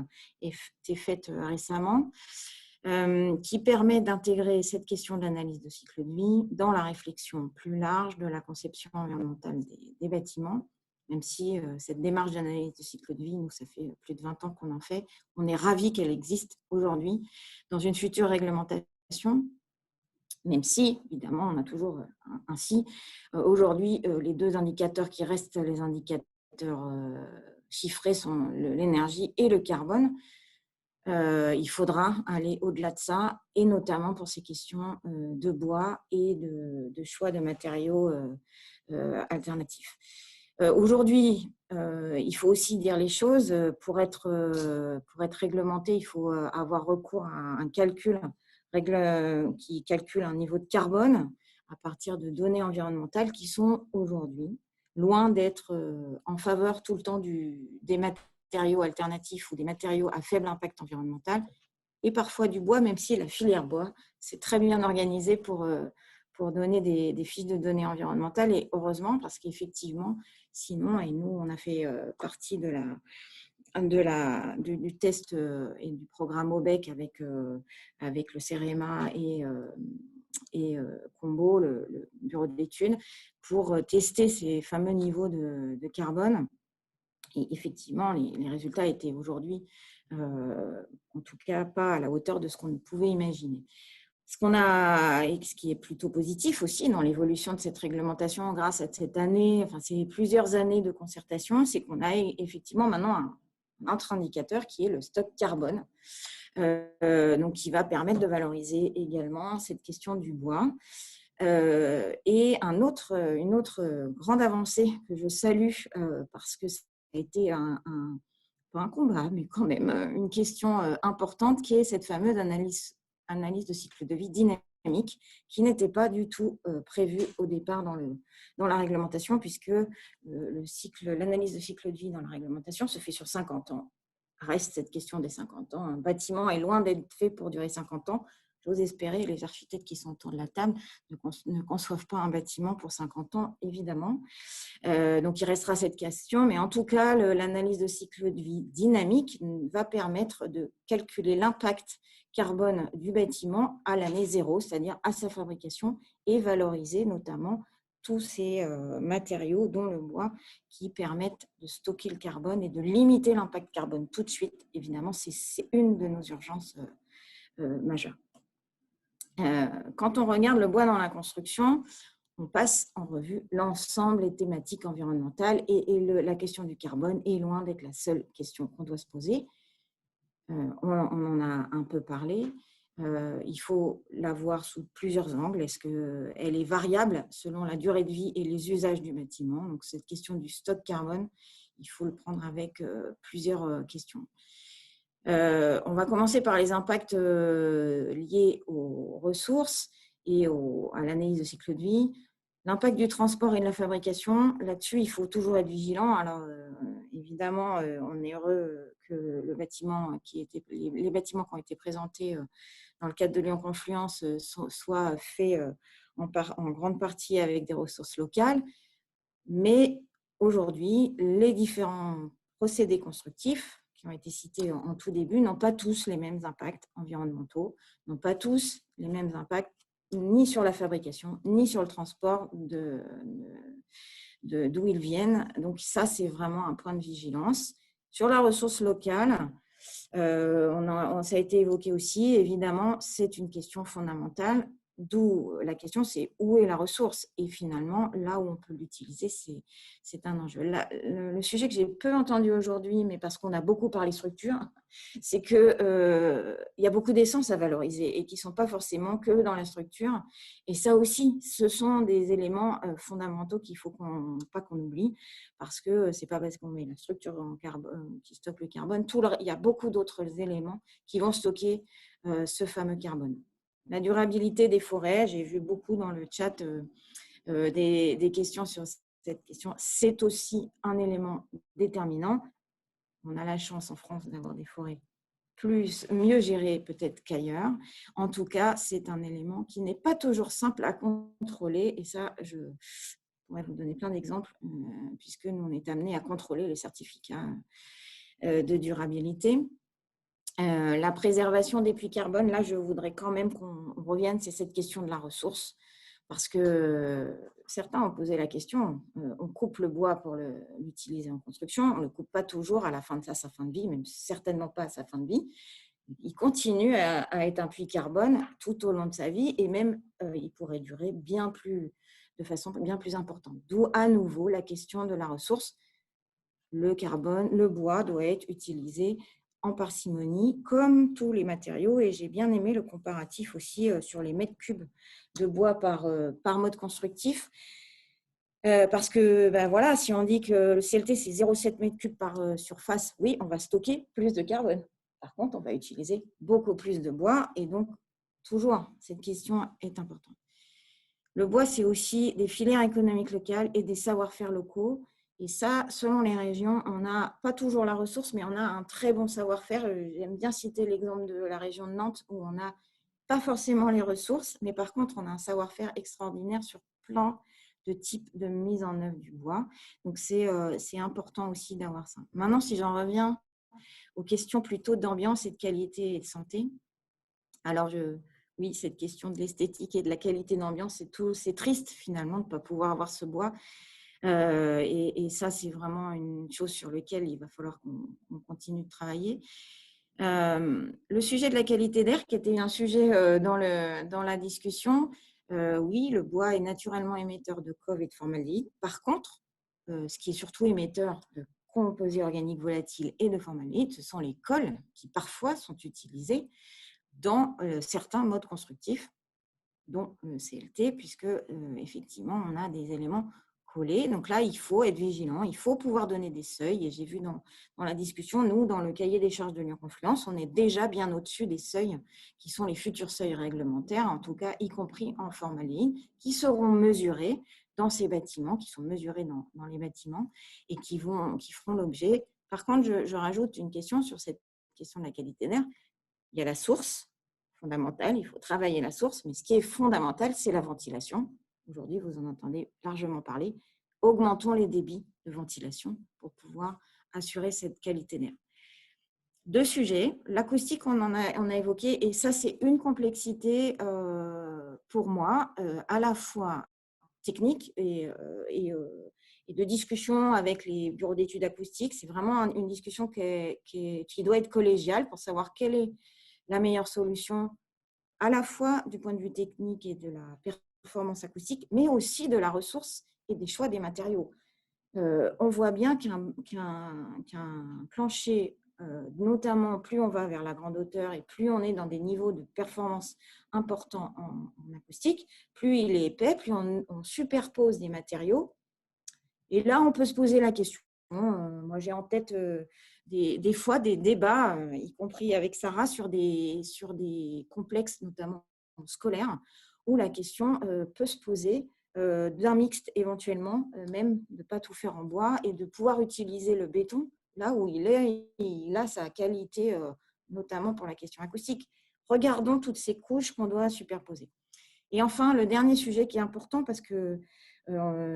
faites récemment, qui permet d'intégrer cette question de l'analyse de cycle de vie dans la réflexion plus large de la conception environnementale des bâtiments. Même si cette démarche d'analyse de cycle de vie, nous, ça fait plus de 20 ans qu'on en fait, on est ravis qu'elle existe aujourd'hui dans une future réglementation, même si, évidemment, on a toujours ainsi. Aujourd'hui, les deux indicateurs qui restent les indicateurs chiffrés sont l'énergie et le carbone. Il faudra aller au-delà de ça, et notamment pour ces questions de bois et de choix de matériaux alternatifs. Aujourd'hui, il faut aussi dire les choses. Pour être réglementé, il faut avoir recours à un calcul qui calcule un niveau de carbone à partir de données environnementales qui sont aujourd'hui loin d'être en faveur tout le temps des matériaux alternatifs ou des matériaux à faible impact environnemental, et parfois du bois, même si la filière bois, c'est très bien organisé pour donner des fiches de données environnementales, et heureusement, parce qu'effectivement, sinon, et nous, on a fait partie du test et du programme OBEC avec le CEREMA et Combo, le bureau d'études, pour tester ces fameux niveaux de carbone. Et effectivement, les résultats étaient aujourd'hui, en tout cas, pas à la hauteur de ce qu'on pouvait imaginer. Ce qui est plutôt positif aussi dans l'évolution de cette réglementation grâce à cette année, enfin c'est plusieurs années de concertation, c'est qu'on a effectivement maintenant un autre indicateur qui est le stock carbone, donc qui va permettre de valoriser également cette question du bois. Et une autre grande avancée que je salue parce que ça a été pas un combat, mais quand même une question importante, qui est cette fameuse analyse de cycle de vie dynamique, qui n'était pas du tout prévue au départ dans la réglementation, puisque l'analyse de cycle de vie dans la réglementation se fait sur 50 ans. Reste cette question des 50 ans. Un bâtiment est loin d'être fait pour durer 50 ans. J'ose espérer, les architectes qui sont autour de la table ne conçoivent pas un bâtiment pour 50 ans, évidemment. Donc, il restera cette question. Mais en tout cas, l'analyse de cycle de vie dynamique va permettre de calculer l'impact carbone du bâtiment à l'année zéro, c'est-à-dire à sa fabrication, et valoriser notamment tous ces matériaux, dont le bois, qui permettent de stocker le carbone et de limiter l'impact carbone tout de suite. Évidemment, c'est une de nos urgences majeures. Quand on regarde le bois dans la construction, on passe en revue l'ensemble des thématiques environnementales, et la question du carbone est loin d'être la seule question qu'on doit se poser. On en a un peu parlé. Il faut la voir sous plusieurs angles. Est-ce qu'elle est variable selon la durée de vie et les usages du bâtiment? Donc, cette question du stock carbone, il faut le prendre avec plusieurs questions. On va commencer par les impacts liés aux ressources et à l'analyse de cycle de vie. L'impact du transport et de la fabrication, là-dessus, il faut toujours être vigilant. Alors, évidemment, on est heureux que les bâtiments qui ont été présentés dans le cadre de Lyon Confluence soient faits en grande partie avec des ressources locales. Mais aujourd'hui, les différents procédés constructifs qui ont été cités en tout début n'ont pas tous les mêmes impacts environnementaux, n'ont pas tous les mêmes impacts ni sur la fabrication, ni sur le transport d'où ils viennent. Donc ça, c'est vraiment un point de vigilance. Sur la ressource locale, ça a été évoqué aussi, évidemment, c'est une question fondamentale. D'où la question, c'est où est la ressource? Et finalement, là où on peut l'utiliser, c'est un enjeu. Le sujet que j'ai peu entendu aujourd'hui, mais parce qu'on a beaucoup parlé structure, c'est qu'il y a beaucoup d'essences à valoriser et qui ne sont pas forcément que dans la structure. Et ça aussi, ce sont des éléments fondamentaux qu'il ne faut pas qu'on oublie, parce que ce n'est pas parce qu'on met la structure en carbone, qui stocke le carbone, il y a beaucoup d'autres éléments qui vont stocker ce fameux carbone. La durabilité des forêts, j'ai vu beaucoup dans le chat des questions sur cette question. C'est aussi un élément déterminant. On a la chance en France d'avoir des forêts mieux gérées peut-être qu'ailleurs. En tout cas, c'est un élément qui n'est pas toujours simple à contrôler. Et ça, je pourrais vous donner plein d'exemples, puisque nous, on est amenés à contrôler les certificats de durabilité. La préservation des puits carbone, là, je voudrais quand même qu'on revienne, c'est cette question de la ressource, parce que certains ont posé la question, on coupe le bois pour l'utiliser en construction, on ne le coupe pas toujours à la fin de sa fin de vie, même certainement pas à sa fin de vie. Il continue à être un puits carbone tout au long de sa vie, et même il pourrait durer de façon bien plus importante. D'où à nouveau la question de la ressource. Le carbone, le bois doit être utilisé en parcimonie, comme tous les matériaux. Et j'ai bien aimé le comparatif aussi sur les mètres cubes de bois par mode constructif. Parce que voilà, si on dit que le CLT, c'est 0,7 mètres cubes par surface, oui, on va stocker plus de carbone. Par contre, on va utiliser beaucoup plus de bois. Et donc, toujours, cette question est importante. Le bois, c'est aussi des filières économiques locales et des savoir-faire locaux. Et ça, selon les régions, on n'a pas toujours la ressource, mais on a un très bon savoir-faire. J'aime bien citer l'exemple de la région de Nantes, où on n'a pas forcément les ressources, mais par contre, on a un savoir-faire extraordinaire sur plein de types de mise en œuvre du bois. Donc, c'est important aussi d'avoir ça. Maintenant, si j'en reviens aux questions plutôt d'ambiance et de qualité et de santé, alors oui, cette question de l'esthétique et de la qualité d'ambiance, c'est triste finalement de ne pas pouvoir avoir ce bois. Et ça, c'est vraiment une chose sur laquelle il va falloir qu'on continue de travailler. Le sujet de la qualité d'air, qui était un sujet dans la discussion, oui, le bois est naturellement émetteur de COV et de formaldéhyde. Par contre, ce qui est surtout émetteur de composés organiques volatiles et de formaldéhyde, ce sont les cols qui parfois sont utilisés dans certains modes constructifs, dont le CLT, puisque effectivement, on a des éléments collés. Donc là, il faut être vigilant, il faut pouvoir donner des seuils. Et j'ai vu dans la discussion, nous, dans le cahier des charges de Lyon Confluence, on est déjà bien au-dessus des seuils qui sont les futurs seuils réglementaires, en tout cas, y compris en formaldéhyde, qui seront mesurés dans ces bâtiments, qui sont mesurés dans les bâtiments et qui feront l'objet. Par contre, je rajoute une question sur cette question de la qualité d'air. Il y a la source fondamentale, il faut travailler la source, mais ce qui est fondamental, c'est la ventilation. Aujourd'hui, vous en entendez largement parler. Augmentons les débits de ventilation pour pouvoir assurer cette qualité d'air. Deux sujets. L'acoustique, on a évoqué, et ça, c'est une complexité pour moi, à la fois technique et de discussion avec les bureaux d'études acoustiques. C'est vraiment une discussion qui doit être collégiale pour savoir quelle est la meilleure solution, à la fois du point de vue technique et de la performance acoustique, mais aussi de la ressource et des choix des matériaux. On voit bien qu'un plancher, notamment plus on va vers la grande hauteur et plus on est dans des niveaux de performance importants en acoustique, plus il est épais, plus on superpose des matériaux. Et là, on peut se poser la question. Moi, j'ai en tête des fois des débats, y compris avec Sarah, sur des complexes, notamment scolaires, où la question peut se poser d'un mixte éventuellement, même de ne pas tout faire en bois et de pouvoir utiliser le béton là où il a sa qualité, notamment pour la question acoustique. Regardons toutes ces couches qu'on doit superposer. Et enfin, le dernier sujet qui est important, parce que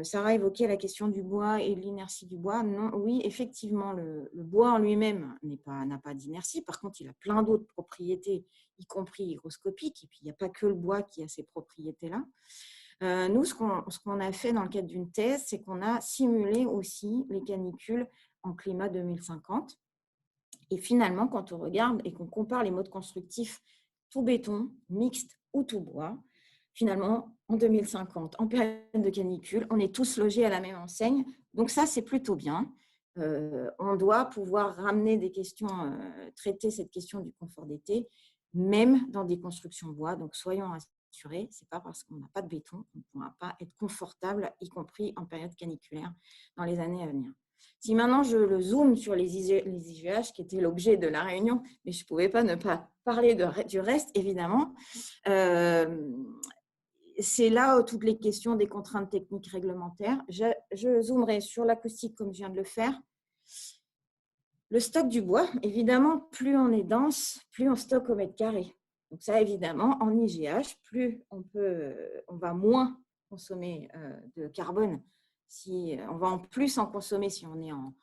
Sarah évoquait la question du bois et de l'inertie du bois. Non, oui, effectivement, le bois en lui-même n'a pas d'inertie. Par contre, il a plein d'autres propriétés, y compris hygroscopiques. Et puis, il n'y a pas que le bois qui a ces propriétés-là. Nous, ce qu'on a fait dans le cadre d'une thèse, c'est qu'on a simulé aussi les canicules en climat 2050. Et finalement, quand on regarde et qu'on compare les modes constructifs tout béton, mixte ou tout bois, finalement, en 2050, en période de canicule, on est tous logés à la même enseigne. Donc ça, c'est plutôt bien. On doit pouvoir ramener des questions, traiter cette question du confort d'été, même dans des constructions bois. Donc soyons rassurés, ce n'est pas parce qu'on n'a pas de béton qu'on ne pourra pas être confortable, y compris en période caniculaire, dans les années à venir. Si maintenant je le zoome sur les IGH, qui étaient l'objet de la réunion, mais je ne pouvais pas ne pas parler du reste, évidemment, c'est là où toutes les questions des contraintes techniques réglementaires. Je zoomerai sur l'acoustique comme je viens de le faire. Le stock du bois, évidemment, plus on est dense, plus on stocke au mètre carré. Donc ça, évidemment, en IGH, plus on va moins consommer de carbone. On va en plus en consommer si on est en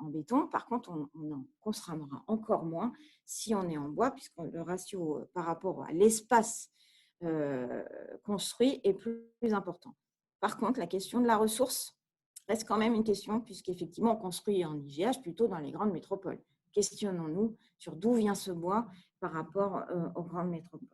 béton. Par contre, on en consommera encore moins si on est en bois, puisque le ratio par rapport à l'espace construit est plus important. Par contre, la question de la ressource reste quand même une question, puisqu'effectivement, on construit en IGH plutôt dans les grandes métropoles. Questionnons-nous sur d'où vient ce bois par rapport aux grandes métropoles.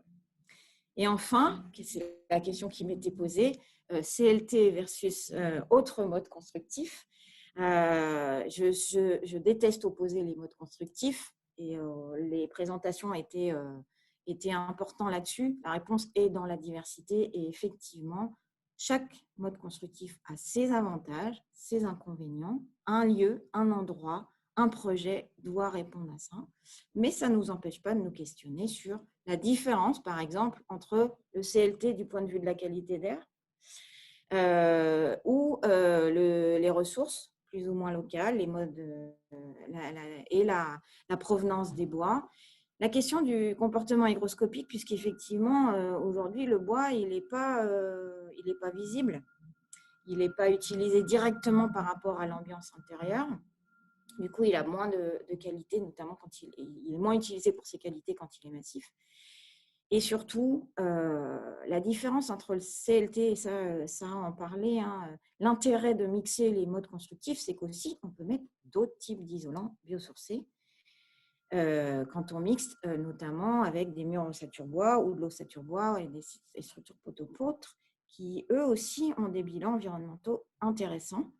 Et enfin, c'est la question qui m'était posée, CLT versus autre mode constructif. Je déteste opposer les modes constructifs et les présentations étaient importantes là-dessus. La réponse est dans la diversité et effectivement, chaque mode constructif a ses avantages, ses inconvénients. Un lieu, un endroit, un projet doit répondre à ça. Mais ça ne nous empêche pas de nous questionner sur la différence, par exemple, entre le CLT du point de vue de la qualité d'air ou les ressources plus ou moins locales, les modes et la provenance des bois. La question du comportement hygroscopique, puisqu'effectivement, aujourd'hui, le bois, il n'est pas visible. Il n'est pas utilisé directement par rapport à l'ambiance intérieure. Du coup, il a moins de qualité, notamment quand il est moins utilisé pour ses qualités quand il est massif. Et surtout, la différence entre le CLT, et ça en parlait, l'intérêt de mixer les modes constructifs, c'est qu'aussi, on peut mettre d'autres types d'isolants biosourcés quand on mixe, notamment avec des murs ossature bois ou de l'ossature bois et des structures poteau-poutre qui, eux aussi, ont des bilans environnementaux intéressants.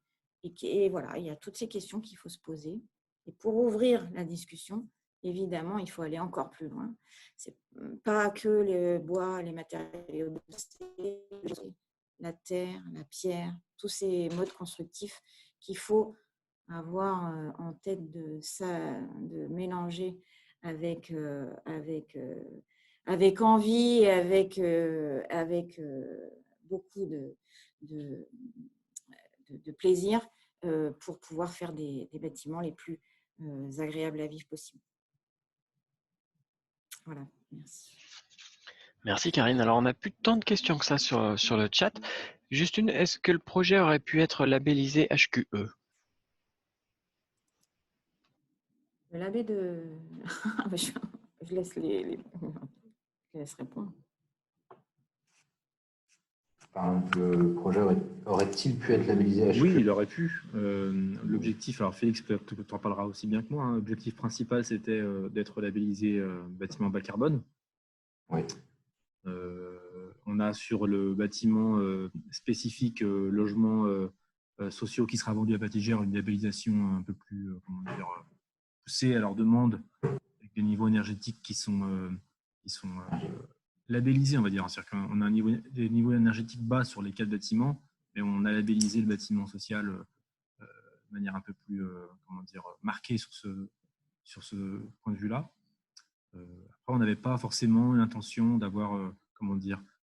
Et voilà, il y a toutes ces questions qu'il faut se poser. Et pour ouvrir la discussion, évidemment, il faut aller encore plus loin. Ce n'est pas que le bois, les matériaux, la terre, la pierre, tous ces modes constructifs qu'il faut avoir en tête de mélanger avec envie et avec beaucoup de plaisir pour pouvoir faire des bâtiments les plus agréables à vivre possible. Voilà, merci. Merci Karine. Alors on n'a plus tant de questions que ça sur le chat. Juste une, est-ce que le projet aurait pu être labellisé HQE? Le label de... je laisse je laisse répondre. Le projet aurait-il pu être labellisé HQE? Oui, il aurait pu. L'objectif, alors Félix t'en parlera aussi bien que moi, l'objectif principal c'était d'être labellisé bâtiment bas carbone. Oui. On a sur le bâtiment spécifique logement sociaux qui sera vendu à Batigère une labellisation un peu plus poussée à leur demande, avec des niveaux énergétiques qui sont labellisés, on va dire. C'est-à-dire qu'on a des niveaux énergétiques bas sur les 4 bâtiments, mais on a labellisé le bâtiment social de manière un peu plus marquée sur ce point de vue-là. Après, on n'avait pas forcément l'intention d'avoir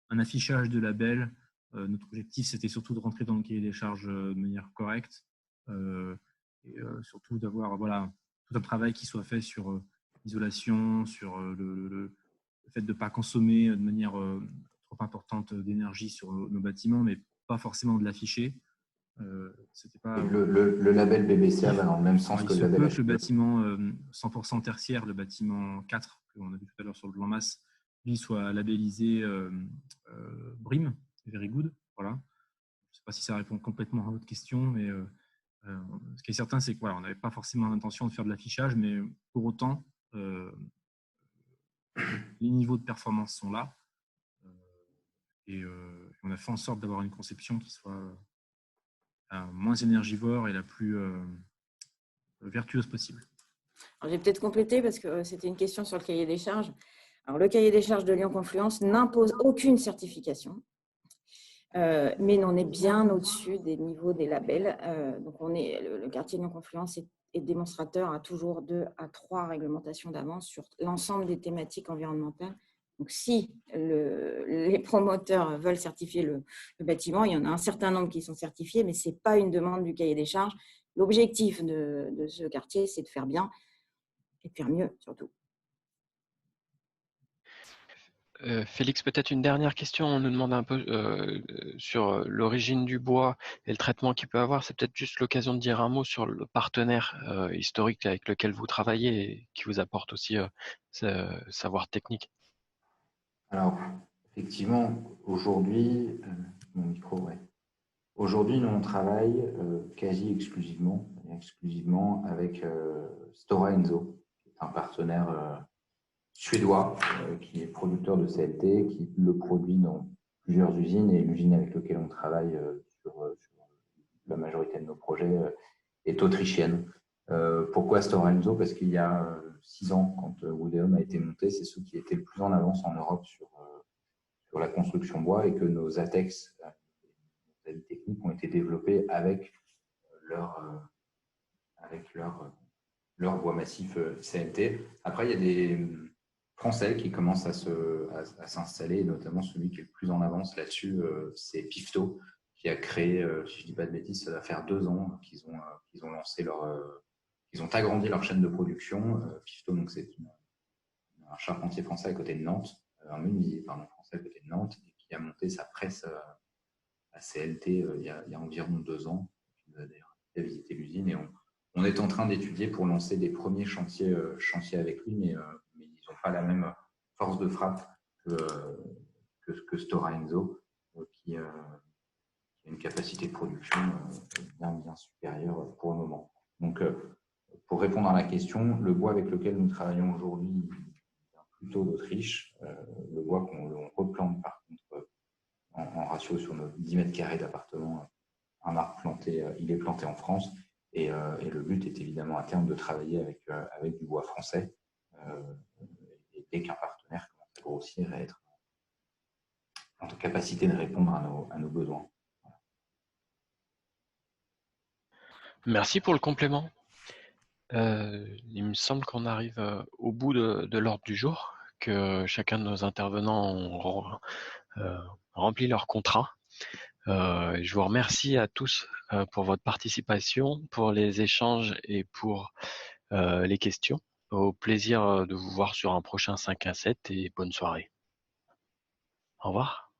un affichage de label. Notre objectif, c'était surtout de rentrer dans le cahier des charges de manière correcte et surtout d'avoir tout un travail qui soit fait sur l'isolation, sur le fait de ne pas consommer de manière trop importante d'énergie sur nos bâtiments, mais pas forcément de l'afficher. C'était pas le label BBCA va dans le même sens que le label HQE. Le bâtiment 100% tertiaire, le bâtiment 4 qu'on a vu tout à l'heure sur le plan masse, lui soit labellisé BREEAM, Very Good. Voilà. Je ne sais pas si ça répond complètement à votre question, mais ce qui est certain, c'est qu'on n'avait pas forcément l'intention de faire de l'affichage, mais pour autant, les niveaux de performance sont là. Et on a fait en sorte d'avoir une conception qui soit moins énergivore et la plus vertueuse possible. Alors, je vais peut-être compléter parce que c'était une question sur le cahier des charges. Alors, le cahier des charges de Lyon Confluence n'impose aucune certification, mais on est bien au-dessus des niveaux des labels. Donc, le quartier de Lyon Confluence est démonstrateur à toujours 2 à 3 réglementations d'avance sur l'ensemble des thématiques environnementales. Donc, si les promoteurs veulent certifier le bâtiment, il y en a un certain nombre qui sont certifiés, mais ce n'est pas une demande du cahier des charges. L'objectif de ce quartier, c'est de faire bien et de faire mieux, surtout. Félix, peut-être une dernière question. On nous demande un peu sur l'origine du bois et le traitement qu'il peut avoir. C'est peut-être juste l'occasion de dire un mot sur le partenaire historique avec lequel vous travaillez et qui vous apporte aussi ce savoir technique. Alors, effectivement, aujourd'hui, mon micro, ouais. Aujourd'hui, nous, on travaille quasi exclusivement avec Stora Enso, qui est un partenaire suédois qui est producteur de CLT, qui le produit dans plusieurs usines, et l'usine avec laquelle on travaille sur la majorité de nos projets est autrichienne. Pourquoi Stora Enso? Parce qu'il y a 6 ans, quand Woodeum a été monté, c'est ceux qui étaient le plus en avance en Europe sur la construction bois, et que nos ATEX, nos avis techniques, ont été développés avec leur bois massif CLT. Après, il y a des Français qui commencent à s'installer, notamment celui qui est le plus en avance là-dessus, c'est Pifto, qui a créé, si je ne dis pas de bêtises, ça va faire 2 ans qu'ils ont lancé ils ont agrandi leur chaîne de production. Pifto, donc c'est un charpentier français à côté de Nantes, un menuisier français à côté de Nantes, et qui a monté sa presse à CLT il y a environ 2 ans. Il a d'ailleurs visité l'usine, et on est en train d'étudier pour lancer des premiers chantiers avec lui, mais ils n'ont pas la même force de frappe que Stora Enso, qui a une capacité de production bien supérieure pour le moment. Donc, pour répondre à la question, le bois avec lequel nous travaillons aujourd'hui vient plutôt d'Autriche. Le bois qu'on replante, par contre, en ratio sur nos 10 mètres carrés d'appartement, un arbre planté, il est planté en France. Et le but est évidemment à terme de travailler avec du bois français, et dès qu'un partenaire commence à grossir et être en capacité de répondre à nos besoins. Merci pour le complément. Il me semble qu'on arrive au bout de l'ordre du jour, que chacun de nos intervenants ont rempli leur contrat. Je vous remercie à tous pour votre participation, pour les échanges et pour les questions. Au plaisir de vous voir sur un prochain 5 à 7 et bonne soirée. Au revoir.